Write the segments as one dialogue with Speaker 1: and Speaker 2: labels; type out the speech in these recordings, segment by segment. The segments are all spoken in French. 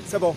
Speaker 1: C'est bon.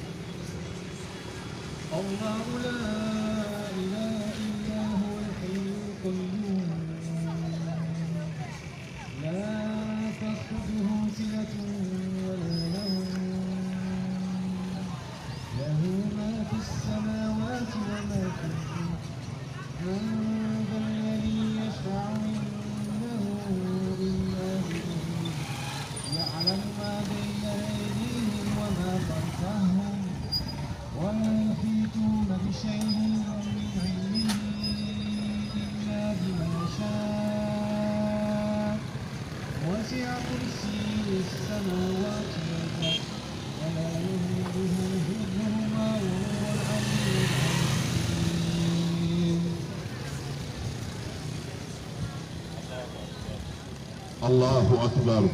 Speaker 2: الله أكبر.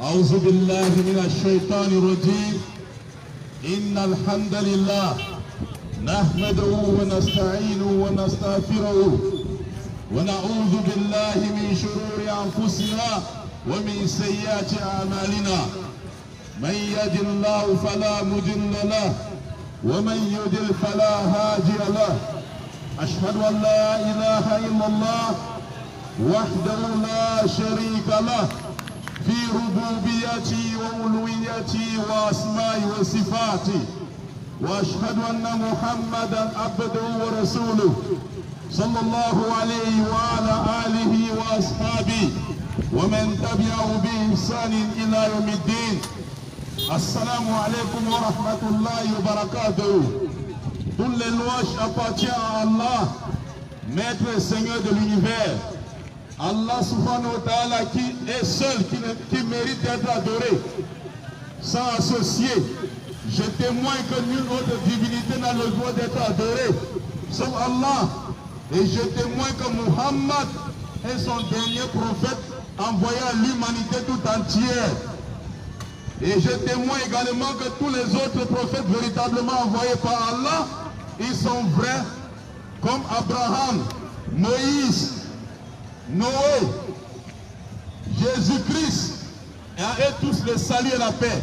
Speaker 2: أعوذ بالله من الشيطان الرجيم. إن الحمد لله نحمده ونستعينه ونستغفره ونعوذ بالله من شرور أنفسنا ومن سيئات أعمالنا. من يهد الله فلا مضل له ومن يضلل فلا هادي له. أشهد أن لا إله إلا الله وحده لا شريك له في ربوبيته وألوهيته وأسمائه وصفاته. وأشهد أن محمدا عبده ورسوله صلى الله عليه وعلى آله وأصحابه ومن تبعه بإحسان إلى يوم الدين. السلام عليكم ورحمة الله وبركاته. Toutes les louanges appartiennent à Allah, Maître et Seigneur de l'univers. Allah subhanahu wa ta'ala qui est seul, qui mérite d'être adoré, sans associé. Je témoigne que nulle autre divinité n'a le droit d'être adorée, sauf Allah. Et je témoigne que Muhammad est son dernier prophète envoyé à l'humanité tout entière. Et je témoigne également que tous les autres prophètes véritablement envoyés par Allah, ils sont vrais, comme Abraham, Moïse, Noé, Jésus-Christ, et à eux tous le salut et la paix.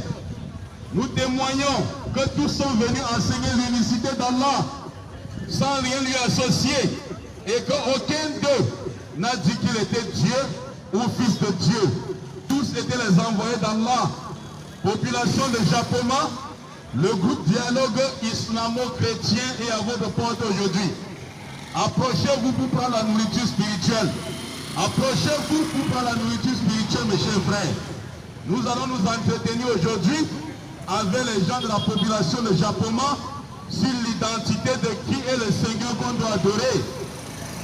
Speaker 2: Nous témoignons que tous sont venus enseigner l'unicité d'Allah sans rien lui associer et qu'aucun d'eux n'a dit qu'il était Dieu ou fils de Dieu. Tous étaient les envoyés d'Allah. Population de Japoma, le groupe Dialogue Islamo-Chrétien est à votre porte aujourd'hui. Approchez-vous pour prendre la nourriture spirituelle. Approchez-vous pour prendre la nourriture spirituelle, mes chers frères. Nous allons nous entretenir aujourd'hui avec les gens de la population de Japoma sur l'identité de qui est le Seigneur qu'on doit adorer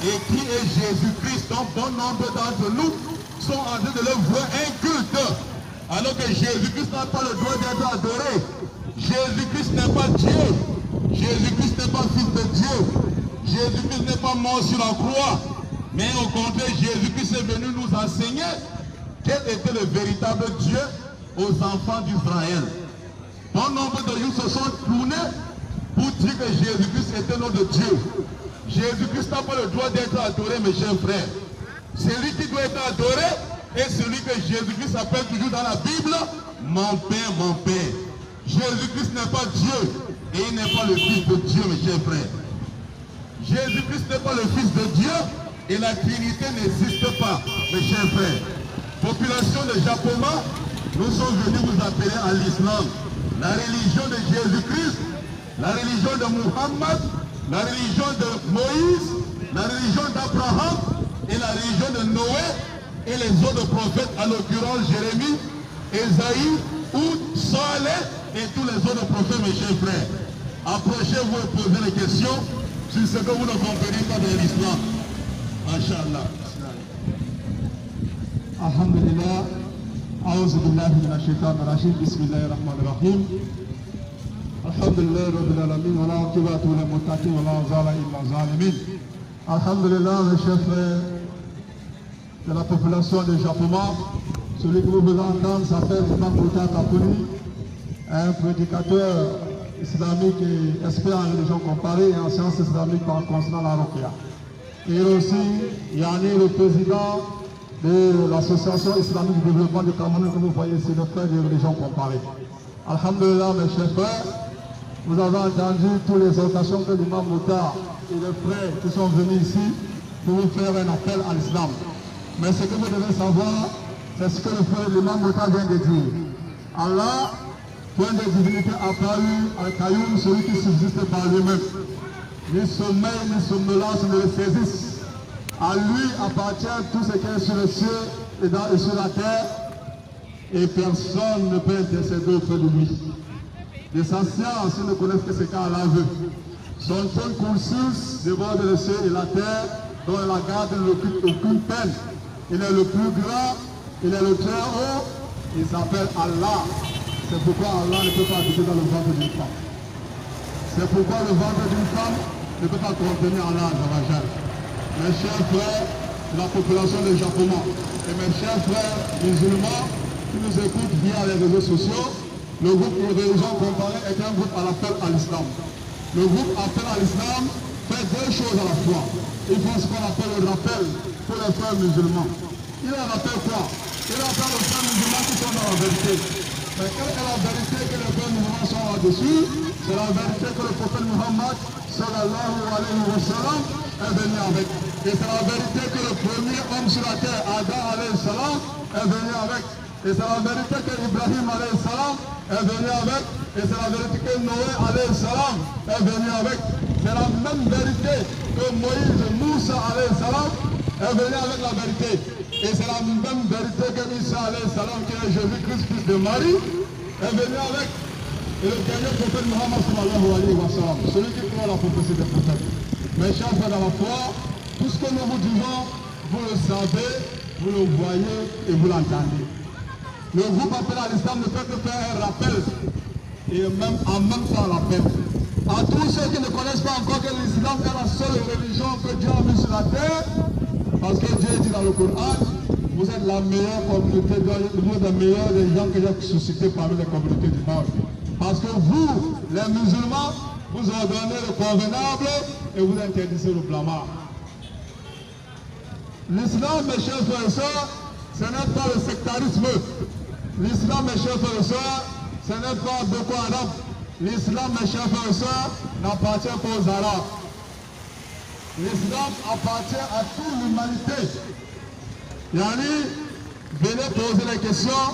Speaker 2: et qui est Jésus-Christ. Donc bon nombre d'entre nous sont en train de le voir un culte, alors que Jésus-Christ n'a pas le droit d'être adoré. Jésus-Christ n'est pas Dieu. Jésus-Christ n'est pas fils de Dieu. Jésus-Christ n'est pas mort sur la croix. Mais au contraire, Jésus-Christ est venu nous enseigner quel était le véritable Dieu aux enfants d'Israël. Bon nombre de nous se sont tournés pour dire que Jésus-Christ était notre Dieu. Jésus-Christ n'a pas le droit d'être adoré, mes chers frères. Celui qui doit être adoré est celui que Jésus-Christ appelle toujours dans la Bible mon Père, mon Père. Jésus-Christ n'est pas Dieu et il n'est pas le Fils de Dieu, mes chers frères. Jésus-Christ n'est pas le Fils de Dieu et la Trinité n'existe pas, mes chers frères. Population de Japoma, nous sommes venus vous appeler à l'islam. La religion de Jésus-Christ, la religion de Muhammad, la religion de Moïse, la religion d'Abraham et la religion de Noé et les autres prophètes, à l'occurrence Jérémie, Esaïe, Oud, Saleh et tous les autres prophètes, mes chers frères. Approchez-vous et posez les questions sur ce que vous ne comprenez pas de l'islam. Masha'Allah.
Speaker 3: Alhamdulillah. أعوذ بالله من الشيطان الرجيم بسم الله الرحمن الرحيم الحمد لله رب العالمين ولا عاقبة للمتقين ولا عدوان إلا على الظالمين. Alhamdulillah, les chefs de la population de Japoma, celui que vous venez d'entendre s'appelle Imam Bouta Kapouni, un prédicateur islamique et expert en religion comparée et en sciences islamiques concernant la Ruqya. Et aussi, Yanni, le président de l'association islamique de développement du Cameroun, que vous voyez, c'est le frère de religion comparée. Alhamdulillah, mes chers frères, vous avez entendu toutes les exhortations que l'imam Moutar et les frères qui sont venus ici pour vous faire un appel à l'islam. Mais ce que vous devez savoir, c'est ce que le frère l'imam Moutar vient de dire. Allah, point de divinité apparue à Kayoum, celui qui subsiste par lui-même. Ni sommeil, ni somnolence ne le saisissent. À lui appartient tout ce qui est sur le ciel et sur la terre, et personne ne peut intercéder auprès de lui. De sa science, ils ne connaissent que ce qu'Allah veut. Son trône consiste devant le ciel et la terre, dont la garde n'occupe aucune peine. Il est le plus grand, il est le très haut, il s'appelle Allah. C'est pourquoi Allah ne peut pas habiter dans le ventre d'une femme. C'est pourquoi le ventre d'une femme ne peut pas contenir Allah Azawajal. Mes chers frères de la population de Japoma et mes chers frères musulmans qui nous écoutent via les réseaux sociaux, le groupe Religion Comparée est un groupe à l'appel à l'islam. Le groupe Appel à l'islam fait deux choses à la fois. Il faut ce qu'on appelle le rappel pour les frères musulmans. Il rappelle quoi? Il rappelle aux frères musulmans qui sont dans la vérité. Mais quelle est la vérité que les frères musulmans sont là-dessus? C'est la vérité que le prophète Muhammad sallallahu alayhi wa sallam est venu avec. Et c'est la vérité que le premier homme sur la terre, Adam alayhi salam, est venu avec. Et c'est la vérité que Ibrahim alayhi salam est venu avec. Et c'est la vérité que Noé alayhi salam est venu avec. C'est la même vérité que Moïse, Moussa alayhi salam est venu avec la vérité. Et c'est la même vérité que Isa alayhi salam, qui est Jésus-Christ, fils de Marie, est venu avec. Et le dernier prophète Muhammad sallallahu alayhi wa sallam, celui qui croit la prophétie des prophètes. Mes chers frères dans la foi, tout ce que nous vous disons, vous le savez, vous le voyez et vous l'entendez. Le groupe Appel à l'islam ne fait que faire un rappel et même en même temps l'appel. À tous ceux qui ne connaissent pas encore que l'islam est la seule religion que Dieu a mise sur la terre, parce que Dieu dit dans le Coran, vous êtes la meilleure communauté, vous êtes la meilleure des gens que j'ai suscité parmi les communautés du monde. Parce que vous, les musulmans, vous ordonnez le convenable et vous interdisez le blâmard. L'islam, mes chers frères et sœurs, ce n'est pas le sectarisme. L'islam, mes chers frères et sœurs, ce n'est pas Boko Haram. L'islam, mes chers frères et sœurs, n'appartient pas aux Arabes. L'islam appartient à toute l'humanité. Yani, venez poser les questions.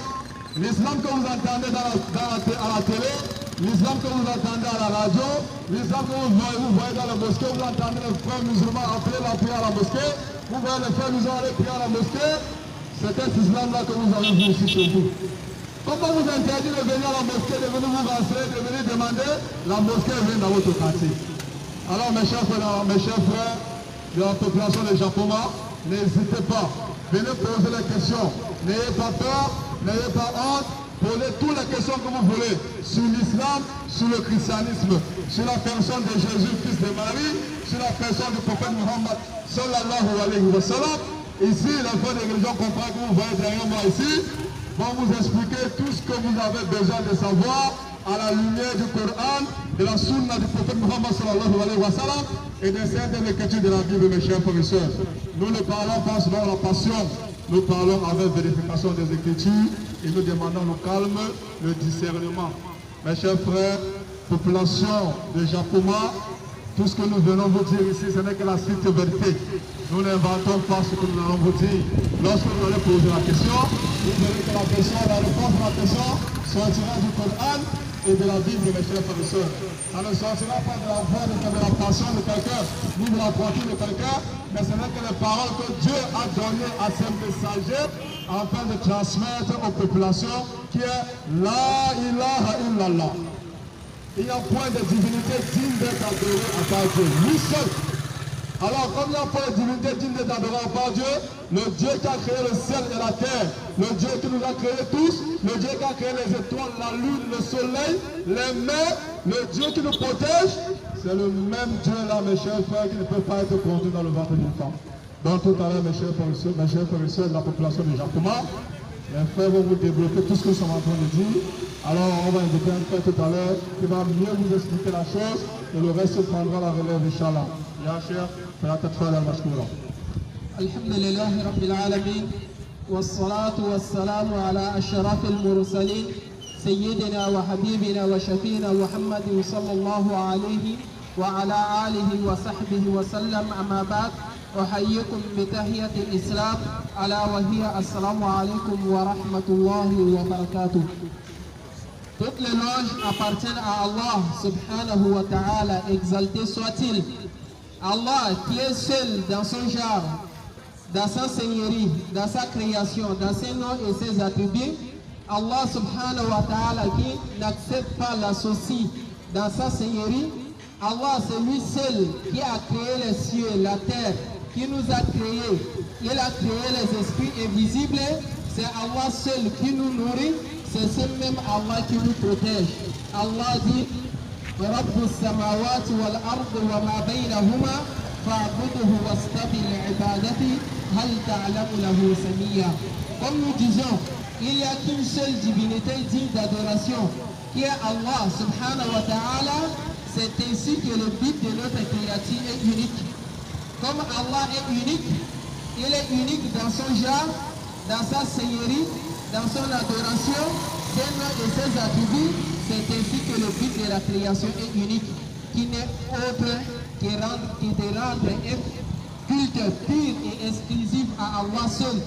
Speaker 3: L'islam que vous entendez à la télé, l'islam que vous entendez à la radio, l'islam que vous voyez dans la mosquée, vous entendez les frères musulmans appeler la prière à la mosquée, vous voyez les frères musulmans aller prier à la mosquée, c'est cet islam-là que vous avez vu ici chez vous. Comment vous interdit de venir à la mosquée, de venir vous rassurer, de venir demander, la mosquée vient dans votre quartier. Alors mes chers frères de la population de Japoma, n'hésitez pas, venez poser les questions, n'ayez pas peur, n'ayez pas honte, posez toutes les questions que vous voulez sur l'islam, sur le christianisme, sur la personne de Jésus, fils de Marie, sur la personne du prophète Muhammad sallallahu alayhi wa sallam. Ici, les frères de religion comparée que vous voyez derrière moi ici vont vous expliquer tout ce que vous avez besoin de savoir à la lumière du Coran, de la sunna du prophète Muhammad sallallahu alayhi wa sallam et de certaines écritures de la Bible, mes chers frères et sœurs. Nous ne parlons pas selon la passion, nous parlons avec vérification des écritures et nous demandons le calme, le discernement. Mes chers frères, population de Japoma, tout ce que nous venons vous dire ici, ce n'est que la stricte vérité. Nous n'inventons pas ce que nous allons vous dire. Lorsque vous allez poser la question, vous verrez que la réponse à la question sortira du Coran et de la Bible, mes chers frères et sœurs. Ça ne sortira pas de la voix, de la passion de quelqu'un, ni de la poitrine de quelqu'un, mais ce n'est que les paroles que Dieu a données à ses messagers afin de transmettre aux populations qui est La ilaha illallah. Il n'y a point de divinité digne d'être adorée à part Dieu, lui seul. Alors, comme il n'y a pas de divinité digne d'être adorée à part Dieu, le Dieu qui a créé le ciel et la terre, le Dieu qui nous a créés tous, le Dieu qui a créé les étoiles, la lune, le soleil, les mers, le Dieu qui nous protège, c'est le même Dieu-là, mes chers frères, qui ne peut pas être contenu dans le ventre d'une femme. Donc, tout à l'heure, mes chers frères et sœurs de la population de Japoma, les frères vont vous développer tout ce que nous sommes en train de dire. Alors, on va inviter un frère tout à l'heure qui va mieux vous expliquer la chose et le reste prendra la relève, Inch'Allah. Ya Cheikh, فلتتفضل مشكورا.
Speaker 1: الحمد لله رب العالمين والصلاة والسلام على أشرف المرسلين سيدنا وحبيبنا وشفينا محمد صلى الله عليه وعلى آله وصحبه وسلم. أما بعد أحييكم بتحية الإسلام ألا وهي السلام عليكم ورحمة الله وبركاته. Toutes les louanges appartiennent à Allah subhanahu wa ta'ala, exalté soit-il. Allah qui est seul dans son genre, dans sa seigneurie, dans sa création, dans ses noms et ses attributs. Allah subhanahu wa ta'ala qui n'accepte pas l'associé dans sa seigneurie. Allah c'est lui seul qui a créé les cieux, la terre, qui nous a créés. Il a créé les esprits invisibles. C'est Allah seul qui nous nourrit. C'est ce même Allah qui nous protège. Allah dit رب السماوات والأرض وما بينهما فاعبده واستبق لعبادته هل تعلم له سميا. Comme nous disons, il n'y a qu'une seule divinité digne d'adoration qui est Allah subhanahu wa ta'ala. C'est ainsi que le but de notre créature est unique. Comme Allah est unique, il est unique dans son genre, dans sa seigneurie, dans son adoration, ses noms et ses attributs. C'est ainsi que le but de la création est unique, qui n'est autre que de rendre un culte pur et exclusif à Allah seul,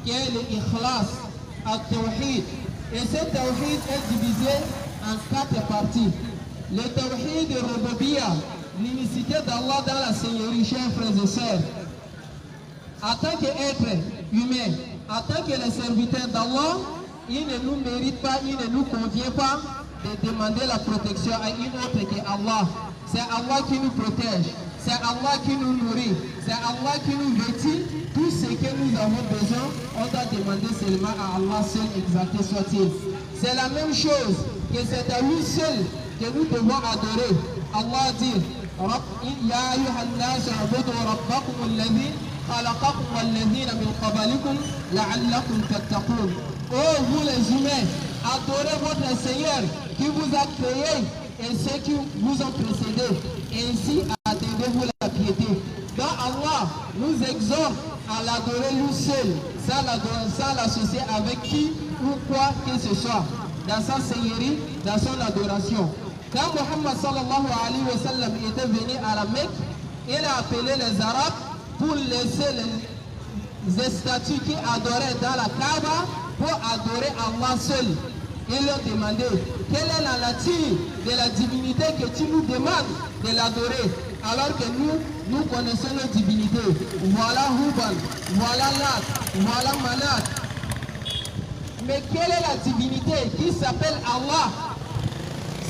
Speaker 1: qui est le ikhlas, al-tawhid. Et ce tawhid est divisé en 4 parties. Le tawhid de Rububiyyah, l'unicité d'Allah dans la seigneurie, chers frères et sœurs. En tant qu'être humain, en tant que les serviteurs d'Allah, il ne nous mérite pas, il ne nous convient pas de demander la protection à une autre que Allah. C'est Allah qui nous protège, c'est Allah qui nous nourrit, c'est Allah qui nous vêtit. Tout ce que nous avons besoin, on doit demander seulement à Allah seul, exalté soit-il. C'est la même chose que c'est à lui seul que nous devons adorer. Allah dit Ya ayyuhan nas u'budu rabbakum alladhi khalaqakum walladhina min qablikum la'allakum tattaqun. Oh vous les humains, adorez votre Seigneur qui vous a créé et ceux qui vous ont précédé. Ainsi attendez-vous la piété. Donc Allah nous exhorte à l'adorer lui seul, sans l'associer avec qui ou quoi que ce soit, dans sa seigneurie, dans son adoration. Quand Muhammad sallallahu alayhi wa sallam était venu à la Mecque, il a appelé les Arabes pour laisser les statues qui adoraient dans la Kaaba pour adorer Allah seul. Ils leur demandé quelle est la nature de la divinité que tu nous demandes de l'adorer, alors que nous connaissons nos divinités. Voilà Hubal, voilà Lat, voilà Manat. Mais quelle est la divinité qui s'appelle Allah,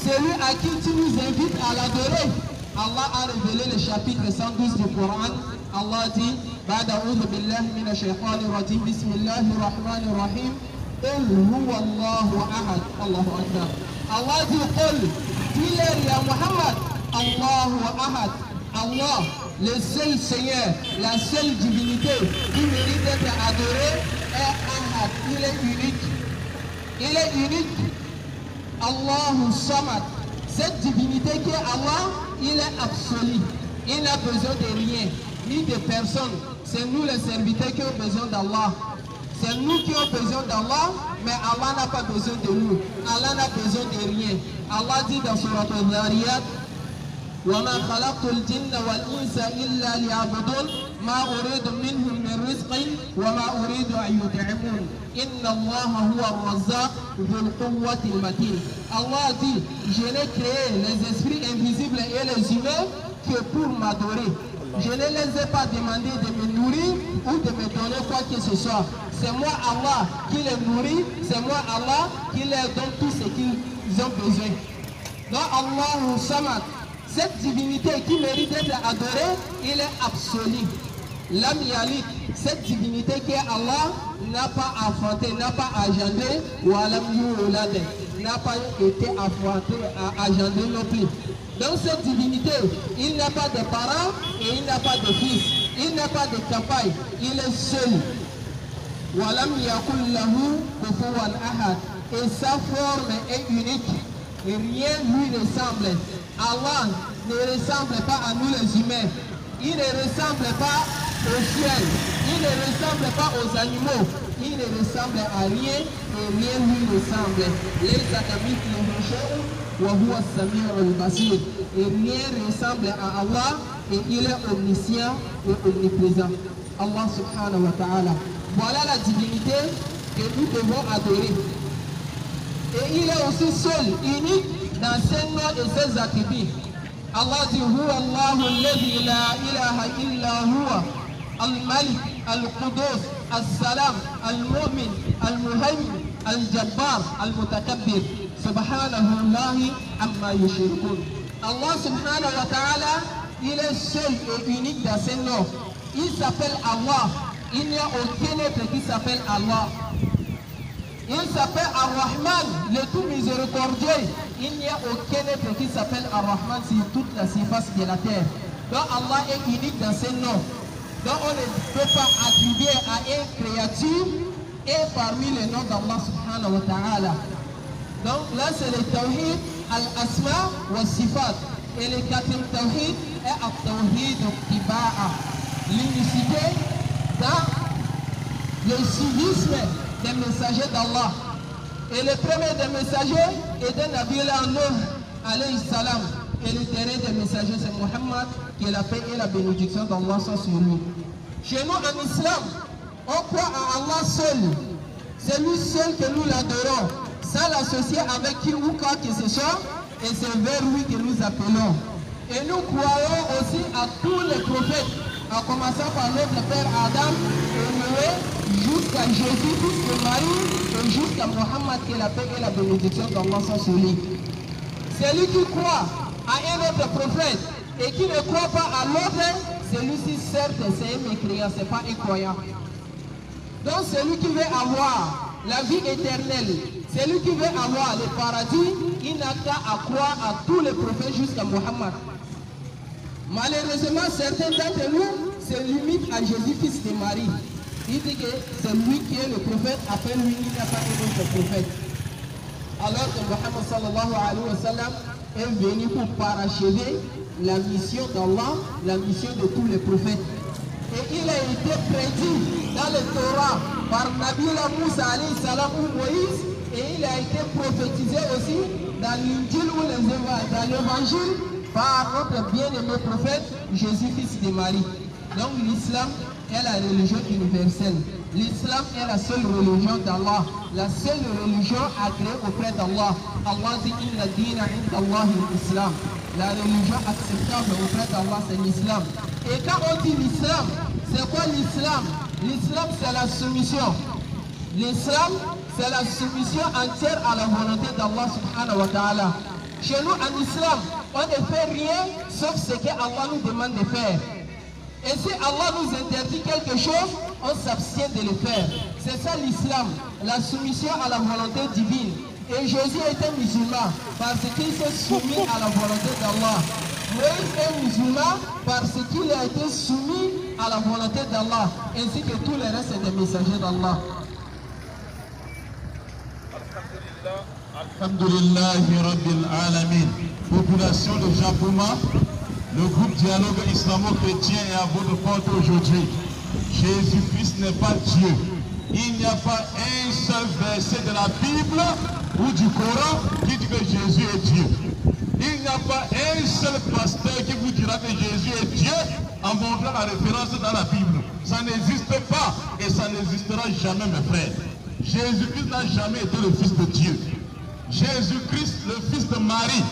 Speaker 1: celui à qui tu nous invites à l'adorer? Allah a révélé le chapitre 112 du Coran. Allah dit بعد أعوذ بالله من الشيطان الرجيم بسم الله الرحمن الرحيم قل هو الله أحد الله أكبر. Allah dit قل dis-leur ya Muhammad Allah أحد. Allah, le seul Seigneur, la seule divinité qui mérite d'être adorée est Ahad. Il est unique. Il est unique. Allahu Samad. Cette divinité qui est Allah, il est absolu. Il n'a besoin de rien, ni de personne. C'est nous les serviteurs qui avons besoin d'Allah. C'est nous qui avons besoin d'Allah, mais Allah n'a pas besoin de nous. Allah n'a besoin de rien. Allah dit dans Surat Al-Dhariyat وَمَا خَلَقْتُ الْجِنَّ وَالْإِنسَ إِلَّا لِيَعْبُدُونَ مَا أُرِيدُ مِنْهُمْ مِنْ رِزْقٍ وَمَا أُرِيدُ أَنْ يُطْعِمُونَ إِنَّ اللَّهَ هُوَ الرَّزَّاقُ ذُو الْقُوَّةِ الْمَتِينُ. Allah dit, je n'ai créé les esprits invisibles et les humains que pour m'adorer. Je ne les ai pas demandé de me nourrir ou de me donner quoi que ce soit. C'est moi Allah qui les nourrit, c'est moi Allah qui leur donne tout ce qu'ils ont besoin. Donc Allah Samad, cette divinité qui mérite d'être adorée, il est absolu. Lam Yalik, cette divinité qui est Allah, n'a pas enfanté, n'a pas engendré, ou Alam Yulade, n'a pas été enfanté, engendré non plus. Donc cette divinité, il n'a pas de parents et il n'a pas de fils, il n'a pas de campagne, il est seul. Walam yakul lahu kufuwan ahad. Et sa forme est unique. Et rien lui ressemble. Allah ne ressemble pas à nous les humains. Il ne ressemble pas au ciel. Il ne ressemble pas aux animaux. il ne ressemble à rien et rien lui ressemble. Les adamites le rejettent, wa huwa as-sami'u al-basir. Et rien ressemble à Allah et il est omniscient et omniprésent. Allah subhanahu wa ta'ala. Voilà la divinité que nous devons adorer. Et il est aussi seul, unique dans ses noms et ses attributs. Allah dit Huwa Allahu alladhi la ilaha illa huwa al-Malik, al-Qudus, al-Salam, al-Mu'min, al-Muhaymin, al-Jabbar, al-Mutakabbir. Subhanahu Allahi amma yushrikun. Allah subhanahu wa ta'ala, il est seul et unique dans ses noms. Il s'appelle Allah. Il n'y a aucun autre qui s'appelle Allah. Il s'appelle Ar-Rahman, le tout miséricordieux. Il n'y a aucun autre qui s'appelle Ar-Rahman sur toute la surface de la terre. Donc Allah est unique dans ses noms. Donc on ne peut pas attribuer à une créature et parmi les noms d'Allah subhanahu wa ta'ala. Donc là c'est le tawhid al-asma wa sifat. Et le quatrième tawhid est al-tawhid al-tiba'a. L'unicité dans le civisme des messagers d'Allah. Et le premier des messagers était Nabi Nuh alayhi salam. Et le dernier des messagers c'est Muhammad, qui est la paix et la bénédiction d'Allah sont sur lui. Chez nous en islam, on croit à Allah seul. C'est lui seul que nous l'adorons, sans l'associer avec qui ou quoi que ce soit. Et c'est vers lui que nous appelons. Et nous croyons aussi à tous les prophètes, en commençant par notre père Adam et Noé, jusqu'à Jésus, fils de Marie, et jusqu'à Mohammed, qui est la paix et la bénédiction d'Allah sont sur lui. Celui qui croit à un autre prophète et qui ne croit pas à l'autre, celui-ci certes c'est un mécréant, c'est pas un croyant. Donc celui qui veut avoir la vie éternelle, celui qui veut avoir le paradis, il n'a qu'à croire à tous les prophètes jusqu'à Mohammed. Malheureusement, certains d'entre nous se limitent à Jésus, fils de Marie. Il dit que c'est lui qui est le prophète, après lui, il n'y a pas d'autre prophète. Alors que Mohammed sallallahu alayhi wa sallam est venu pour parachever la mission d'Allah, la mission de tous les prophètes. Et il a été prédit dans le Torah par Nabi Moussa alayhi salam ou Moïse, et il a été prophétisé aussi dans l'Injil ou dans l'Évangile par notre bien-aimé prophète Jésus, fils de Marie. Donc l'islam est la religion universelle. L'islam est la seule religion d'Allah, la seule religion agréée auprès d'Allah. Allah dit Inna dina inda Allahi l'islam. La religion acceptable auprès d'Allah, c'est l'islam. Et quand on dit l'islam, c'est quoi l'islam? L'islam, c'est la soumission. L'islam, c'est la soumission entière à la volonté d'Allah subhanahu wa ta'ala. Chez nous, en islam, on ne fait rien sauf ce que Allah nous demande de faire. Et si Allah nous interdit quelque chose, on s'abstient de le faire. C'est ça l'islam, la soumission à la volonté divine. Et Jésus était musulman parce qu'il s'est soumis à la volonté d'Allah. Moïse est musulman parce qu'il a été soumis à la volonté d'Allah, ainsi que tous les restes des messagers d'Allah.
Speaker 2: Alhamdulillahi Rabbil Alamin. Population de Japouma, le groupe Dialogue Islamo-Chrétien est à votre porte aujourd'hui. Jésus-Christ n'est pas Dieu. Il n'y a pas un seul verset de la Bible ou du Coran qui dit que Jésus est Dieu. Il n'y a pas un seul pasteur qui vous dira que Jésus est Dieu en montrant la référence dans la Bible. Ça n'existe pas et ça n'existera jamais, mes frères. Jésus-Christ n'a jamais été le Fils de Dieu. Jésus-Christ, le Fils de Marie,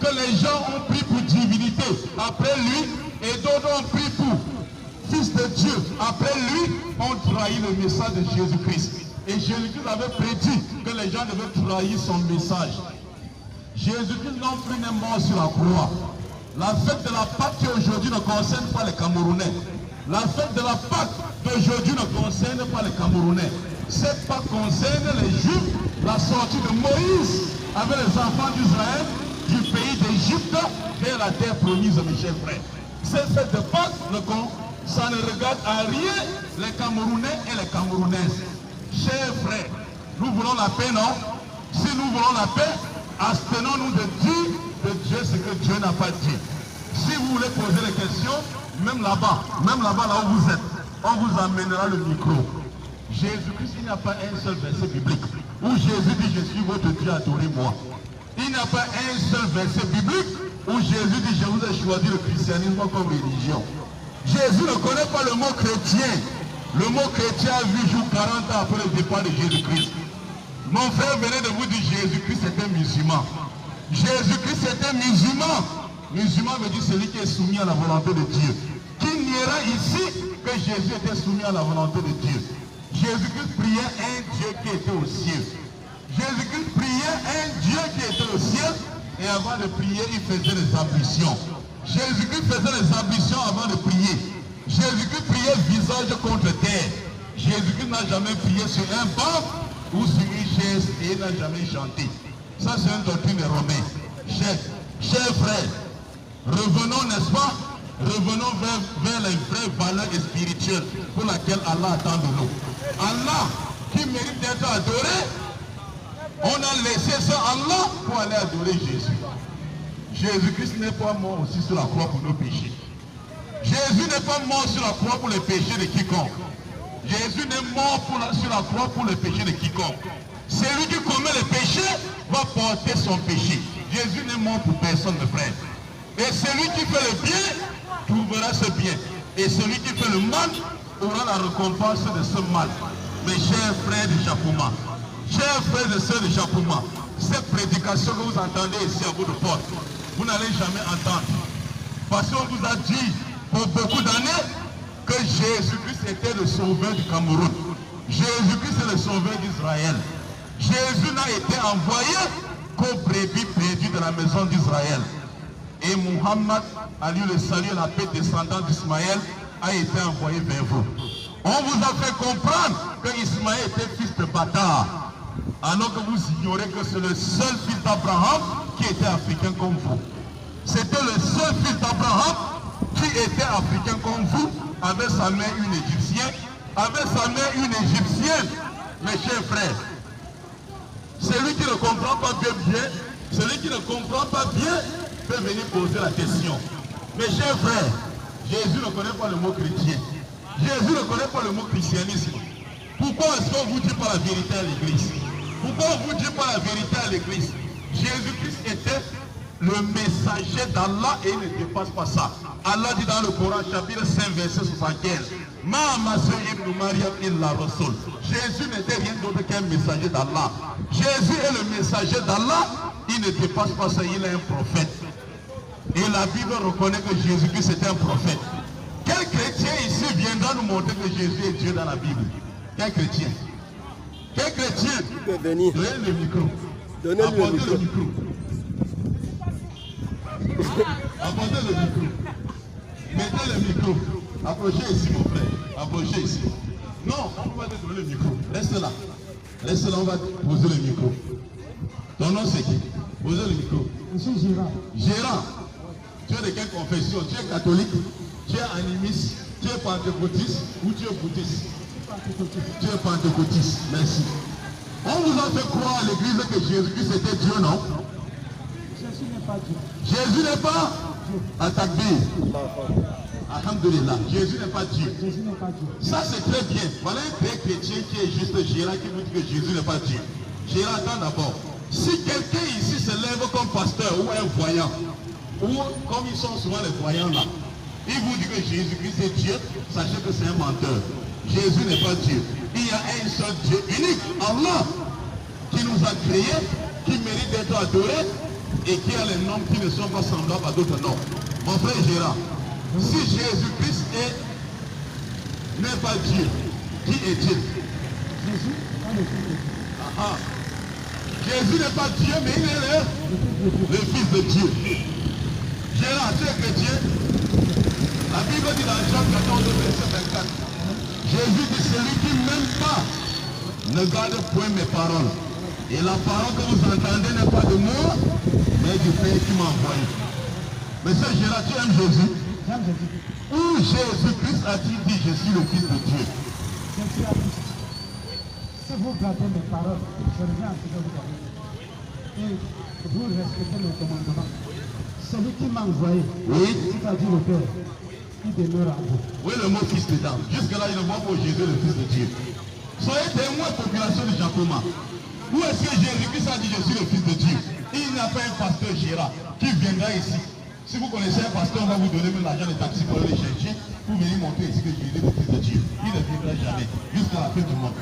Speaker 2: que les gens ont pris pour divinité après lui et d'autres ont pris pour Fils de Dieu après lui, ont trahi le message de Jésus-Christ. Et Jésus-Christ avait prédit que les gens devaient trahir son message. Jésus-Christ non plus n'est mort sur la croix. La fête de la Pâque qui aujourd'hui ne concerne pas les Camerounais. La fête de la Pâque d'aujourd'hui ne concerne pas les Camerounais. Cette Pâque concerne les Juifs, la sortie de Moïse avec les enfants d'Israël du pays d'Égypte vers la terre promise, mes chers frères. Cette fête de Pâque, ça ne regarde à rien les Camerounais et les Camerounaises. Chers frères, nous voulons la paix, non? Si nous voulons la paix, abstenons-nous de dire de Dieu ce que Dieu n'a pas dit. Si vous voulez poser des questions, même là-bas là où vous êtes, on vous amènera le micro. Jésus-Christ, il n'y a pas un seul verset biblique où Jésus dit je suis votre Dieu, adorez-moi. Il n'y a pas un seul verset biblique où Jésus dit je vous ai choisi le christianisme comme religion. Jésus ne connaît pas le mot chrétien. Le mot chrétien a vu jour 40 ans après le départ de Jésus-Christ. Mon frère venait de vous dire Jésus-Christ était musulman. Jésus-Christ était musulman. Musulman veut dire celui qui est soumis à la volonté de Dieu. Qui niera ici que Jésus était soumis à la volonté de Dieu? Jésus-Christ priait un Dieu qui était au ciel. Jésus-Christ priait un Dieu qui était au ciel et avant de prier, il faisait des ablutions. Jésus-Christ faisait des ablutions avant de prier. Jésus-Christ priait visage contre terre. Jésus-Christ n'a jamais prié sur un banc ou sur une chaise et il n'a jamais chanté. Ça, c'est une doctrine des Romains. Chers frères, revenons, n'est-ce pas? Revenons vers les vraies valeurs spirituelles pour lesquelles Allah attend de nous. Allah, qui mérite d'être adoré, on a laissé ça à Allah pour aller adorer Jésus. Jésus-Christ n'est pas mort aussi sur la croix pour nos péchés. Jésus n'est pas mort sur la croix pour les péchés de quiconque. Jésus n'est mort sur la croix pour les péchés de quiconque. Celui qui commet le péché va porter son péché. Jésus n'est mort pour personne, mes frères. Et celui qui fait le bien trouvera ce bien. Et celui qui fait le mal aura la récompense de ce mal. Mes chers frères de Chapouma, chers frères et sœurs de Chapouma, cette prédication que vous entendez ici à bout de porte, vous n'allez jamais entendre. Parce qu'on vous a dit pour beaucoup d'années que Jésus-Christ était le sauveur du Cameroun. Jésus-Christ est le sauveur d'Israël. Jésus n'a été envoyé qu'aux brebis perdues de la maison d'Israël. Et Muhammad, à lui le salut et la paix descendant d'Ismaël, a été envoyé vers vous. On vous a fait comprendre que Ismaël était fils de bâtard, alors que vous ignorez que c'est le seul fils d'Abraham qui était africain comme vous. C'était le seul fils d'Abraham qui était africain comme vous, avec sa mère une égyptienne, avec sa mère une égyptienne. Mes chers frères, celui qui ne comprend pas bien, celui qui ne comprend pas bien peut venir poser la question. Mes chers frères, Jésus ne connaît pas le mot chrétien. Jésus ne connaît pas le mot christianisme. Pourquoi est-ce qu'on ne vous dit pas la vérité à l'église? Pourquoi on ne vous dit pas la vérité à l'église? Jésus-Christ était le messager d'Allah et il ne dépasse pas ça. Allah dit dans le Coran, chapitre 5, verset 75, Jésus n'était rien d'autre qu'un messager d'Allah. Jésus est le messager d'Allah, il ne dépasse pas ça, il est un prophète. Et la Bible reconnaît que Jésus-Christ est un prophète. Quel chrétien ici viendra nous montrer que Jésus est Dieu dans la Bible? Quel chrétien? Quel chrétien? Donnez le micro. Apportez le micro. Apportez le micro. Mettez le micro. Approchez ici, mon frère. Approchez ici. Non, on va te donner le micro. Reste là. Reste là, on va poser le micro. Ton nom c'est qui? Posez le micro.
Speaker 4: Monsieur Gérard.
Speaker 2: Gérard, tu es de quelle confession? Tu es catholique? Tu es animiste? Tu es pentecôtiste? Ou tu es bouddhiste? Tu es pentecôtiste. Merci. On vous a fait croire à l'église que Jésus-Christ était Dieu, non?
Speaker 4: Jésus n'est pas Dieu.
Speaker 2: Jésus n'est pas Atakbir. Alhamdulillah. Jésus n'est pas Dieu.
Speaker 4: Jésus n'est pas Dieu.
Speaker 2: Ça c'est très bien. Voilà un vrai chrétien qui est juste Gérard qui vous dit que Jésus n'est pas Dieu. Gérard, attends d'abord. Si quelqu'un ici se lève comme pasteur ou un voyant, ou comme ils sont souvent les voyants là, il vous dit que Jésus-Christ est Dieu, sachez que c'est un menteur. Jésus n'est pas Dieu. Il y a un seul Dieu unique, Allah, qui nous a créés, qui mérite d'être adoré et qui a les noms qui ne sont pas semblables à d'autres noms. Mon frère Gérard, si Jésus-Christ n'est pas Dieu, qui est-il?
Speaker 4: Jésus, pas le Fils de Dieu.
Speaker 2: Jésus n'est pas Dieu, mais il est le Fils de Dieu. Gérard, tu es chrétien? La Bible dit dans Jean 14, verset 24, Jésus dit, celui qui ne m'aime pas ne garde point mes paroles. Et la parole que vous entendez n'est pas de moi, mais du Père qui m'a envoyé. Monsieur Gérard, tu aimes Jésus?
Speaker 4: J'aime Jésus.
Speaker 2: Où Jésus-Christ a-t-il dit, je suis le Fils de Dieu?
Speaker 4: Jésus a dit, si vous gardez mes paroles, je reviens à ce que vous avez dit. Et vous respectez mes commandements. Celui qui m'a envoyé, c'est-à-dire le Père, il demeure à vous.
Speaker 2: Oui, le mot fils dedans. Jusque-là, il ne voit pas Jésus, le Fils de Dieu. Soyez témoins, population de Jacoma. Où est-ce que Jésus-Christ a dit je suis le Fils de Dieu? Il n'y a pas un pasteur Gérard qui viendra ici. Si vous connaissez un pasteur, on va vous donner même l'argent des taxis pour aller le chercher, pour venir montrer ici que Jésus est le Fils de Dieu. Il ne viendra jamais, jusqu'à la fin du monde.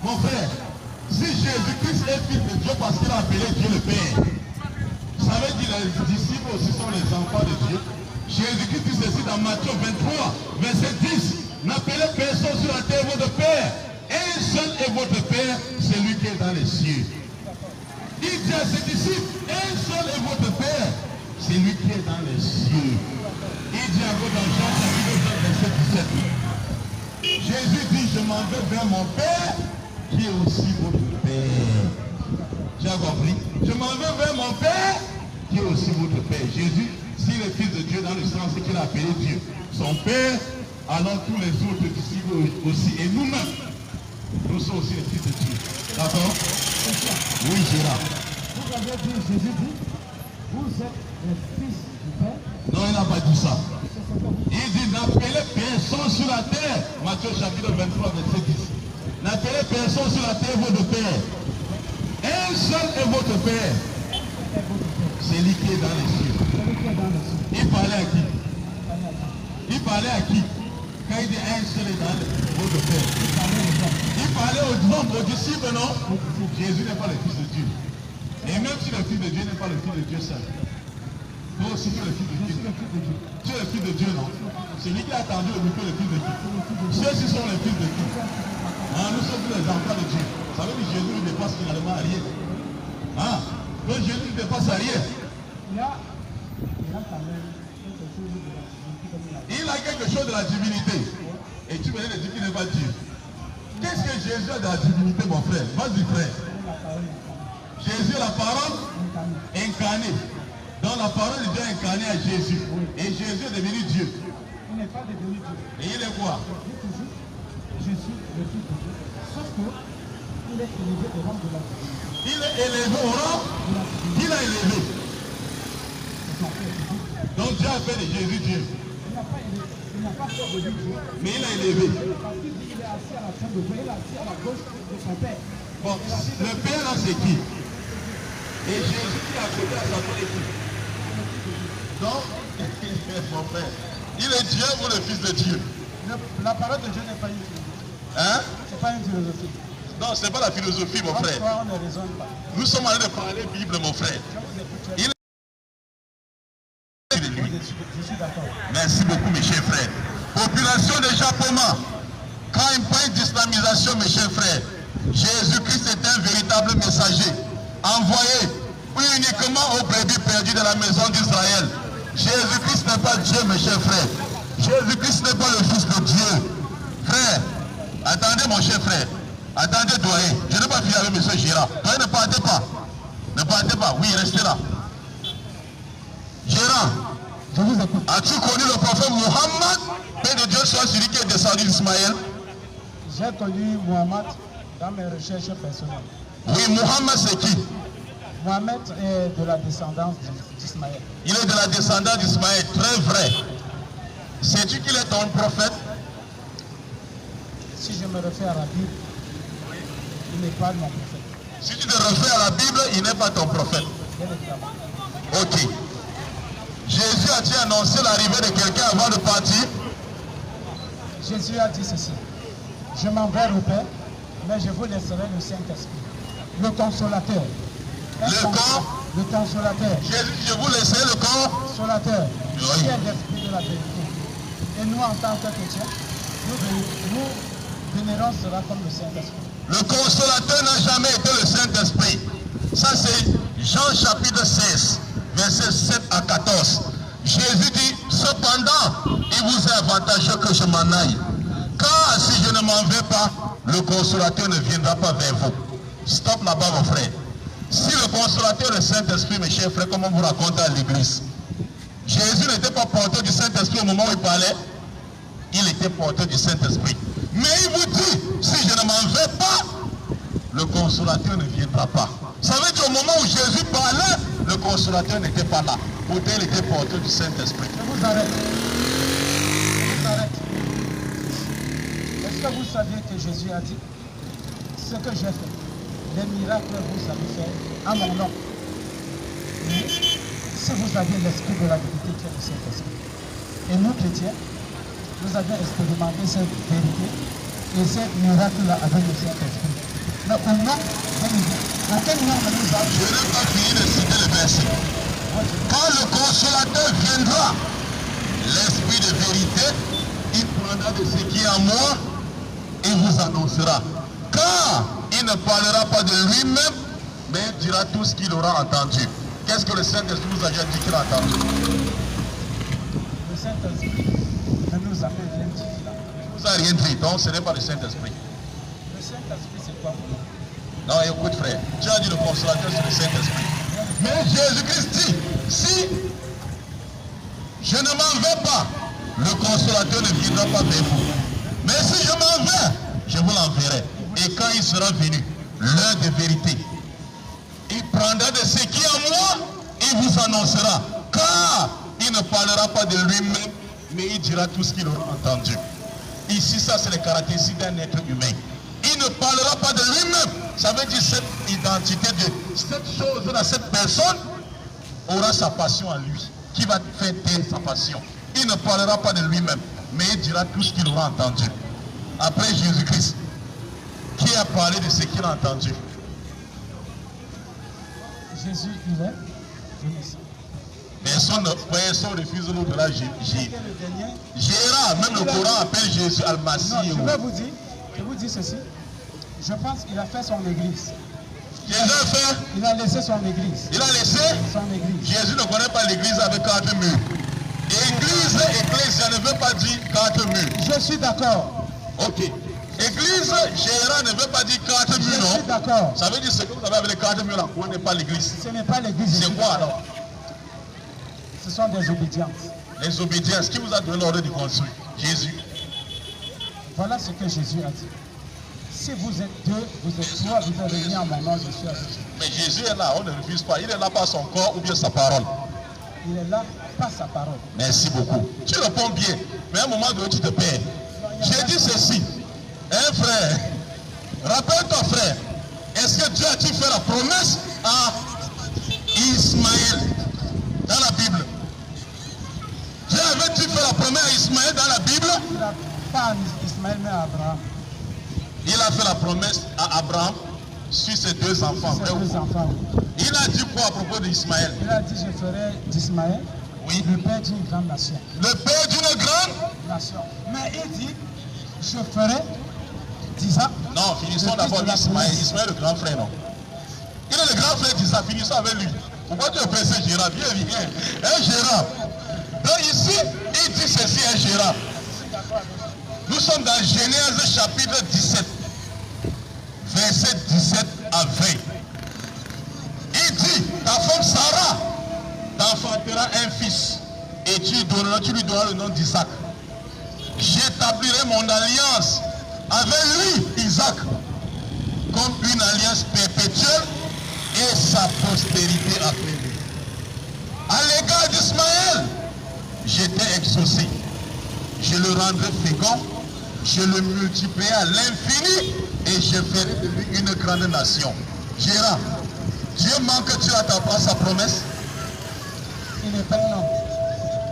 Speaker 2: Mon frère, si Jésus-Christ est Fils de Dieu parce qu'il a appelé Dieu le Père, ça veut dire que les disciples aussi sont les enfants de Dieu. Jésus-Christ dit ceci dans Matthieu 23, verset 10. N'appelez personne sur la terre votre Père. Un seul est votre Père, celui qui est dans les cieux. Il dit à ses disciples, un seul est votre Père, celui qui est dans les cieux. Il dit encore dans Jean chapitre 2, verset 17. Jésus dit, je m'en vais vers mon Père, qui est aussi votre Père. Tu as compris? Je m'en vais vers mon Père, qui est aussi votre Père. Jésus, s'il est Fils de Dieu dans le sens qu'il a appelé Dieu, son Père, alors tous les autres disciples aussi, et nous-mêmes, nous sommes aussi les Fils de Dieu. D'accord? Oui, Gérard.
Speaker 4: Vous avez dit, Jésus dit, vous êtes les fils du Père.
Speaker 2: Non, il n'a pas dit ça. Il dit, n'appelez personne sur la terre. Matthieu chapitre 23, verset 10. N'appelez personne sur la terre votre Père. Un seul est votre Père. C'est lui qui est dans les cieux. Il parlait à qui? Il parlait à qui? Quand il dit un seul est dans votre Père. Il parlait aux hommes, aux disciples, non? Jésus n'est pas le Fils de Dieu. Et même si le Fils de Dieu n'est pas le Fils de Dieu seul. Toi aussi tu es le Fils de Dieu. Tu es le Fils de Dieu, non? C'est lui qui a attendu le micro, le Fils de Dieu. Ceux-ci sont les fils de Dieu. Hein, nous sommes tous les enfants de Dieu. Ça veut dire que Jésus ne dépasse finalement à rien. Hein? Donc Jésus ne dépasse à rien. Il a quelque chose de la divinité. Et tu venais de dire qu'il n'est pas Dieu. Qu'est-ce que Jésus a de la divinité, mon frère? Vas-y, frère. Jésus est la parole incarnée. Donc la parole de Dieu est incarnée à Jésus. Et Jésus est devenu Dieu.
Speaker 4: Il n'est pas devenu Dieu.
Speaker 2: Et il est quoi?
Speaker 4: Je suis le Fils de Dieu. Sauf qu'il est élevé au rang de la divinité.
Speaker 2: Il est élevé au rang. Qui l'a élevé? Donc Dieu a fait de Jésus Dieu.
Speaker 4: Il n'a pas fait de Dieu.
Speaker 2: Mais il l'a élevé.
Speaker 4: Parce qu'il dit qu'il est assis à la table de Dieu. Il est assis à la gauche de son Père.
Speaker 2: Bon, le Père là c'est qui? Et Jésus qui est à côté à sa côté qui? Donc, mon frère, il est Dieu ou le Fils de Dieu?
Speaker 4: La parole de Dieu n'est pas une philosophie.
Speaker 2: Hein?
Speaker 4: Ce n'est pas une philosophie.
Speaker 2: Non, ce n'est pas la philosophie, mon frère.
Speaker 4: Pourquoi on ne raisonne pas?
Speaker 2: Nous sommes allés de parler Bible, mon frère. Il est de lui.
Speaker 4: Je suis d'accord.
Speaker 2: Merci beaucoup, mes chers frères. Population de Japoma, campagne d'islamisation, mes chers frères. Jésus-Christ est un véritable messager, envoyé uniquement aux brebis perdues de la maison d'Israël. Jésus-Christ n'est pas Dieu, mes chers frères. Jésus-Christ n'est pas le Fils de Dieu. Frère, attendez mon cher frère. Attendez, doyen. Je n'ai pas fini avec M. Gérard. Doyen, ne partez pas. Ne partez pas. Oui, restez là. Gérard,
Speaker 4: Je vous écoute.
Speaker 2: as-tu connu le prophète Mohammed, paix de Dieu soit celui qui est descendu d'Ismaël?
Speaker 4: J'ai connu Mohamed dans mes recherches personnelles.
Speaker 2: Oui, Mohammed c'est qui?
Speaker 4: Mohamed est de la descendance d'Ismaël.
Speaker 2: Il est de la descendance d'Ismaël, très vrai. Sais-tu qu'il est ton prophète?
Speaker 4: Si je me refais à la Bible, il n'est pas mon prophète.
Speaker 2: Si tu te refais à la Bible, il n'est pas ton prophète.
Speaker 4: Bien évidemment.
Speaker 2: Ok. Jésus a-t-il annoncé l'arrivée de quelqu'un avant de partir?
Speaker 4: Jésus a dit ceci. Je m'en vais au Père, mais je vous laisserai le Saint-Esprit. Le Consolateur.
Speaker 2: Le
Speaker 4: Consolateur.
Speaker 2: Jésus dit, je vous laisserai le corps.
Speaker 4: Consolateur.
Speaker 2: Oui.
Speaker 4: Qui est l'Esprit de la vérité. Et nous, en tant que chrétiens, nous vénérons cela comme le Saint-Esprit.
Speaker 2: Le consolateur n'a jamais été le Saint-Esprit. Ça c'est Jean chapitre 16, versets 7 à 14. Jésus dit, cependant, il vous est avantageux que je m'en aille. Car si je ne m'en vais pas, le consolateur ne viendra pas vers vous. Stop là-bas, mon frère. Si le consolateur est le Saint-Esprit, mes chers frères, comme on vous raconte à l'église, Jésus n'était pas porteur du Saint-Esprit au moment où il parlait. Il était porteur du Saint-Esprit. Mais il vous dit, si je ne m'en vais pas, le consolateur ne viendra pas. Ça veut dire qu'au moment où Jésus parlait, le consolateur n'était pas là. Pourtant, il était porteur du Saint-Esprit.
Speaker 4: Je vous arrête. Je vous arrête. Est-ce que vous saviez que Jésus a dit, ce que j'ai fait, les miracles que vous avez fait à mon nom. Mais si vous aviez l'esprit de la vérité qui est le Saint-Esprit, et nous chrétiens, nous avions expérimenté cette vérité et ces miracles-là avec le Saint-Esprit. Mais au nom de nous, à quel nom de nous avons...
Speaker 2: Je n'ai pas fini de citer le verset. Quand le consolateur viendra, l'esprit de vérité, il prendra de ce qui est en moi et vous annoncera. Car il ne parlera pas de lui-même, mais il dira tout ce qu'il aura entendu. Qu'est-ce que le Saint-Esprit nous a déjà dit qu'il a entendu?
Speaker 4: Le Saint-Esprit ne nous a rien dit.
Speaker 2: Il ne nous a rien dit, donc ce n'est pas le Saint-Esprit.
Speaker 4: Le Saint-Esprit, c'est quoi pour nous?
Speaker 2: Non, écoute frère, tu as dit le consolateur, c'est le Saint-Esprit. Mais Jésus-Christ dit, si je ne m'en vais pas, le consolateur ne viendra pas vers vous. Mais si je m'en vais, je vous l'enverrai. Et quand il sera venu, l'heure de vérité, il prendra de ce qui est en moi, il vous annoncera. Car il ne parlera pas de lui-même, mais il dira tout ce qu'il aura entendu. Ici, ça c'est les caractéristiques d'un être humain. Il ne parlera pas de lui-même. Ça veut dire cette identité de cette chose-là, cette personne aura sa passion en lui, qui va faire taire sa passion. Il ne parlera pas de lui-même, mais il dira tout ce qu'il aura entendu. Après Jésus-Christ, qui a parlé de ce qu'il a entendu?
Speaker 4: Jésus, il est venu ici.
Speaker 2: Personne refuse l'au-delà. Gérard, même le Coran appelle Jésus Al-Masih.
Speaker 4: Je vous dis ceci. Je pense qu'il a fait son église.
Speaker 2: Jésus a fait?
Speaker 4: Il a laissé son église.
Speaker 2: Il a laissé?
Speaker 4: Son église.
Speaker 2: Jésus ne connaît pas l'église avec 4 murs. Église, ecclésia ne veut pas dire 4 murs.
Speaker 4: Je suis d'accord.
Speaker 2: Ok. Église, Gérard ne veut pas dire 4 murs, non?
Speaker 4: Je suis d'accord.
Speaker 2: Ça veut dire ce que vous avez avec les 4 murs là, on n'est pas l'église.
Speaker 4: Ce n'est pas l'église.
Speaker 2: C'est quoi alors?
Speaker 4: Ce sont des obédiences.
Speaker 2: Les obédiences. Qui vous a donné l'ordre de construire? Jésus.
Speaker 4: Voilà ce que Jésus a dit. Si vous êtes deux, vous êtes trois, vous êtes réunis en mon nom, je suis avec vous.
Speaker 2: Mais Jésus est là, on ne refuse pas. Il est là par son corps ou bien sa parole.
Speaker 4: Il est là par sa parole.
Speaker 2: Merci beaucoup. Tu réponds bien, mais à un moment donné, tu te perds. J'ai dit ceci. Hein, frère? Rappelle-toi, frère. Est-ce que Dieu a-t-il fait la promesse à Ismaël dans la Bible? Dieu avait-il fait la promesse à Ismaël dans la Bible?
Speaker 4: Il n'a pas à Ismaël, mais à Abraham.
Speaker 2: Il a fait la promesse à Abraham sur ses 2 enfants.
Speaker 4: Ses 2 enfants.
Speaker 2: Il a dit quoi à propos d'Ismaël?
Speaker 4: Il a dit, je ferai d'Ismaël le père d'une grande nation.
Speaker 2: Le père d'une grande
Speaker 4: nation. Mais il dit, je ferai d'Isaac.
Speaker 2: Non, finissons d'abord d'Ismaël. Ismaël le grand frère, non? Il est le grand frère d'Isaac, finissons avec lui. Pourquoi tu appelles ce Gérard? Viens. Un Gérard. Donc ici, il dit ceci, un Gérard. Nous sommes dans Genèse chapitre 17, verset 17 à 20. Il dit, ta femme Sarah t'enfantera un fils et tu lui donneras le nom d'Isaac. J'établirai mon alliance avec lui, Isaac, comme une alliance perpétuelle et sa postérité après lui. À l'égard d'Ismaël, j'étais exaucé. Je le rendrai fécond, je le multiplierai à l'infini et je ferai de lui une grande nation. Gérard, Dieu manque-t-il à sa promesse?
Speaker 4: Il n'est pas un homme.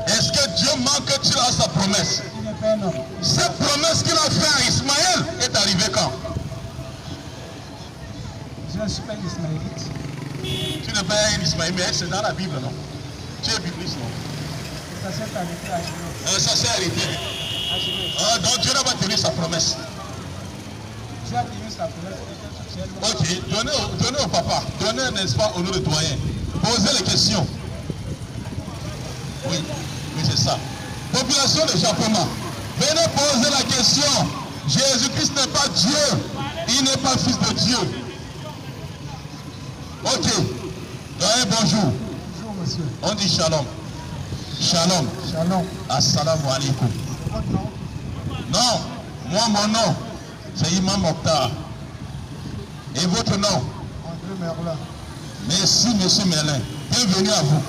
Speaker 2: Est-ce que Dieu manque-t-il à sa promesse?
Speaker 4: Il n'est pas un homme.
Speaker 2: Cette promesse qu'il a faite à Ismaël est arrivée quand?
Speaker 4: Je ne suis pas un Ismaélite.
Speaker 2: Tu n'es pas un Ismaélite, mais c'est dans la Bible, non? Tu es bibliste, non?
Speaker 4: Ça s'est arrêté à Genèse.
Speaker 2: Ça s'est arrêté. Donc Dieu n'a pas tenu sa promesse.
Speaker 4: Dieu a tenu sa promesse.
Speaker 2: Ok, donnez au papa, donnez, n'est-ce pas, au nom de doyen. Posez les questions. Oui, c'est ça. Population de Japoma, venez poser la question. Jésus-Christ n'est pas Dieu. Il n'est pas fils de Dieu. Ok. Doyen, bonjour.
Speaker 4: Bonjour, monsieur.
Speaker 2: On dit shalom. Shalom.
Speaker 4: Shalom.
Speaker 2: Assalamu alaikum.
Speaker 4: Votre nom?
Speaker 2: Non, moi, mon nom, c'est Imam Mokhtar. Et votre nom?
Speaker 4: André Merlin.
Speaker 2: Merci, monsieur Merlin. Bienvenue à vous.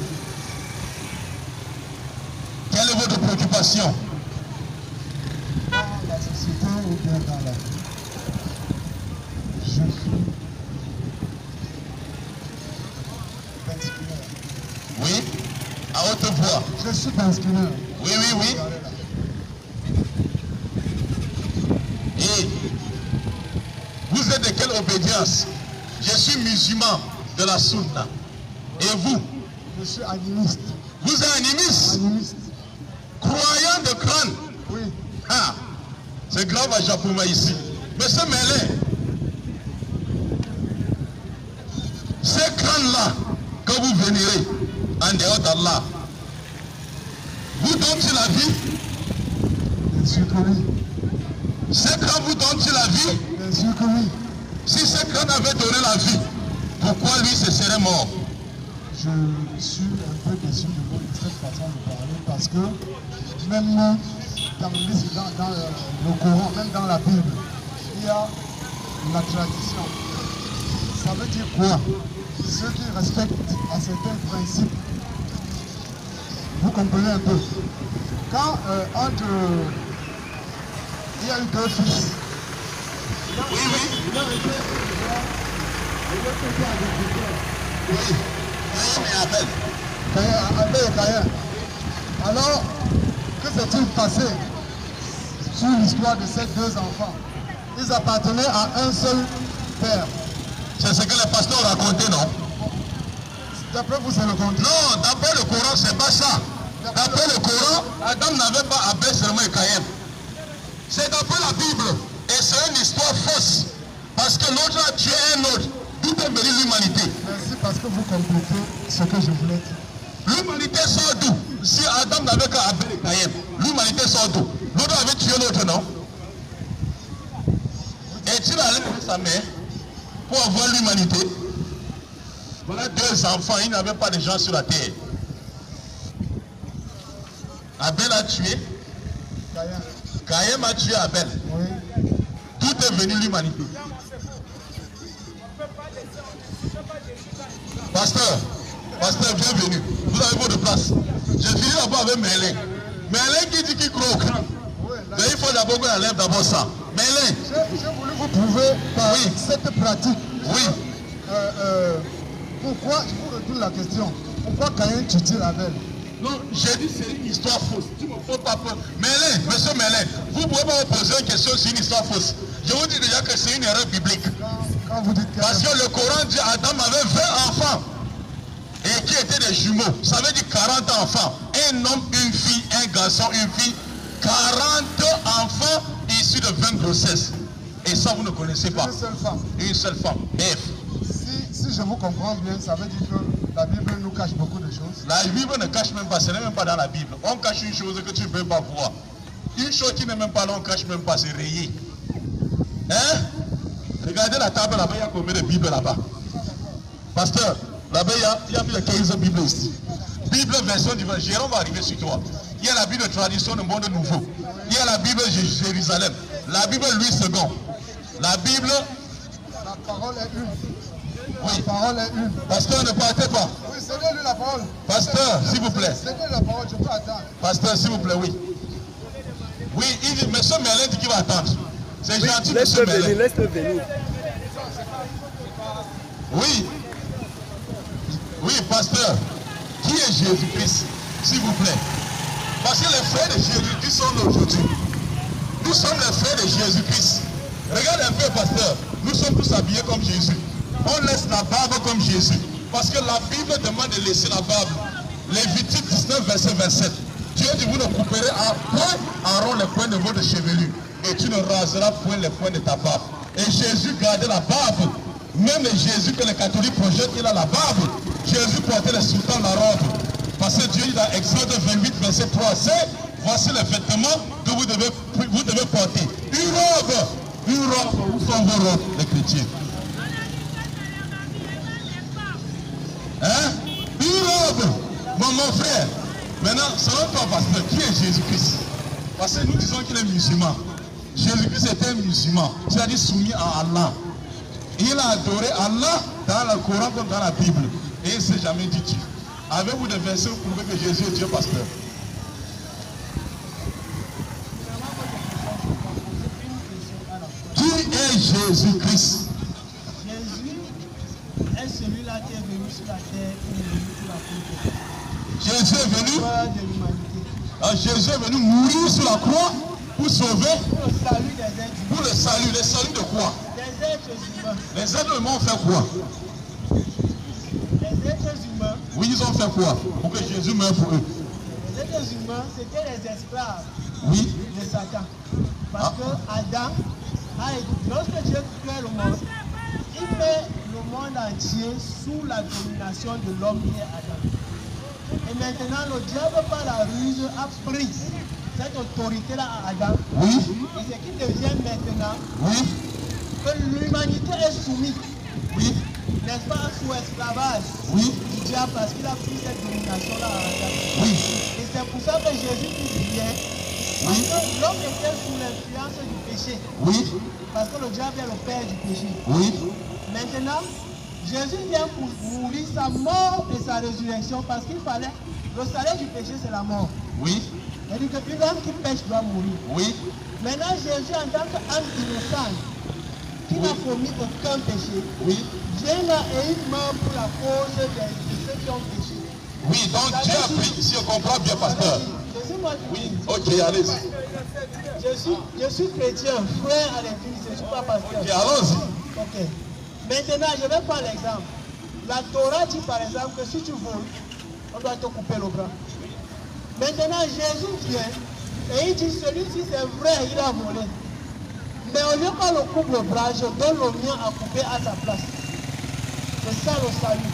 Speaker 2: Quelle est votre préoccupation?
Speaker 4: Dans la société ou bien dans la vie? Je
Speaker 2: Oui, à haute voix.
Speaker 4: Je suis pinskiller.
Speaker 2: Oui, oui, oui. Et vous êtes de quelle obédience? Je suis musulman de la Sunna. Et vous?
Speaker 4: Je suis animiste.
Speaker 2: Vous êtes animiste?
Speaker 4: Animiste.
Speaker 2: Croyant de crâne?
Speaker 4: Oui.
Speaker 2: Ah, c'est grave à Japouma ici. Monsieur Mélé, ces crânes-là que vous vénérez en dehors d'Allah, vous donnent-ils la vie?
Speaker 4: Bien sûr que oui.
Speaker 2: Ces crânes vous donnent-ils la vie?
Speaker 4: Bien sûr que oui.
Speaker 2: Si ces crânes avaient donné la vie, pourquoi lui se serait mort?
Speaker 4: Je suis un peu déçu de cette façon de parler parce que même dans le Coran, même dans la Bible, il y a la tradition. Ça veut dire quoi? Ceux qui respectent à certains principes. Vous comprenez un peu? Quand il y a eu deux fils.
Speaker 2: Oui, oui. Oui.
Speaker 4: Abel et Caïn. Alors, que s'est-il passé sur l'histoire de ces deux enfants? Ils appartenaient à un seul père.
Speaker 2: C'est ce que les pasteurs racontaient, non?
Speaker 4: D'après vous, c'est le contraire.
Speaker 2: Non, d'après le Coran, c'est pas ça. D'après le Coran, Adam n'avait pas Abel seulement et Caïn. C'est d'après la Bible. Et c'est une histoire fausse. Parce que l'autre a tué un autre. D'où est venue l'humanité?
Speaker 4: Merci parce que vous complétez ce que je voulais dire.
Speaker 2: L'humanité sort d'où? Si Adam n'avait qu'à Abel et Caïn, l'humanité sort d'où? L'autre avait tué l'autre, non? Est-il allé avec sa mère pour avoir l'humanité? Voilà deux enfants, il n'y avait pas de gens sur la terre. Abel a tué. Caïn a tué Abel.
Speaker 4: Oui.
Speaker 2: D'où est venue l'humanité? Pasteur, bienvenue. Vous avez votre place. Je finis d'abord avec Mélin. Mélin qui dit qu'il croit au crâne. Mais il faut d'abord qu'on enlève d'abord ça. Mélin.
Speaker 4: J'ai voulu vous prouver par cette pratique.
Speaker 2: Oui.
Speaker 4: Pourquoi, je vous retourne la question, pourquoi Caïn tue-t-il Abel?
Speaker 2: Non, j'ai dit c'est une histoire fausse. Tu ne me fais pas peur. Mélin, monsieur Mélin, vous ne pouvez pas me poser une question sur une histoire fausse. Je vous dis déjà que c'est une erreur biblique.
Speaker 4: Quand vous dites
Speaker 2: parce que le Coran dit Adam avait 20 enfants. Et qui étaient des jumeaux. Ça veut dire 40 enfants. Un homme, une fille, un garçon, une fille. 40 enfants issus de 20 grossesses. Et ça, vous ne connaissez pas.
Speaker 4: Une seule femme.
Speaker 2: Une seule femme. F.
Speaker 4: Si je vous comprends bien, ça veut dire que la Bible nous cache beaucoup de choses.
Speaker 2: La Bible ne cache même pas. Ce n'est même pas dans la Bible. On cache une chose que tu ne peux pas voir. Une chose qui n'est même pas là, on ne cache même pas. C'est rayé. Hein? Regardez la table là-bas. Il y a combien de Bibles là-bas? Pasteur, là-bas, il y a plus de 15 Bibles ici. Bible version du Jérôme va arriver sur toi. Il y a la Bible de tradition du monde nouveau. Il y a la Bible de Jérusalem. La Bible Louis II. La Bible...
Speaker 4: La parole est une.
Speaker 2: Oui.
Speaker 4: La parole est une.
Speaker 2: Pasteur, ne partez pas.
Speaker 4: Oui, cédez-lui la parole.
Speaker 2: Pasteur, s'il vous plaît.
Speaker 4: Cédez-lui la parole, je peux attendre.
Speaker 2: Pasteur, s'il vous plaît, oui. Oui, il dit, monsieur Merlin dit qu'il va attendre. C'est gentil, monsieur Merlin.
Speaker 5: Laisse-le venir.
Speaker 2: Oui. Oui, pasteur. Qui est Jésus-Christ, s'il vous plaît? Parce que les frères de Jésus-Christ sont là aujourd'hui. Nous sommes les frères de Jésus-Christ. Regardez un peu, pasteur. Nous sommes tous habillés comme Jésus. On laisse la barbe comme Jésus. Parce que la Bible demande de laisser la barbe. Lévitique 19, verset 27. Dieu dit, vous ne couperez point en rond les points de votre chevelure. Et tu ne raseras point les points de ta barbe. Et Jésus gardait la barbe. Même Jésus que les catholiques projettent, il a la barbe. Jésus portait les sultans la robe. Parce que Dieu dit dans Exode 28, verset 3, c'est voici les vêtements que vous devez porter. Une robe. Une robe. Où sont vos robes, les chrétiens? Hein? Une robe. Mon frère. Maintenant, selon toi, pasteur, qui est Jésus-Christ? Parce que nous disons qu'il est musulman. Jésus-Christ était un musulman. C'est-à-dire soumis à Allah. Il a adoré Allah dans le Coran comme dans la Bible. Et il ne s'est jamais dit Dieu. Avez-vous des versets pour prouver que Jésus est Dieu, pasteur? Qui est Jésus-Christ?
Speaker 4: qui est venu sur la terre pour mourir sur la croix.
Speaker 2: Jésus est venu.
Speaker 4: De l'humanité.
Speaker 2: Jésus est venu mourir sur la croix pour sauver.
Speaker 4: Pour le salut des êtres humains.
Speaker 2: Pour le salut. Le salut de quoi?
Speaker 4: Des êtres humains.
Speaker 2: Les êtres humains ont fait quoi?
Speaker 4: Les êtres humains.
Speaker 2: Oui, ils ont fait quoi? Pour que Jésus meure pour eux.
Speaker 4: Les êtres humains, c'était les esclaves.
Speaker 2: Oui.
Speaker 4: De Satan. Parce que Adam, lorsque Dieu crée le monde, il met le monde entier sous la domination de l'homme qui est Adam. Et maintenant, le diable, par la ruse, a pris cette autorité-là à Adam.
Speaker 2: Oui.
Speaker 4: Et ce qui devient maintenant,
Speaker 2: oui,
Speaker 4: que l'humanité est soumise.
Speaker 2: Oui.
Speaker 4: N'est-ce pas, sous esclavage
Speaker 2: oui,
Speaker 4: du diable, parce qu'il a pris cette domination-là à Adam.
Speaker 2: Oui.
Speaker 4: Et c'est pour ça que Jésus vient. Parce que l'homme était sous l'influence du péché.
Speaker 2: Oui.
Speaker 4: Parce que le diable est le père du péché.
Speaker 2: Oui.
Speaker 4: Maintenant, Jésus vient pour mourir sa mort et sa résurrection parce qu'il fallait. Le salaire du péché, c'est la mort.
Speaker 2: Oui.
Speaker 4: C'est-à-dire qu'une âme qui pêche doit mourir.
Speaker 2: Oui.
Speaker 4: Maintenant, Jésus, en tant qu'âme innocente, qui n'a commis aucun péché,
Speaker 2: oui,
Speaker 4: vient là et il meurt pour la cause de ceux qui ont péché.
Speaker 2: Oui, donc Dieu a pris, si on comprend bien, pasteur. Oui, ok, allez-y.
Speaker 4: Je suis chrétien, frère à l'église, je ne suis pas pasteur.
Speaker 2: Ok, allons-y.
Speaker 4: Ok. Maintenant, je vais prendre l'exemple. La Torah dit par exemple que si tu voles, on doit te couper le bras. Maintenant, Jésus vient et il dit celui-ci c'est vrai, il a volé. Mais au lieu qu'on le coupe le bras, je donne le mien à couper à sa place. C'est ça le salut.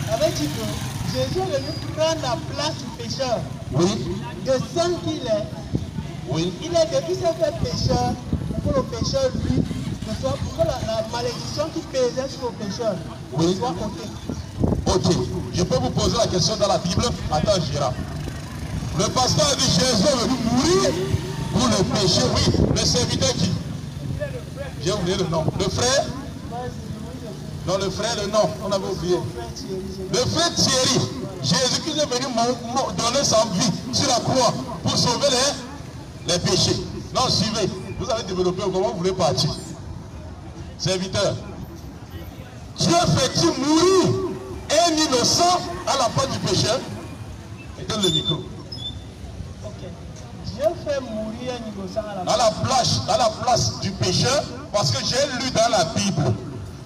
Speaker 4: Ça veut dire que Jésus est venu prendre la place du pécheur.
Speaker 2: Oui.
Speaker 4: De saint qu'il est.
Speaker 2: Oui.
Speaker 4: Il s'est fait pécheur pour que le pécheur, lui, pour que la malédiction qui pesait sur le pécheur soit ôtée.
Speaker 2: Ok. Je peux vous poser la question dans la Bible. Attends, Gérard. Le pasteur a dit Jésus est venu mourir pour le péché. Oui. Le serviteur qui? J'ai oublié le nom. Le frère? Non, le frère, le nom. On avait oublié. Le frère Thierry. Jésus-Christ est venu donner sa vie sur la croix pour sauver les péchés. Non, suivez. Vous allez développer comment vous voulez partir. Serviteur. Dieu fait-il mourir un innocent à la place du pécheur? Éteins le micro.
Speaker 4: Ok. Dieu fait mourir un innocent
Speaker 2: à la place du pécheur, parce que j'ai lu dans la Bible.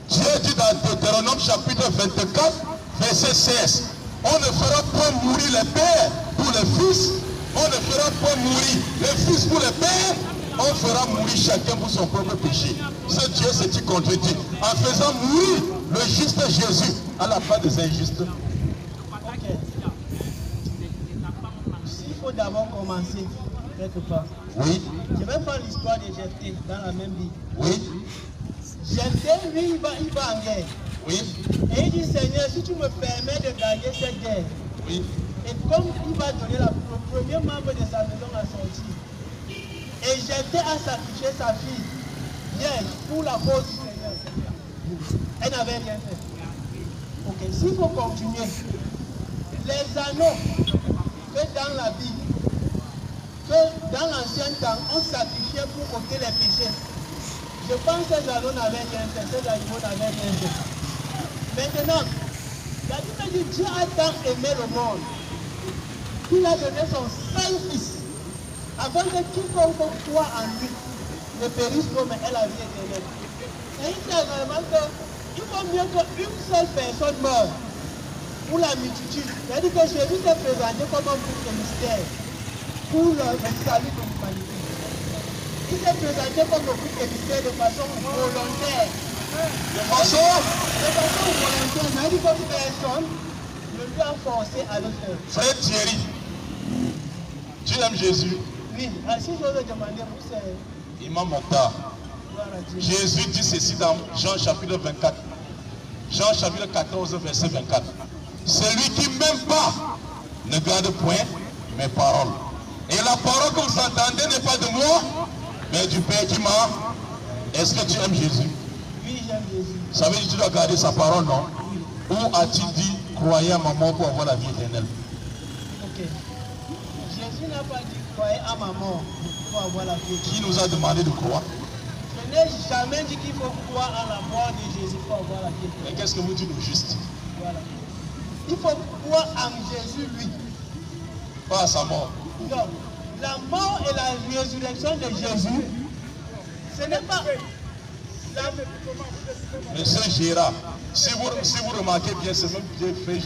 Speaker 2: Dieu dit dans Deutéronome chapitre 24, verset 16. On ne fera pas mourir les pères pour les fils. On ne fera pas mourir les fils pour les pères. On fera mourir chacun pour son propre péché. Ce Dieu s'est-il contredit en faisant mourir le juste Jésus à la place des injustes?
Speaker 4: Ok. S'il faut d'abord commencer quelque part.
Speaker 2: Oui.
Speaker 4: Je vais faire l'histoire de Jephthé dans la même Bible.
Speaker 2: Oui.
Speaker 4: Jephthé, lui, il va en guerre.
Speaker 2: Oui.
Speaker 4: Et il dit, Seigneur, si tu me permets de gagner cette guerre,
Speaker 2: oui.
Speaker 4: Et comme il va donner le premier membre de sa maison à sortir, et Jephthé a sacrifié sa fille, hier, pour la cause du Seigneur. Elle n'avait rien fait. Ok, s'il faut continuer, les anneaux que dans la Bible, que dans l'ancien temps, on sacrifiait pour ôter les péchés. Je pense que ces anneaux n'avaient rien fait, ces animaux n'avaient rien fait. Maintenant, la Bible dit Dieu a tant aimé le monde qu'il a donné son seul fils, afin que quiconque croit en lui ne périsse pas, mais ait la vie éternelle. Et il dit également qu'il vaut mieux qu'une seule personne meure pour la multitude. C'est-à-dire que Jésus s'est présenté comme un bouc émissaire pour le salut de l'humanité. Il s'est présenté comme un bouc émissaire de façon volontaire. De façon volontaire. C'est-à-dire que personne ne lui a forcé à le faire.
Speaker 2: Frère Thierry, tu aimes Jésus?
Speaker 4: Oui, si je veux demander, vous c'est...
Speaker 2: Imam Mokhtar. Jésus dit ceci dans Jean chapitre 24. Jean chapitre 14, verset 24. Celui qui m'aime pas ne garde point mes paroles. Et la parole que vous entendez n'est pas de moi, mais du Père qui m'a. Est-ce que tu aimes Jésus?
Speaker 4: Oui, j'aime Jésus.
Speaker 2: Ça veut dire que tu dois garder sa parole, non? Ou as-tu dit croyez à ma mort pour avoir la vie éternelle?
Speaker 4: Ok. Jésus n'a pas dit croyez à ma mort pour avoir la vie éternelle.
Speaker 2: Qui nous a demandé de croire?
Speaker 4: Je
Speaker 1: n'ai jamais dit qu'il faut croire à la mort de Jésus pour avoir la vie.
Speaker 2: Mais qu'est-ce que vous dites au juste?
Speaker 1: Voilà. Il faut croire en Jésus, lui.
Speaker 2: Pas à sa mort.
Speaker 1: Non. La mort et la résurrection de Jésus, ce n'est pas...
Speaker 2: Monsieur Gérard, si vous remarquez bien, c'est même bien fait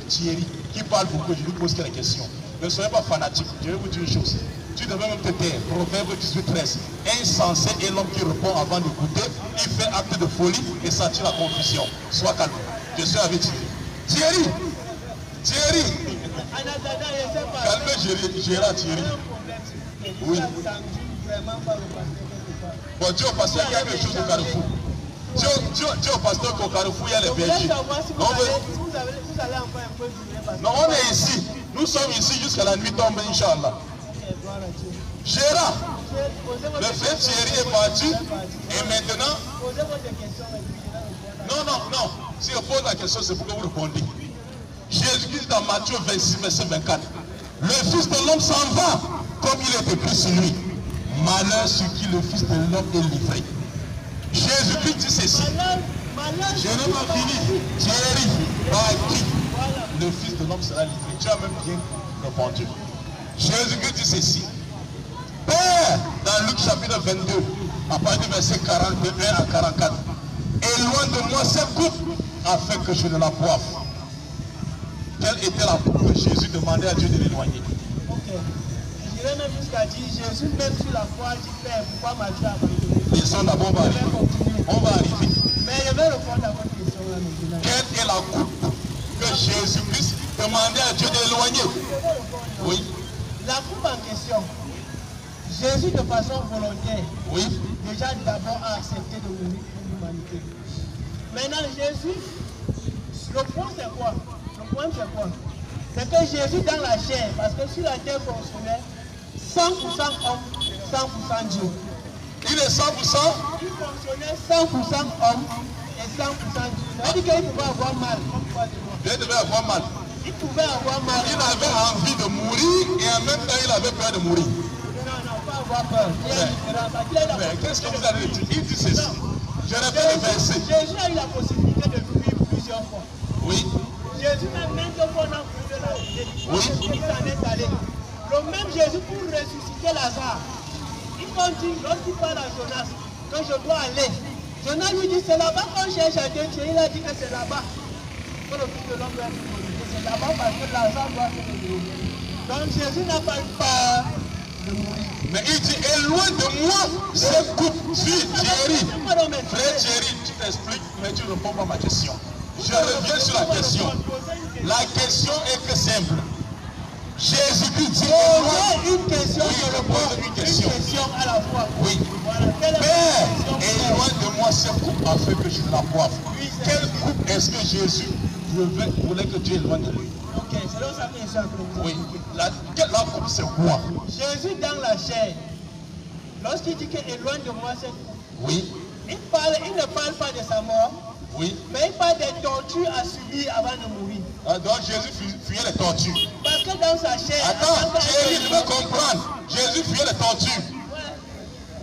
Speaker 2: Thierry qui parle beaucoup, je lui pose quelques questions. Ne soyez pas fanatique, je vais vous dire une chose. Tu devais même te taire. Proverbe 18:13. Insensé est l'homme qui répond avant d'écouter, il fait acte de folie et s'attire la confusion. Sois calme. Je suis avec Thierry. Thierry. Calmez Gérard Thierry. Oui. Bon, Dieu au pasteur, il y a quelque chose au Carrefour. Dieu au pasteur qu'au Carrefour, il y a les bergers.
Speaker 1: Vous allez encore un peu durer.
Speaker 2: Non, on est ici. Nous sommes ici jusqu'à la nuit tombe, Inch'Allah. Gérard, le frère Thierry est parti et maintenant... Non. Si on pose la question, c'est pour que vous répondez. Jésus-Christ dans Matthieu 26, verset 24. Le Fils de l'homme s'en va comme il est écrit sur lui. Malheur sur qui le Fils de l'homme est livré. Jésus-Christ dit ceci. Je n'ai pas fini. Thierry, par qui le Fils de l'homme sera livré. Tu as même bien répondu. Jésus-Christ dit ceci. Père, dans Luc chapitre 22, à partir du verset 41 à 44, éloigne de moi cette coupe afin que je ne la boive. Quelle était la coupe que Jésus demandait à Dieu de l'éloigner?
Speaker 1: Ok. J'irai même jusqu'à dire, Jésus même sur la croix dit, Père, pourquoi m'as-tu abandonné?
Speaker 2: Laissons d'abord, on va arriver.
Speaker 1: Mais je vais répondre à votre question là maintenant.
Speaker 2: Quelle est la coupe que Jésus-Christ demandait à Dieu d'éloigner? Oui.
Speaker 1: La coupe en question, Jésus de façon volontaire,
Speaker 2: Oui.
Speaker 1: déjà d'abord a accepté de mourir pour l'humanité. Maintenant Jésus, le point c'est quoi? C'est que Jésus dans la chair, parce que sur la terre fonctionnait 100% homme, 100% Dieu.
Speaker 2: Il est 100%.
Speaker 1: Il fonctionnait 100% homme et 100% Dieu. C'est-à-dire qu'il pouvait avoir mal, comme toi et moi.
Speaker 2: Il devait avoir mal.
Speaker 1: Il pouvait avoir mal.
Speaker 2: Il avait envie de mourir et en même temps il avait peur de mourir.
Speaker 1: Non, pas avoir peur. Il y a une différence.
Speaker 2: Mais qu'est-ce que vous allez dire? Il dit ceci. Je répète le verset.
Speaker 1: Jésus a eu la possibilité de vivre plusieurs fois.
Speaker 2: Oui.
Speaker 1: Jésus même deux fois n'a pris de la vie.
Speaker 2: Oui.
Speaker 1: Il s'en est allé. Le même Jésus pour ressusciter Lazare. Il continue, lorsqu'il parle à Jonas, que je dois aller. Jonas lui dit, c'est là-bas qu'on cherche à Dieu. Il a dit que c'est là-bas. Que le Fils de l'homme doit être glorifié. C'est là-bas parce que Lazare doit être glorifié. Donc Jésus n'a pas eu peur de mourir.
Speaker 2: Mais il dit, éloigne de moi cette coupe. Thierry. Frère Thierry, tu t'expliques, mais tu ne réponds pas à ma question. Je reviens sur la question. La question est que simple. Jésus-Christ dit,
Speaker 1: une question,
Speaker 2: oui, je pose une question.
Speaker 1: À la fois.
Speaker 2: Oui.
Speaker 1: Voilà.
Speaker 2: Père, éloigne de moi cette coupe afin que je ne la boive. Quelle coupe est-ce que Jésus voulait que Dieu éloigne de lui?
Speaker 1: Ok, c'est là sa question.
Speaker 2: Oui. La coupe, c'est quoi?
Speaker 1: Jésus dans la chair, lorsqu'il dit que éloigne de moi cette coupe,
Speaker 2: oui.
Speaker 1: Il ne parle pas de sa mort,
Speaker 2: oui.
Speaker 1: Mais il parle des tortures à subir avant de mourir.
Speaker 2: Donc Jésus fuyait les tortures.
Speaker 1: Parce que dans sa chair...
Speaker 2: Attends, Thierry, tu veux comprendre. Jésus fuyait les tortures.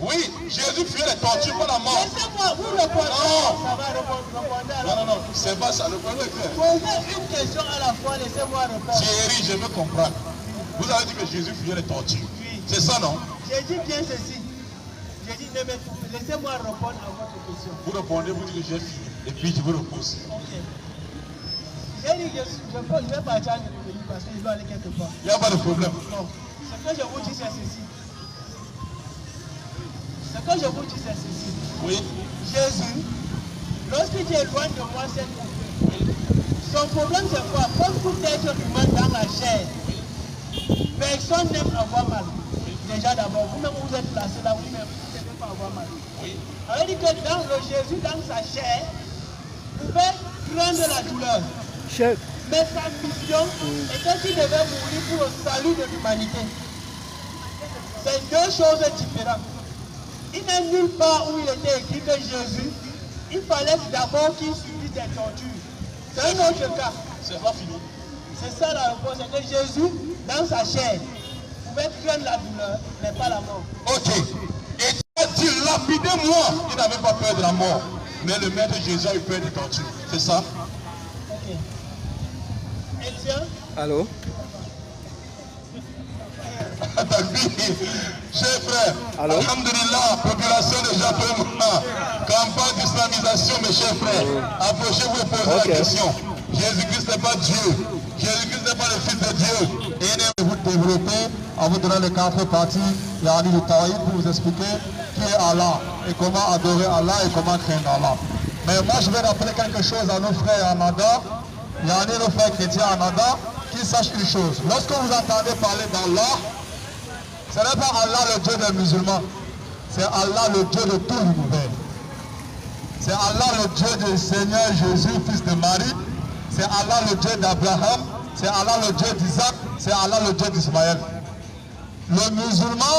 Speaker 2: Oui, Jésus fuyait les tortures, pas la mort.
Speaker 1: Laissez-moi, vous répondez.
Speaker 2: Non.
Speaker 1: Ça va répondre.
Speaker 2: Non, c'est pas ça. Le problème est que...
Speaker 1: Posez une question à la fois, laissez-moi répondre.
Speaker 2: Thierry, je veux comprendre. Vous avez dit que Jésus fuyait les tortures. Oui. C'est ça, non?
Speaker 1: J'ai dit bien ceci. J'ai dit, laissez-moi répondre à votre question.
Speaker 2: Vous répondez, vous dites que j'ai fini. Et puis je vous repose.
Speaker 1: Ok. J'ai dit, je vais partir à l'Église parce qu'il doit aller quelque part.
Speaker 2: Il n'y a pas de problème.
Speaker 1: Non. Ce que je vous dis, c'est ceci.
Speaker 2: Oui.
Speaker 1: Jésus, lorsqu'il dit éloigne de moi cette coupe, son problème c'est quoi? Comme tout être humain dans la chair, personne n'aime avoir mal. Déjà d'abord, vous-même vous êtes placé là, vous-même vous n'aimez pas avoir mal.
Speaker 2: Oui.
Speaker 1: Alors il dit que dans le Jésus, dans sa chair, pouvait craindre la douleur.
Speaker 5: Chef.
Speaker 1: Mais sa mission était qu'il devait mourir pour le salut de l'humanité. C'est deux choses différentes. Il n'est nulle part où il était écrit que Jésus, il fallait d'abord qu'il subisse des tortures. C'est un autre cas.
Speaker 2: C'est pas fini.
Speaker 1: C'est ça la réponse, c'est que Jésus, dans sa chair, pouvait craindre la douleur, mais pas la mort.
Speaker 2: Ok. Et tu as dit lapidé moi. Il n'avait pas peur de la mort. Mais le maître Jésus a eu peur des tortures. C'est ça?
Speaker 1: Ok.
Speaker 5: Allô?
Speaker 2: Chers frères, alhamdulillah, population de Japon, campagne d'islamisation, mes chers frères, approchez-vous et posez la question. Jésus-Christ n'est pas Dieu, Jésus-Christ n'est pas le Fils de Dieu. Et vous développer, en vous donnant les 4 parties, il y a le Taïd pour vous expliquer qui est Allah, et comment adorer Allah, et comment craindre Allah. Mais moi, je vais rappeler quelque chose à nos frères en Nada, il y a nos frères chrétiens en Nada, qui sachent une chose. Lorsque vous entendez parler d'Allah, ce n'est pas Allah le Dieu des musulmans, c'est Allah le Dieu de tout l'univers. C'est Allah le Dieu du Seigneur Jésus, fils de Marie. C'est Allah le Dieu d'Abraham. C'est Allah le Dieu d'Isaac. C'est Allah le Dieu d'Ismaël. Le musulman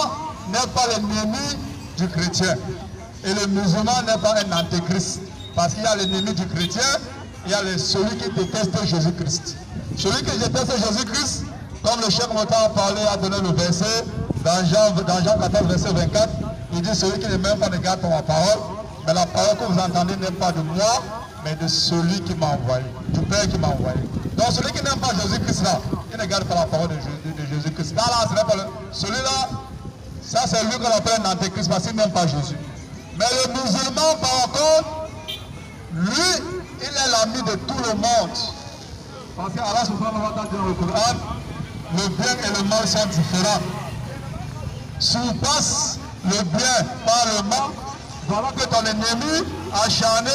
Speaker 2: n'est pas l'ennemi du chrétien. Et le musulman n'est pas un antéchrist. Parce qu'il y a l'ennemi du chrétien, il y a celui qui déteste Jésus-Christ. Celui qui déteste Jésus-Christ, comme le Cheikh Mota a parlé, a donné le verset, dans Jean 14, verset 24, il dit celui qui n'est même pas de garde pour ma parole, mais la parole que vous entendez n'est pas de moi, mais de celui qui m'a envoyé, du Père qui m'a envoyé. Donc celui qui n'aime pas Jésus-Christ là, il ne garde pas la parole de Jésus-Christ. Là, ce n'est pas celui-là, ça c'est lui qu'on appelle un antéchrist parce qu'il n'aime pas Jésus. Mais le musulman, par contre, lui, il est l'ami de tout le monde. Parce qu'Allah subhanahu wa ta'ala dit dans le Coran, le bien et le mal sont différents. Surpasse le bien par le mal, voilà que ton ennemi acharné